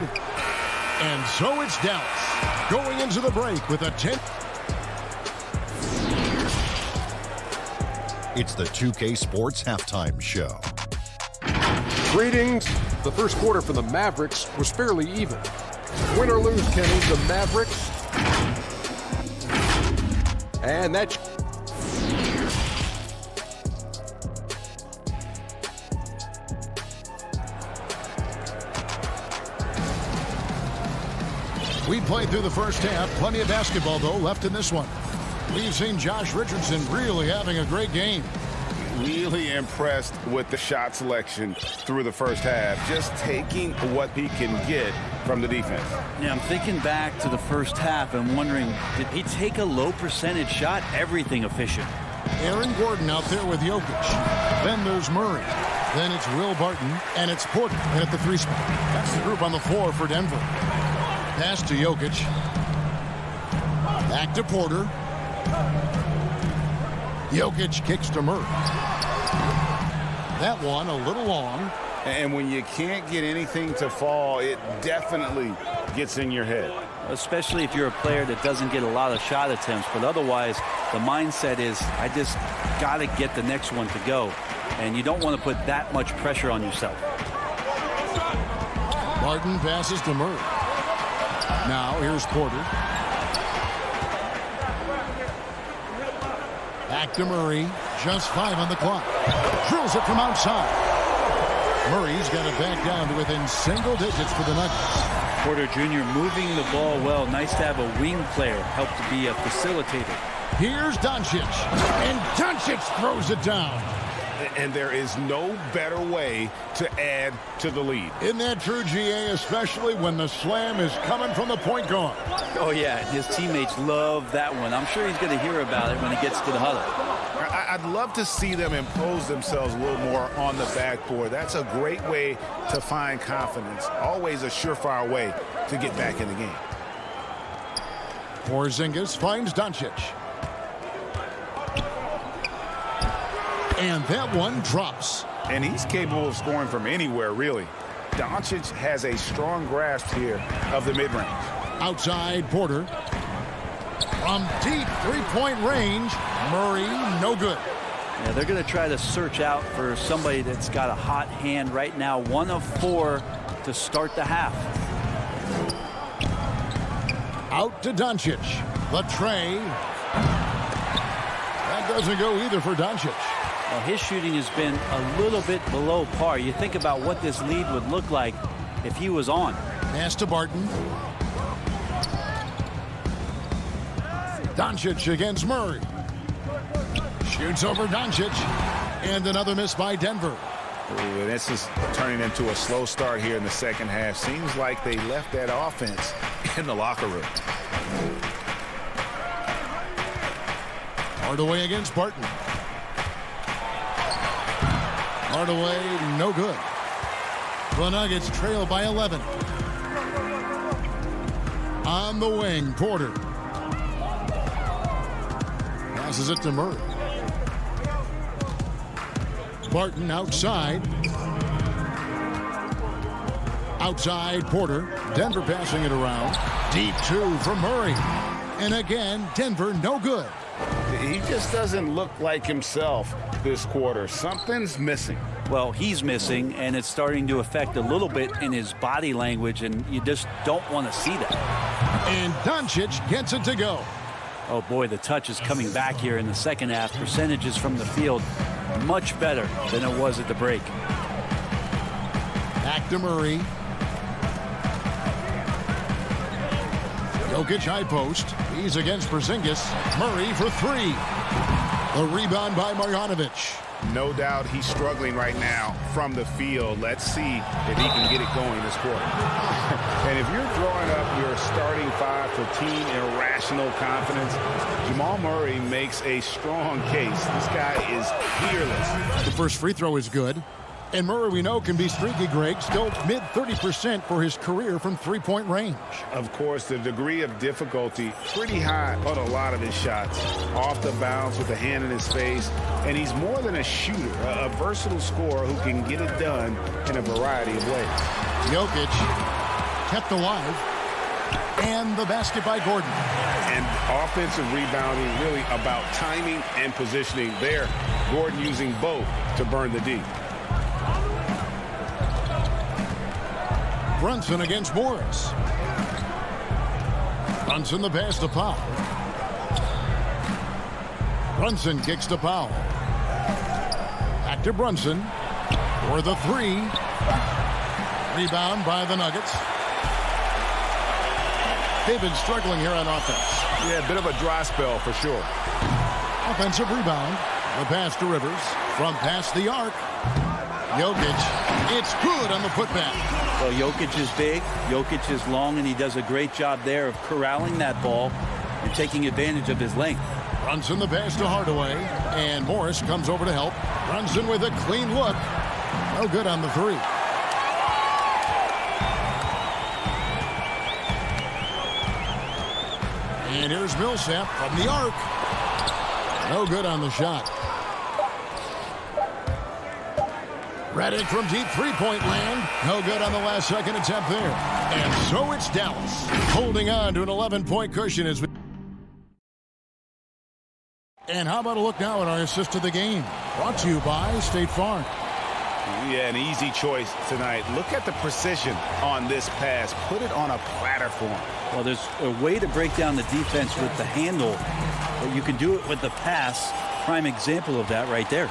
Speaker 1: And so it's Dallas going into the break with a 10.
Speaker 7: It's the 2K Sports Halftime Show.
Speaker 8: Greetings. The first quarter for the Mavericks was fairly even. Win or lose, Kenny, the Mavericks. And that's...
Speaker 1: We played through the first half. Plenty of basketball, though, left in this one. We've seen Josh Richardson really having a great game.
Speaker 3: Really impressed with the shot selection through the first half. Just taking what he can get from the defense.
Speaker 2: Yeah, I'm thinking back to the first half and wondering, did he take a low percentage shot? Everything efficient.
Speaker 1: Aaron Gordon out there with Jokic. Then there's Murray. Then it's Will Barton, and it's Porter at the three spot. That's the group on the floor for Denver. Pass to Jokic. Back to Porter. Jokic kicks to Murray. That one a little long.
Speaker 3: And when you can't get anything to fall, it definitely gets in your head.
Speaker 2: Especially if you're a player that doesn't get a lot of shot attempts. But otherwise, the mindset is, I just got to get the next one to go. And you don't want to put that much pressure on yourself.
Speaker 1: Barton passes to Murray. Now here's Porter. Back to Murray. Just 5 on the clock. Drills it from outside. Murray's got it back down to within single digits for the Nuggets.
Speaker 2: Porter Jr. moving the ball well. Nice to have a wing player help to be a facilitator.
Speaker 1: Here's Doncic. And Doncic throws it down.
Speaker 3: And there is no better way to add to the lead.
Speaker 1: Isn't that true, GA, especially when the slam is coming from the point guard?
Speaker 2: Oh, yeah, his teammates love that one. I'm sure he's going to hear about it when he gets to the huddle.
Speaker 3: I'd love to see them impose themselves a little more on the backboard. That's a great way to find confidence. Always a surefire way to get back in the game.
Speaker 1: Porzingis finds Doncic. And that one drops.
Speaker 3: And he's capable of scoring from anywhere, really. Doncic has a strong grasp here of the mid-range.
Speaker 1: Outside, Porter. From deep three-point range, Murray, no good.
Speaker 2: Yeah, they're going to try to search out for somebody that's got a hot hand right now. 1 of 4 to start the half.
Speaker 1: Out to Doncic. The tray. That doesn't go either for Doncic.
Speaker 2: Well, his shooting has been a little bit below par. You think about what this lead would look like if he was on.
Speaker 1: Pass to Barton. Doncic against Murray. Shoots over Doncic. And another miss by Denver.
Speaker 3: Ooh, and this is turning into a slow start here in the second half. Seems like they left that offense in the locker room.
Speaker 1: Hardaway against Barton. Hardaway, no good. The Nuggets trail by 11. On the wing, Porter. Passes it to Murray. Barton outside. Outside, Porter. Denver passing it around. Deep two from Murray. And again, Denver no good.
Speaker 3: He just doesn't look like himself this quarter. Something's missing.
Speaker 2: Well, he's missing, and it's starting to affect a little bit in his body language, and you just don't want to see that.
Speaker 1: And Doncic gets it to go.
Speaker 2: Oh, boy, the touch is coming back here in the second half. Percentages from the field much better than it was at the break.
Speaker 1: Back to Murray. Jokic high post. He's against Porzingis. Murray for three. The rebound by Marjanovic.
Speaker 3: No doubt he's struggling right now from the field. Let's see if he can get it going this quarter. And if you're drawing up your starting five for team irrational confidence, Jamal Murray makes a strong case. This guy is fearless.
Speaker 1: The first free throw is good. And Murray, we know, can be streaky, Greg. Still mid-30% for his career from three-point range.
Speaker 3: Of course, the degree of difficulty pretty high on a lot of his shots. Off the bounce with a hand in his face. And he's more than a shooter, a versatile scorer who can get it done in a variety of ways.
Speaker 1: Jokic kept alive. And the basket by Gordon.
Speaker 3: And offensive rebounding really about timing and positioning there. Gordon using both to burn the D.
Speaker 1: Brunson against Morris. Brunson the pass to Powell. Brunson kicks to Powell. Back to Brunson for the three. Rebound by the Nuggets. They've been struggling here on offense.
Speaker 3: Yeah, a bit of a dry spell for sure.
Speaker 1: Offensive rebound. The pass to Rivers. From past the arc. Jokic. It's good on the putback.
Speaker 2: Well, Jokic is big, Jokic is long, and he does a great job there of corralling that ball and taking advantage of his length.
Speaker 1: Brunson the pass to Hardaway, and Morris comes over to help. Brunson with a clean look. No good on the three. And here's Millsap from the arc. No good on the shot. Redick from deep three-point land. No good on the last second attempt there. And so it's Dallas holding on to an 11-point cushion as we... And how about a look now at our assist of the game? Brought to you by State Farm.
Speaker 3: Yeah, an easy choice tonight. Look at the precision on this pass. Put it on a platter for him.
Speaker 2: Well, there's a way to break down the defense with the handle, but you can do it with the pass. Prime example of that right there.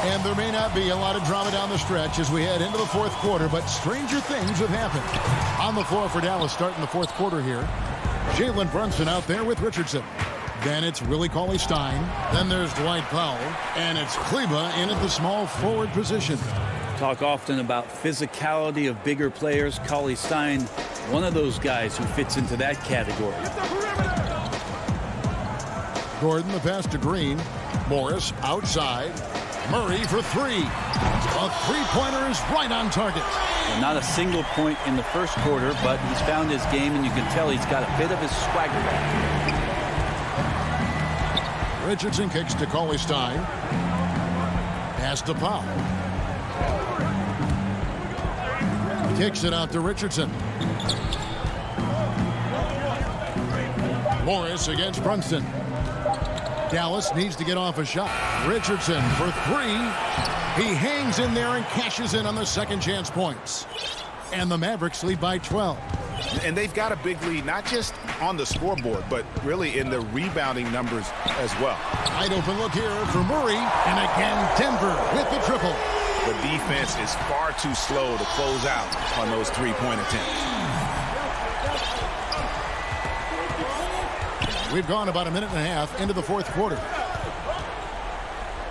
Speaker 1: And there may not be a lot of drama down the stretch as we head into the fourth quarter, but stranger things have happened. On the floor for Dallas starting the fourth quarter here. Jalen Brunson out there with Richardson. Then it's Willie Cauley-Stein. Then there's Dwight Powell. And it's Kleba in at the small forward position.
Speaker 2: Talk often about physicality of bigger players. Cauley-Stein, one of those guys who fits into that category.
Speaker 1: Gordon the pass to Green. Morris outside. Murray for three. A three-pointer is right on target.
Speaker 2: Well, not a single point in the first quarter, but he's found his game, and you can tell he's got a bit of his swagger back.
Speaker 1: Richardson kicks to Cauley-Stein. Pass to Powell. Kicks it out to Richardson. Morris against Brunson. Dallas needs to get off a shot. Richardson for three. He hangs in there and cashes in on the second chance points. And the Mavericks lead by 12.
Speaker 3: And they've got a big lead, not just on the scoreboard, but really in the rebounding numbers as well.
Speaker 1: Wide open look here for Murray. And again, Denver with the triple.
Speaker 3: The defense is far too slow to close out on those three-point attempts.
Speaker 1: We've gone about a minute and a half into the fourth quarter.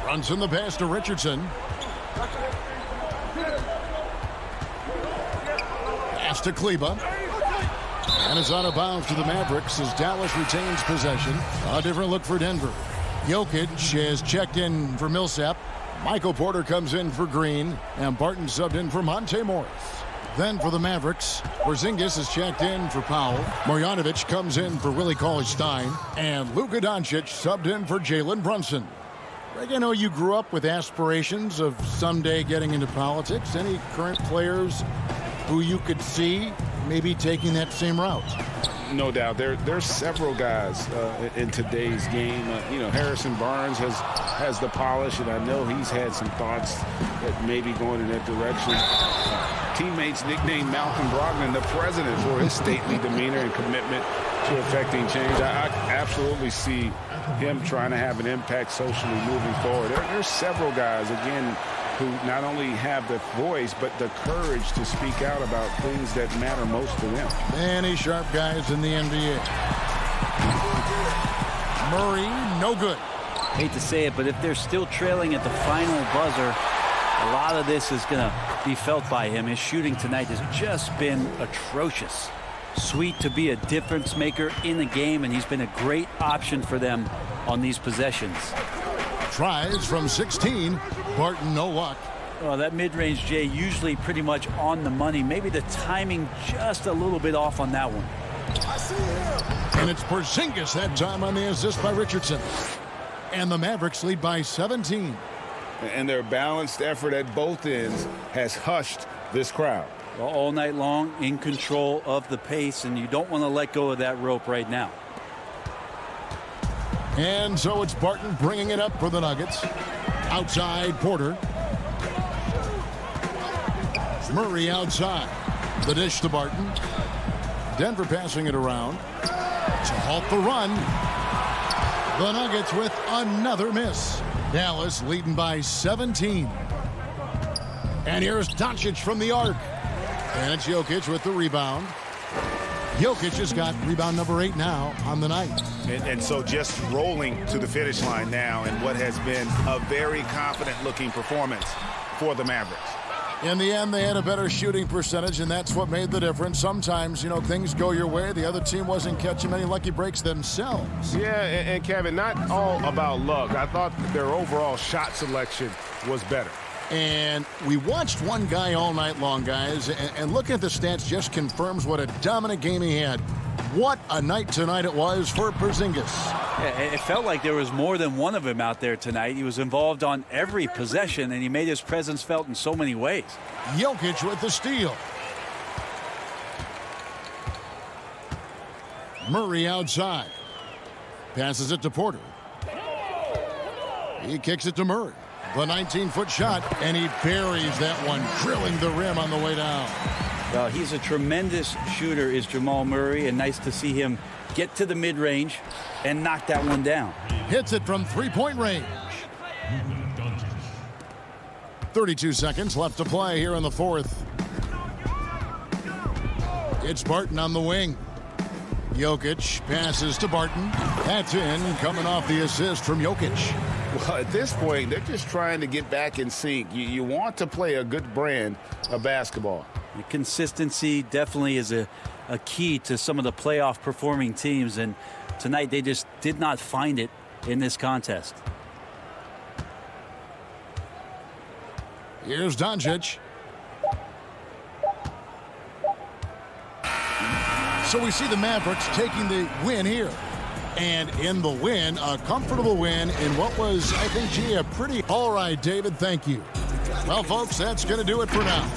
Speaker 1: Runs in the pass to Richardson. Pass to Kleba. And it's out of bounds to the Mavericks as Dallas retains possession. A different look for Denver. Jokic has checked in for Millsap. Michael Porter comes in for Green. And Barton subbed in for Monte Morris. Then for the Mavericks, Porzingis is checked in for Powell. Marjanovic comes in for Willie Cauley-Stein. And Luka Doncic subbed in for Jalen Brunson. Greg, I know you grew up with aspirations of someday getting into politics. Any current players who you could see maybe taking that same route?
Speaker 3: No doubt. There's several guys in today's game. Harrison Barnes has the polish, and I know he's had some thoughts that maybe going in that direction. Teammates nicknamed Malcolm Brogdon the president for his stately demeanor and commitment to affecting change. I absolutely see him trying to have an impact socially moving forward. There's several guys, again, who not only have the voice, but the courage to speak out about things that matter most to them.
Speaker 1: Many sharp guys in the NBA. Murray, no good.
Speaker 2: Hate to say it, but if they're still trailing at the final buzzer, a lot of this is going to be felt by him. His shooting tonight has just been atrocious. Sweet to be a difference maker in the game, and he's been a great option for them on these possessions.
Speaker 1: Tries from 16. Barton, no luck.
Speaker 2: Oh, that mid-range, Jay, usually pretty much on the money. Maybe the timing just a little bit off on that one.
Speaker 1: And it's Porzingis that time on the assist by Richardson. And the Mavericks lead by 17.
Speaker 3: And their balanced effort at both ends has hushed this crowd.
Speaker 2: Well, all night long, in control of the pace, and you don't want to let go of that rope right now.
Speaker 1: And so it's Barton bringing it up for the Nuggets. Outside, Porter. Murray outside. The dish to Barton. Denver passing it around to halt the run. The Nuggets with another miss. Dallas leading by 17. And here's Doncic from the arc. And it's Jokic with the rebound. Jokic has got rebound number 8 now on the night.
Speaker 4: And so just rolling to the finish line now in what has been a very confident-looking performance for the Mavericks.
Speaker 1: In the end, they had a better shooting percentage, and that's what made the difference. Sometimes, things go your way. The other team wasn't catching many lucky breaks themselves.
Speaker 6: Yeah, and Kevin, not all about luck. I thought their overall shot selection was better.
Speaker 1: And we watched one guy all night long, guys, and looking at the stats just confirms what a dominant game he had. What a night tonight it was for Porzingis.
Speaker 2: Yeah, it felt like there was more than one of him out there tonight. He was involved on every possession, and he made his presence felt in so many ways.
Speaker 1: Jokic with the steal. Murray outside. Passes it to Porter. He kicks it to Murray. The 19-foot shot, and he buries that one, drilling the rim on the way down.
Speaker 2: Well, he's a tremendous shooter, is Jamal Murray, and nice to see him get to the mid-range and knock that one down.
Speaker 1: Hits it from three-point range. 32 seconds left to play here in the fourth. It's Barton on the wing. Jokic passes to Barton. That's in, coming off the assist from Jokic.
Speaker 3: Well, at this point, they're just trying to get back in sync. You want to play a good brand of basketball.
Speaker 2: The consistency definitely is a key to some of the playoff performing teams, and tonight they just did not find it in this contest.
Speaker 1: Here's Doncic. So we see the Mavericks taking the win here. And in the win, a comfortable win in what was, I think, gee, a pretty... All right, David, thank you. Well, folks, that's going to do it for now.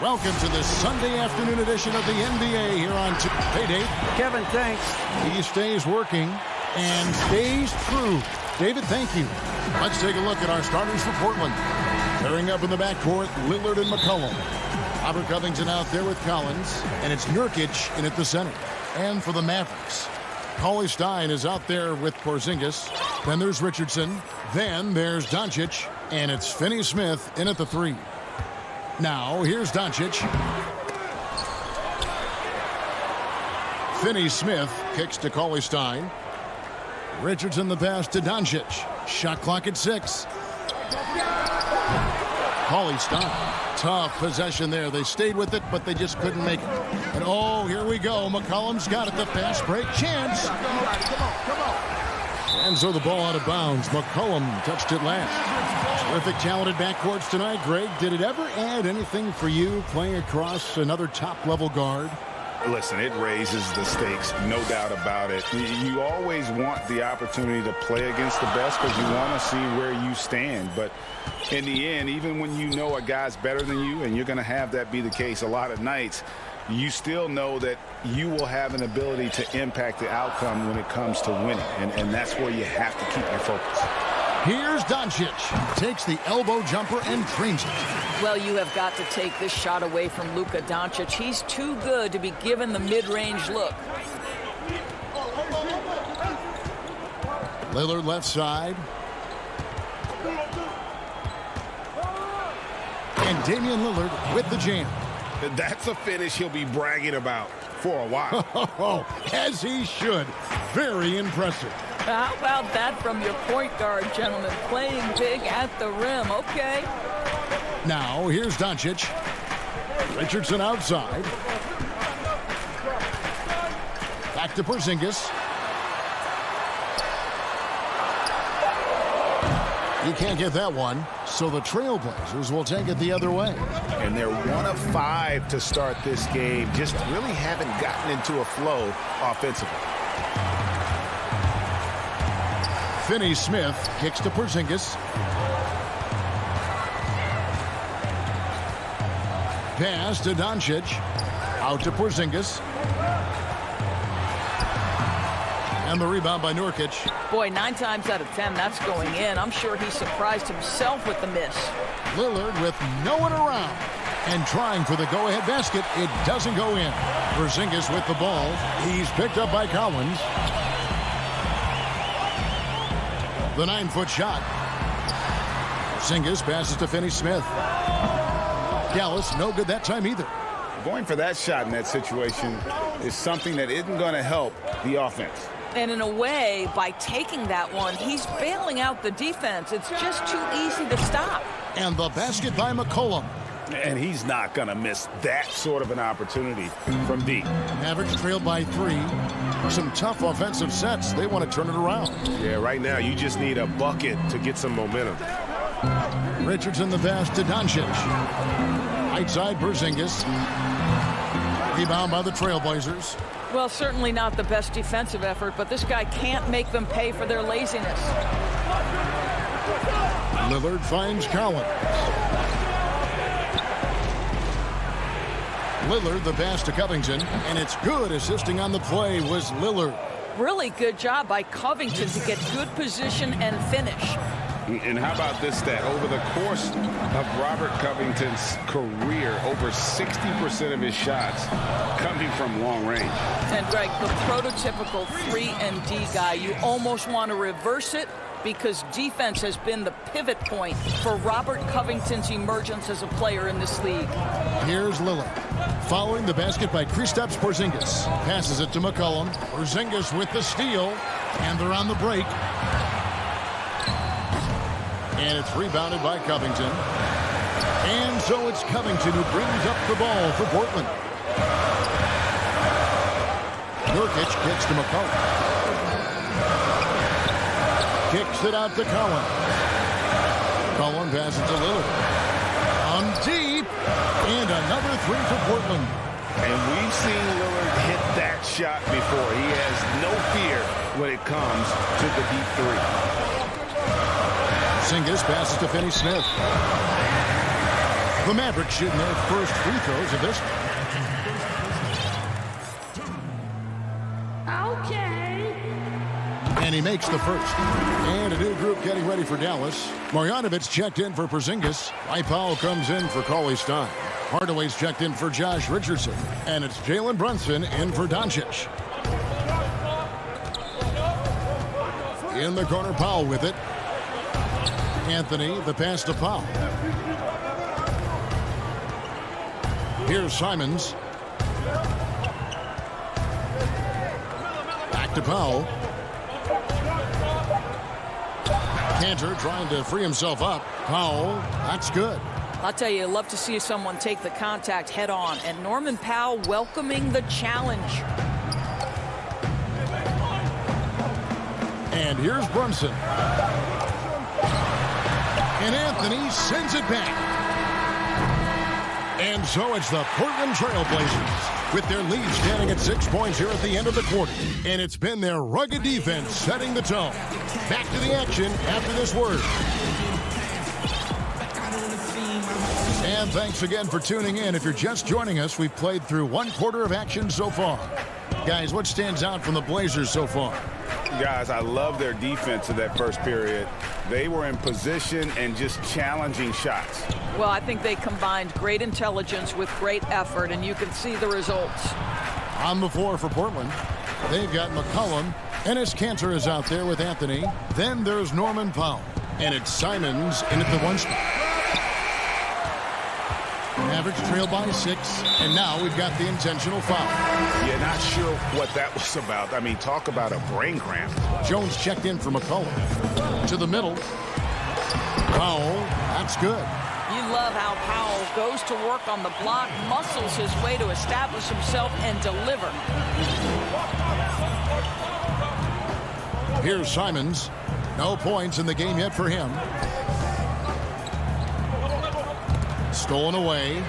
Speaker 1: Welcome to this Sunday afternoon edition of the NBA here on Payday.
Speaker 14: Kevin, thanks.
Speaker 1: He stays working and stays true. David, thank you. Let's take a look at our starters for Portland. Pairing up in the backcourt, Lillard and McCollum. Robert Covington out there with Collins, and it's Nurkic in at the center. And for the Mavericks, Cauley Stein is out there with Porzingis. Then there's Richardson. Then there's Doncic, and it's Finney-Smith in at the 3. Now, here's Doncic. Finney-Smith kicks to Cauley Stein. Richardson the pass to Doncic. Shot clock at 6. Cauley Stein. Tough possession there. They stayed with it, but they just couldn't make it. And oh, here we go. McCollum's got it. The fast break chance. And so the ball out of bounds. McCollum touched it last. Terrific, talented backcourts tonight. Greg, did it ever add anything for you playing across another top-level guard?
Speaker 4: Listen, it raises the stakes, no doubt about it. You always want the opportunity to play against the best because you want to see where you stand. But in the end, even when you know a guy's better than you, and you're going to have that be the case a lot of nights, you still know that you will have an ability to impact the outcome when it comes to winning. And that's where you have to keep your focus.
Speaker 1: Here's Doncic. Takes the elbow jumper and drains it.
Speaker 9: Well, you have got to take this shot away from Luka Doncic. He's too good to be given the mid-range look.
Speaker 1: Lillard left side. And Damian Lillard with the jam.
Speaker 6: That's a finish he'll be bragging about for a while.
Speaker 1: As he should. Very impressive.
Speaker 9: How about that from your point guard, gentlemen? Playing big at the rim. Okay.
Speaker 1: Now, here's Doncic. Richardson outside. Back to Porzingis. He can't get that one, so the Trailblazers will take it the other way.
Speaker 4: And they're 1 of 5 to start this game. Just really haven't gotten into a flow offensively.
Speaker 1: Finney-Smith kicks to Porzingis. Pass to Doncic. Out to Porzingis. And the rebound by Nurkic.
Speaker 9: Boy, 9 times out of 10, that's going in. I'm sure he surprised himself with the miss.
Speaker 1: Lillard with no one around. And trying for the go-ahead basket. It doesn't go in. Porzingis with the ball. He's picked up by Collins. The 9-foot shot. Porzingis passes to Finney-Smith. Dallas, no good that time either.
Speaker 4: Going for that shot in that situation is something that isn't going to help the offense.
Speaker 9: And in a way, by taking that one, he's bailing out the defense. It's just too easy to stop.
Speaker 1: And the basket by McCollum.
Speaker 4: And he's not going to miss that sort of an opportunity from deep.
Speaker 1: Mavericks trailed by 3. Some tough offensive sets. They want to turn it around.
Speaker 6: Yeah, right now you just need a bucket to get some momentum.
Speaker 1: Richardson the pass to Doncic. Right side Porzingis. Rebound by the Trailblazers.
Speaker 9: Well, certainly not the best defensive effort, but this guy can't make them pay for their laziness.
Speaker 1: Lillard finds Collins. Lillard, the pass to Covington, and it's good. Assisting on the play was Lillard.
Speaker 9: Really good job by Covington to get good position and finish.
Speaker 3: And how about this stat? Over the course of Robert Covington's career, over 60% of his shots coming from long range.
Speaker 9: And Greg, the prototypical 3-and-D guy, you almost want to reverse it because defense has been the pivot point for Robert Covington's emergence as a player in this league.
Speaker 1: Here's Lillard. Following the basket by Kristaps Porzingis. Passes it to McCollum. Porzingis with the steal. And they're on the break. And it's rebounded by Covington. And so it's Covington who brings up the ball for Portland. Nurkic kicks to McCollum. Kicks it out to Collins. Collins passes to Lillard. On deep. And another three for Portland.
Speaker 3: And we've seen Lillard hit that shot before. He has no fear when it comes to the deep three.
Speaker 1: Porzingis passes to Finney-Smith. The Mavericks shooting their first free throws of this.
Speaker 14: Okay.
Speaker 1: And he makes the first. And a new group getting ready for Dallas. Marjanovic checked in for Porzingis. Powell comes in for Cauley Stein. Hardaway's checked in for Josh Richardson. And it's Jalen Brunson in for Doncic. In the corner, Powell with it. Anthony, the pass to Powell. Here's Simons. Back to Powell. Cantor trying to free himself up. Powell, that's good.
Speaker 9: I'll tell you, I love to see someone take the contact head on. And Norman Powell welcoming the challenge.
Speaker 1: And here's Brunson. And Anthony sends it back. And so it's the Portland Trail Blazers with their lead standing at 6 points here at the end of the quarter. And it's been their rugged defense setting the tone. Back to the action after this word. And thanks again for tuning in. If you're just joining us, we've played through 1 quarter of action so far. Guys, what stands out from the Blazers so far?
Speaker 3: Guys, I love their defense in that first period. They were in position and just challenging shots.
Speaker 9: Well, I think they combined great intelligence with great effort, and you can see the results.
Speaker 1: On the floor for Portland, they've got McCollum. Enes Kanter is out there with Anthony. Then there's Norman Powell. And it's Simons in at the 1 spot. Mavericks trail by 6, and now we've got the intentional foul.
Speaker 3: Yeah, not sure what that was about. I mean, talk about a brain cramp.
Speaker 1: Jones checked in for McCollum. To the middle. Powell, that's good.
Speaker 9: You love how Powell goes to work on the block, muscles his way to establish himself and deliver.
Speaker 1: Here's Simons. No points in the game yet for him. Stolen away.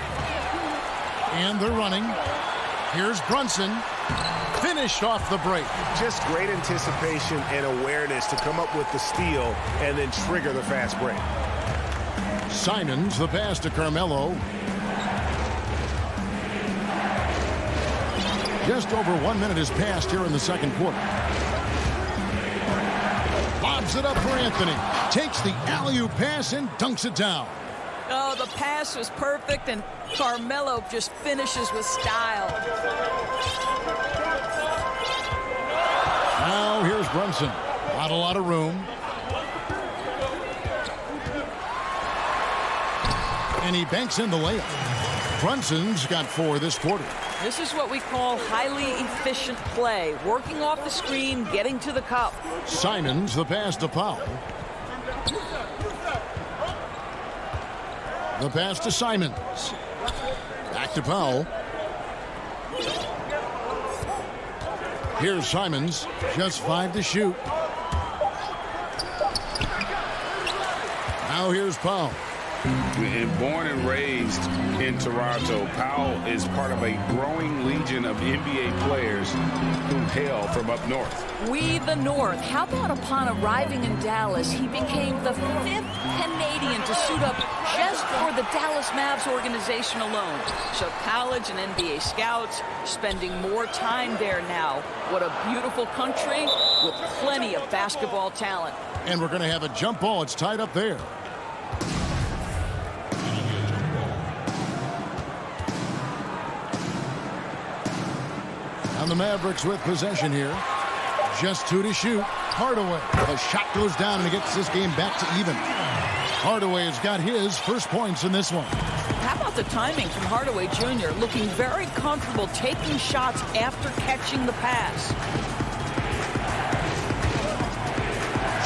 Speaker 1: And they're running. Here's Brunson. Finished off the break.
Speaker 6: Just great anticipation and awareness to come up with the steal and then trigger the fast break.
Speaker 1: Simons, the pass to Carmelo. Just over 1 minute has passed here in the second quarter. Lobs it up for Anthony. Takes the alley-oop pass and dunks it down.
Speaker 9: Oh, the pass was perfect, and Carmelo just finishes with style.
Speaker 1: Now here's Brunson. Not a lot of room. And he banks in the layup. Brunson's got 4 this quarter.
Speaker 9: This is what we call highly efficient play. Working off the screen, getting to the cup.
Speaker 1: Simons, the pass to Powell. The pass to Simons. Back to Powell. Here's Simons. Just 5 to shoot. Now here's Powell.
Speaker 3: And born and raised in Toronto, Powell is part of a growing legion of NBA players who hail from up north.
Speaker 9: We the North. How about upon arriving in Dallas, he became the 5th Canadian to suit up just for the Dallas Mavs organization alone. So college and NBA scouts spending more time there now. What a beautiful country with plenty of basketball talent.
Speaker 1: And we're going to have a jump ball. It's tied up there. And the Mavericks with possession here. Just 2 to shoot. Hardaway. The shot goes down and he gets this game back to even. Hardaway has got his first points in this one.
Speaker 9: How about the timing from Hardaway Jr. looking very comfortable taking shots after catching the pass.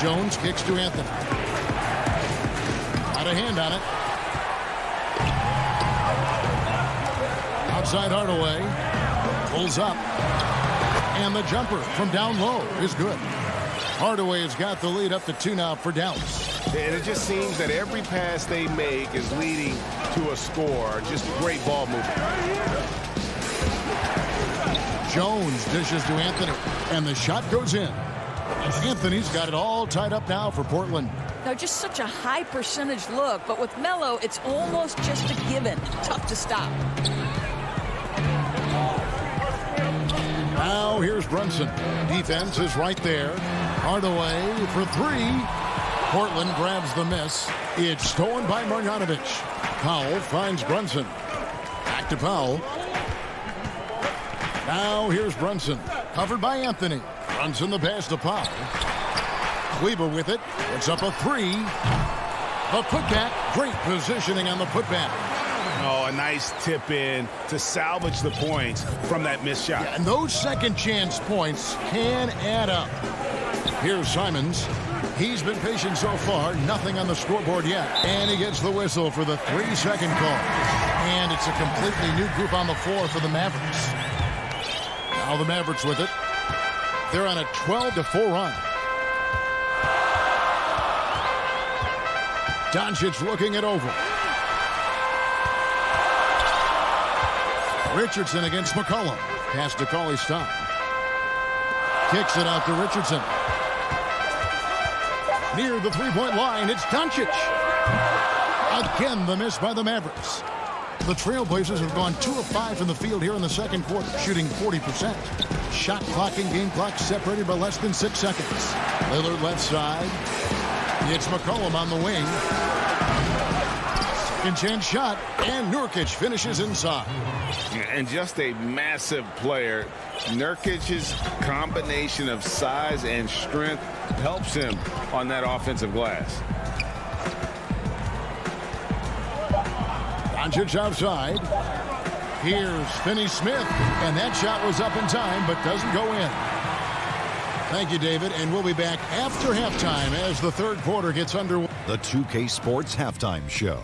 Speaker 1: Jones kicks to Anthony. Got a hand on it. Outside Hardaway. Pulls up. And the jumper from down low is good. Hardaway has got the lead up to 2 now for Dallas.
Speaker 6: And it just seems that every pass they make is leading to a score. Just great ball movement.
Speaker 1: Jones dishes to Anthony. And the shot goes in. Anthony's got it all tied up now for Portland.
Speaker 9: Now, just such a high percentage look, but with Melo, it's almost just a given. Tough to stop.
Speaker 1: Now here's Brunson. Defense is right there. Hardaway for 3. Portland grabs the miss. It's stolen by Marjanovic. Powell finds Brunson. Back to Powell. Now here's Brunson. Covered by Anthony. Brunson the pass to Powell. Kleber with it. Puts up a 3. The putback. Great positioning on the putback.
Speaker 6: Oh, a nice tip in to salvage the points from that missed shot.
Speaker 1: Yeah, and those second chance points can add up. Here's Simons. He's been patient so far. Nothing on the scoreboard yet. And he gets the whistle for the 3-second call. And it's a completely new group on the floor for the Mavericks. Now the Mavericks with it. They're on a 12-4 run. Doncic looking it over. Richardson against McCollum. Pass to Cauley-Stein. Kicks it out to Richardson. Near the three-point line, it's Doncic. Again, the miss by the Mavericks. The Trailblazers have gone 2 of 5 from the field here in the second quarter, shooting 40%. Shot clock and game clock separated by less than 6 seconds. Lillard left side. It's McCollum on the wing. Second chance shot, and Nurkic finishes inside.
Speaker 3: And just a massive player. Nurkic's combination of size and strength helps him on that offensive glass.
Speaker 1: Doncic outside. Here's Finney-Smith, and that shot was up in time, but doesn't go in. Thank you, David, and we'll be back after halftime as the third quarter gets underway.
Speaker 7: The 2K Sports Halftime Show.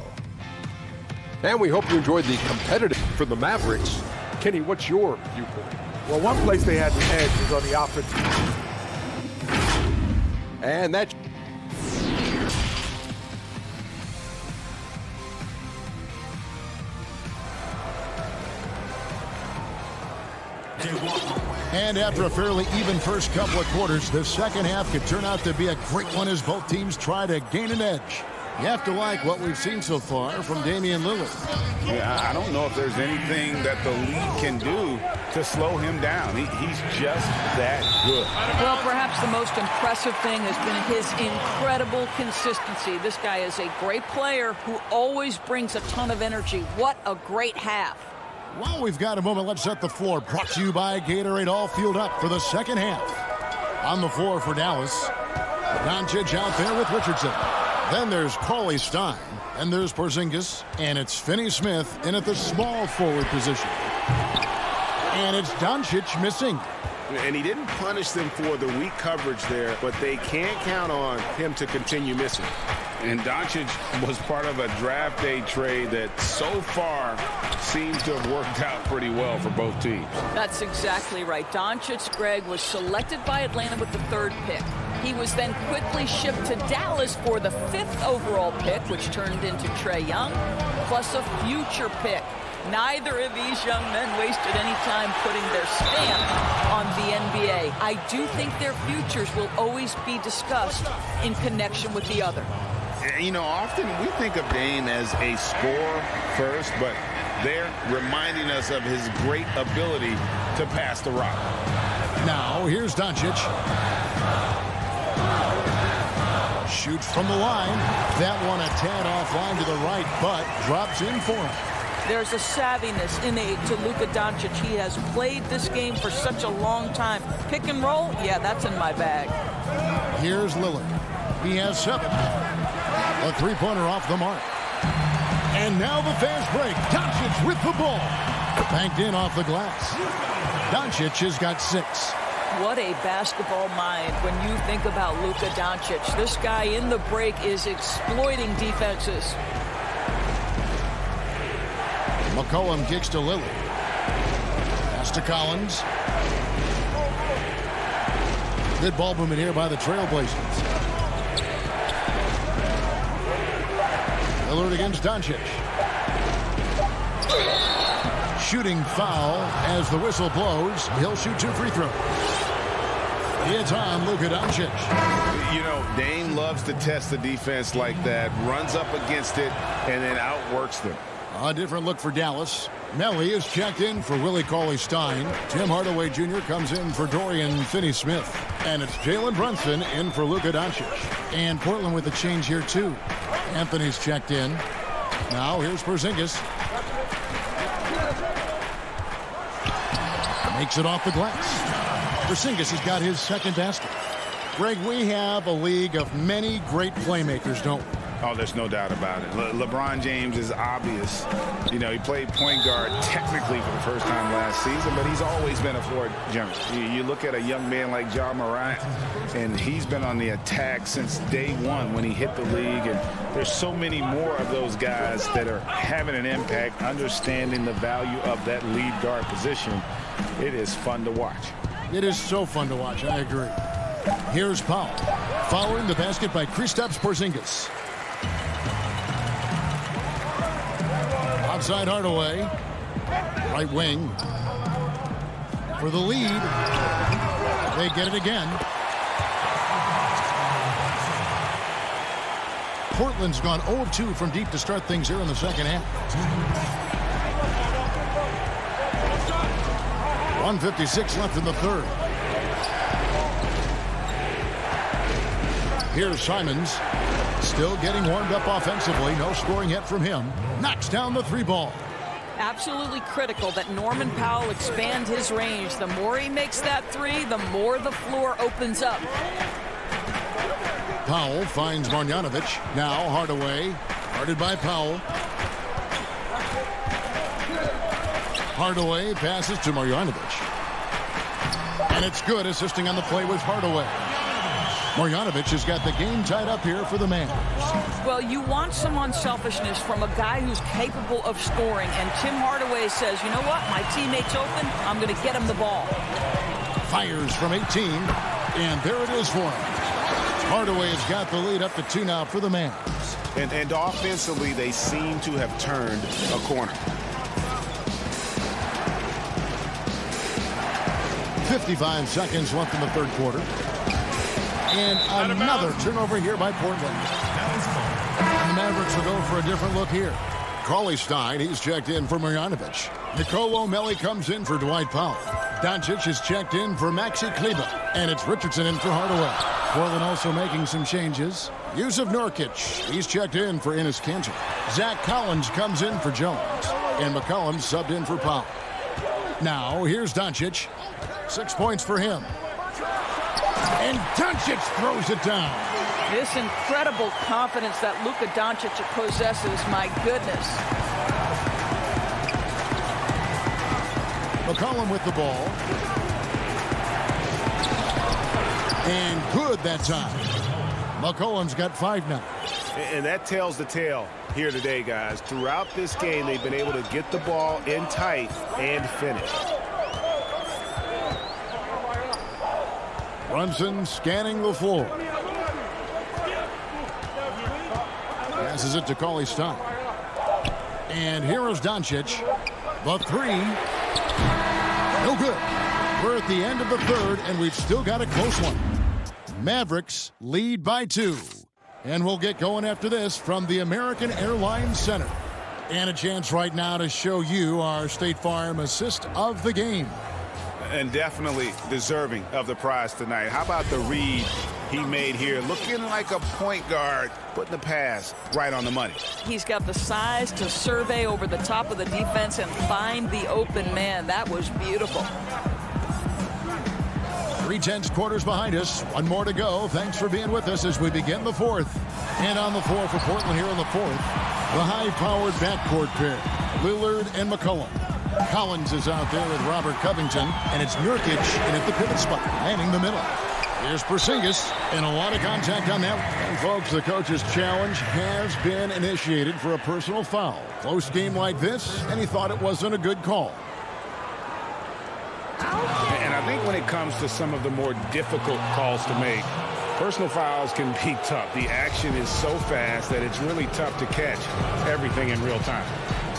Speaker 8: And we hope you enjoyed the competitive for the Mavericks. Kenny, what's your viewpoint?
Speaker 14: Well, one place they had the edge was on the offense.
Speaker 8: And that...
Speaker 1: And after a fairly even first couple of quarters, the second half could turn out to be a great one as both teams try to gain an edge. You have to like what we've seen so far from Damian Lillard.
Speaker 3: Yeah, I don't know if there's anything that the league can do to slow him down. He's just that good.
Speaker 9: Well, perhaps the most impressive thing has been his incredible consistency. This guy is a great player who always brings a ton of energy. What a great half.
Speaker 1: Well, we've got a moment. Let's set the floor. Brought to you by Gatorade, all fueled up for the second half. On the floor for Dallas. Doncic out there with Richardson. Then there's Cauley-Stein, and there's Porzingis, and it's Finney-Smith in at the small forward position. And it's Doncic missing.
Speaker 6: And he didn't punish them for the weak coverage there, but they can't count on him to continue missing.
Speaker 3: And Doncic was part of a draft day trade that so far seems to have worked out pretty well for both teams.
Speaker 9: That's exactly right. Doncic, Greg, was selected by Atlanta with the 3rd pick. He was then quickly shipped to Dallas for the 5th overall pick, which turned into Trae Young, plus a future pick. Neither of these young men wasted any time putting their stamp on the NBA. I do think their futures will always be discussed in connection with the other.
Speaker 3: You know, often we think of Dame as a scorer first, but they're reminding us of his great ability to pass the rock.
Speaker 1: Now, here's Doncic. Shoots from the line. That one a tad offline to the right, but drops in for him.
Speaker 9: There's a savviness innate to Luka Doncic. He has played this game for such a long time. Pick and roll, yeah, that's in my bag.
Speaker 1: Here's Lillard. He has 7. A three-pointer off the mark. And now the fast break. Doncic with the ball. Banked in off the glass. Doncic has got 6.
Speaker 9: What a basketball mind when you think about Luka Doncic. This guy in the break is exploiting defenses.
Speaker 1: McCollum kicks to Lillard. Pass to Collins. Good ball movement here by the Trailblazers. Lillard against Doncic. Shooting foul as the whistle blows. He'll shoot 2 free throws. It's on Luka Doncic.
Speaker 3: You know, Dame loves to test the defense like that, runs up against it, and then outworks them.
Speaker 1: A different look for Dallas. Melly is checked in for Willie Cauley-Stein. Tim Hardaway Jr. comes in for Dorian Finney-Smith. And it's Jalen Brunson in for Luka Doncic. And Portland with a change here, too. Anthony's checked in. Now here's Porzingis. Makes it off the glass. Porzingis has got his 2nd basket. Greg, we have a league of many great playmakers, don't we?
Speaker 3: Oh, there's no doubt about it. LeBron James is obvious. You know, he played point guard technically for the first time last season, but he's always been a floor general. You look at a young man like Ja Morant, and he's been on the attack since day one when he hit the league. And there's so many more of those guys that are having an impact, understanding the value of that lead guard position. It is fun to watch.
Speaker 1: It is so fun to watch. I agree. Here's Powell. Following the basket by Kristaps Porzingis. Outside Hardaway. Right wing. For the lead. They get it again. Portland's gone 0-2 from deep to start things here in the second half. 1:56 left in the third. Here's Simons. Still getting warmed up offensively. No scoring yet from him. Knocks down the 3 ball.
Speaker 9: Absolutely critical that Norman Powell expand his range. The more he makes that 3, the more the floor opens up.
Speaker 1: Powell finds Marjanovic. Now Hardaway. Guarded by Powell. Hardaway passes to Marjanovic. And it's good, assisting on the play with Hardaway. Marjanovic has got the game tied up here for the Mavs.
Speaker 9: Well, you want some unselfishness from a guy who's capable of scoring. And Tim Hardaway says, you know what? My teammate's open. I'm going to get him the ball.
Speaker 1: Fires from 18. And there it is for him. Hardaway has got the lead up to 2 now for the Mavs.
Speaker 4: And offensively, they seem to have turned a corner.
Speaker 1: 55 seconds left in the third quarter. And another turnover here by Portland. And the Mavericks will go for a different look here. Cauley-Stein, he's checked in for Marjanovic. Nicolo Melli comes in for Dwight Powell. Doncic is checked in for Maxi Kleber. And it's Richardson in for Hardaway. Portland also making some changes. Yusuf Nurkic, he's checked in for Enes Kanter. Zach Collins comes in for Jones. And McCollum subbed in for Powell. Now, here's Doncic. 6 points for him. And Doncic throws it down.
Speaker 9: This incredible confidence that Luka Doncic possesses, my goodness.
Speaker 1: McCollum with the ball. And good that time. McCollum's got 5 now.
Speaker 4: And that tells the tale here today, guys. Throughout this game, they've been able to get the ball in tight and finish.
Speaker 1: Brunson scanning the floor. Passes it to Cauley Stein. And here is Doncic. The three. No good. We're at the end of the third, and we've still got a close one. Mavericks lead by 2. And we'll get going after this from the American Airlines Center. And a chance right now to show you our State Farm assist of the game.
Speaker 4: And definitely deserving of the prize tonight. How about the read he made here? Looking like a point guard, putting the pass right on the money.
Speaker 9: He's got the size to survey over the top of the defense and find the open man. That was beautiful.
Speaker 1: 3/10 quarters behind us. One more to go. Thanks for being with us as we begin the fourth. And on the floor for Portland here in the fourth, the high-powered backcourt pair, Lillard and McCollum. Collins is out there with Robert Covington, and it's Nurkic in at the pivot spot, manning the middle. Here's Porzingis, and a lot of contact on that. And folks, the coach's challenge has been initiated for a personal foul. Close game like this, and he thought it wasn't a good call.
Speaker 3: And I think when it comes to some of the more difficult calls to make, personal fouls can be tough. The action is so fast that it's really tough to catch everything in real time.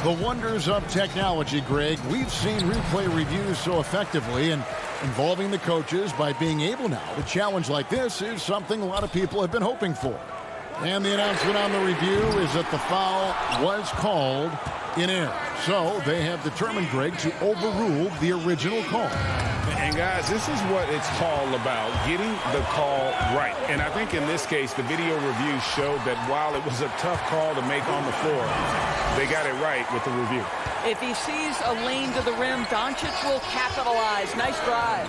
Speaker 1: The wonders of technology, Greg. We've seen replay reviews so effectively, and involving the coaches by being able now to challenge like this is something a lot of people have been hoping for. And the announcement on the review is that the foul was called in error. So they have determined, Greg, to overrule the original call.
Speaker 3: And guys, this is what it's all about, getting the call right. And I think in this case, the video review showed that while it was a tough call to make on the floor, they got it right with the review.
Speaker 9: If he sees a lane to the rim, Doncic will capitalize. Nice drive.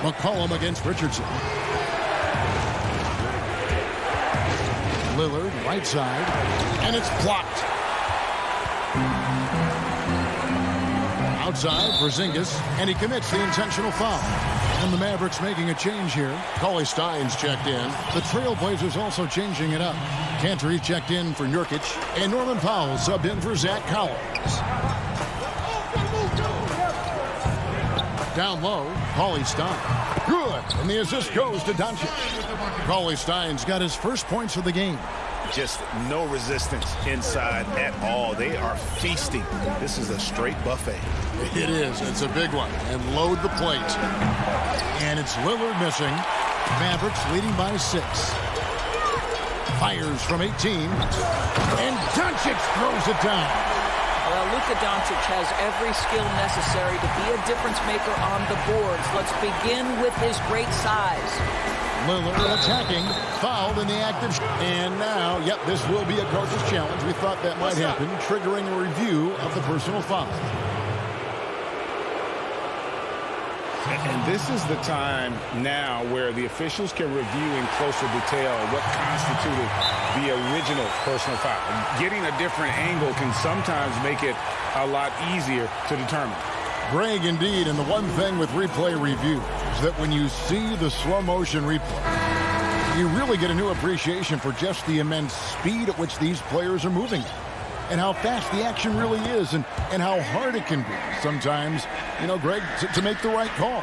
Speaker 1: McCollum against Richardson. Lillard, right side, and it's blocked. Outside, Porzingis, and he commits the intentional foul. And the Mavericks making a change here. Cauley Stein's checked in. The Trailblazers also changing it up. Cantor checked in for Nurkic, and Norman Powell subbed in for Zach Collins. Down low, Cauley Stein. Good, and the assist goes to Doncic. Cauley Stein's got his first points of the game.
Speaker 4: Just no resistance inside at all. They are feasting. This is a straight buffet.
Speaker 1: It is. It's a big one. And load the plate. And it's Lillard missing. Mavericks leading by 6. Fires from 18. And Doncic throws it down.
Speaker 9: Well, Luka Doncic has every skill necessary to be a difference maker on the boards. Let's begin with his great size.
Speaker 1: Lillard attacking, fouled in the active. And now, yep, this will be a coach's challenge. We thought that might happen, triggering a review of the personal foul.
Speaker 3: And this is the time now where the officials can review in closer detail what constituted the original personal foul. Getting a different angle can sometimes make it a lot easier to determine.
Speaker 1: Greg, indeed, and the one thing with replay review is that when you see the slow motion replay, you really get a new appreciation for just the immense speed at which these players are moving and how fast the action really is and how hard it can be sometimes, you know, Greg, to make the right call.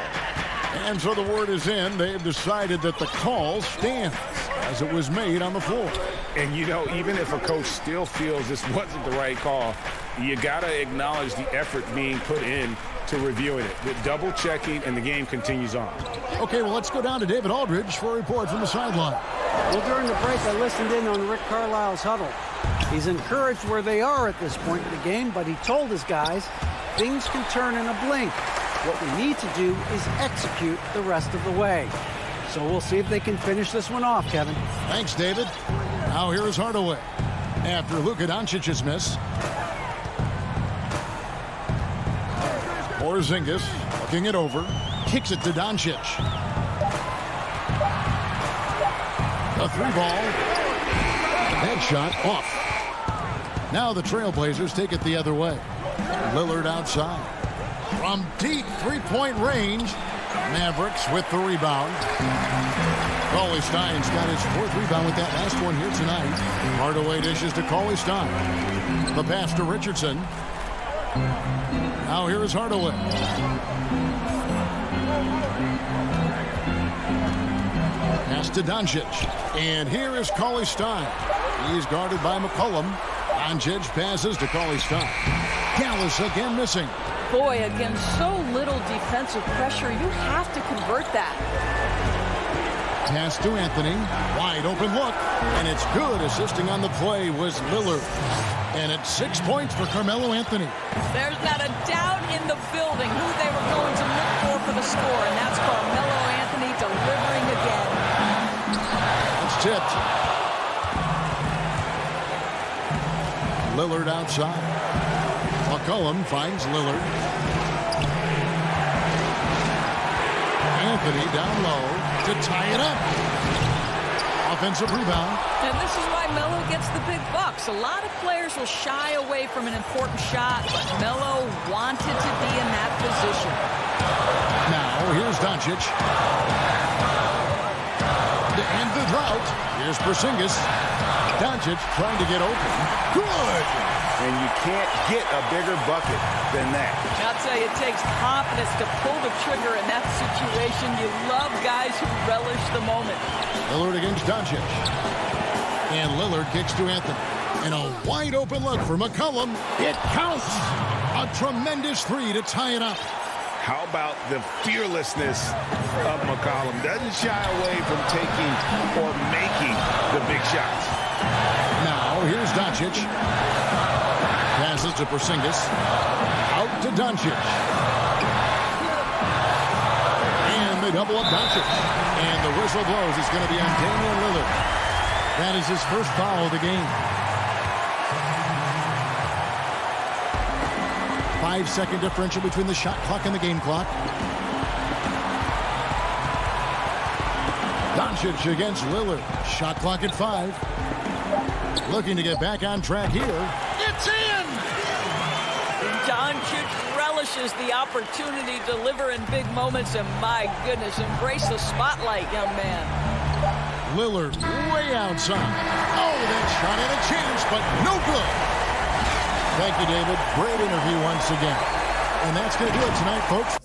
Speaker 1: And so the word is in. They've decided that the call stands as it was made on the floor.
Speaker 3: And, you know, even if a coach still feels this wasn't the right call, you got to acknowledge the effort being put in to reviewing it. The double checking, and the game continues on.
Speaker 1: Okay, well, let's go down to David Aldridge for a report from the sideline.
Speaker 15: Well, during the break, I listened in on Rick Carlisle's huddle. He's encouraged where they are at this point in the game, but he told his guys things can turn in a blink. What we need to do is execute the rest of the way. So we'll see if they can finish this one off, Kevin.
Speaker 1: Thanks, David. Now here is Hardaway. After Luka Doncic's miss. Porzingis looking it over. Kicks it to Doncic. A 3-ball. Headshot off. Now the Trailblazers take it the other way. Lillard outside. From deep three-point range. Mavericks with the rebound. Cauley Stein's got his 4th rebound with that last one here tonight. Hardaway dishes to Cauley Stein. The pass to Richardson. Now here is Hardaway. Pass to Doncic. And here is Cauley Stein. He's guarded by McCollum. Doncic passes to Cauley Stein. Dallas again missing.
Speaker 9: Boy, against so little defensive pressure, you have to convert that.
Speaker 1: Pass to Anthony. Wide open look. And it's good. Assisting on the play was Lillard. And it's 6 points for Carmelo Anthony.
Speaker 9: There's not a doubt in the building who they were going to look for the score, and that's Carmelo Anthony delivering again.
Speaker 1: It's tipped. Lillard outside. McCollum finds Lillard. Anthony down low to tie it up. Offensive rebound.
Speaker 9: And this is why Melo gets the big bucks. A lot of players will shy away from an important shot, but Melo wanted to be in that position.
Speaker 1: Now, here's Doncic. To end the drought, here's Porzingis. Doncic trying to get open. Good!
Speaker 4: And you can't get a bigger bucket than that.
Speaker 9: I'll tell you, it takes confidence to pull the trigger in that situation. You love guys who relish the moment.
Speaker 1: Lillard against Doncic. And Lillard kicks to Anthony. And a wide open look for McCollum. It counts! A tremendous three to tie it up.
Speaker 3: How about the fearlessness of McCollum? Doesn't shy away from taking or making the big shots.
Speaker 1: Now, here's Doncic. Passes to Porzingis. Out to Doncic. And they double up Doncic. And the whistle blows. It's going to be on Damian Lillard. That is his first foul of the game. 5-second differential between the shot clock and the game clock. Doncic against Lillard. Shot clock at 5. Looking to get back on track here. It's in!
Speaker 9: Doncic relishes the opportunity to deliver in big moments, and my goodness, embrace the spotlight, young man.
Speaker 1: Lillard way outside. Oh, that shot had a chance, but no good. Thank you, David. Great interview once again. And that's going to do it tonight, folks.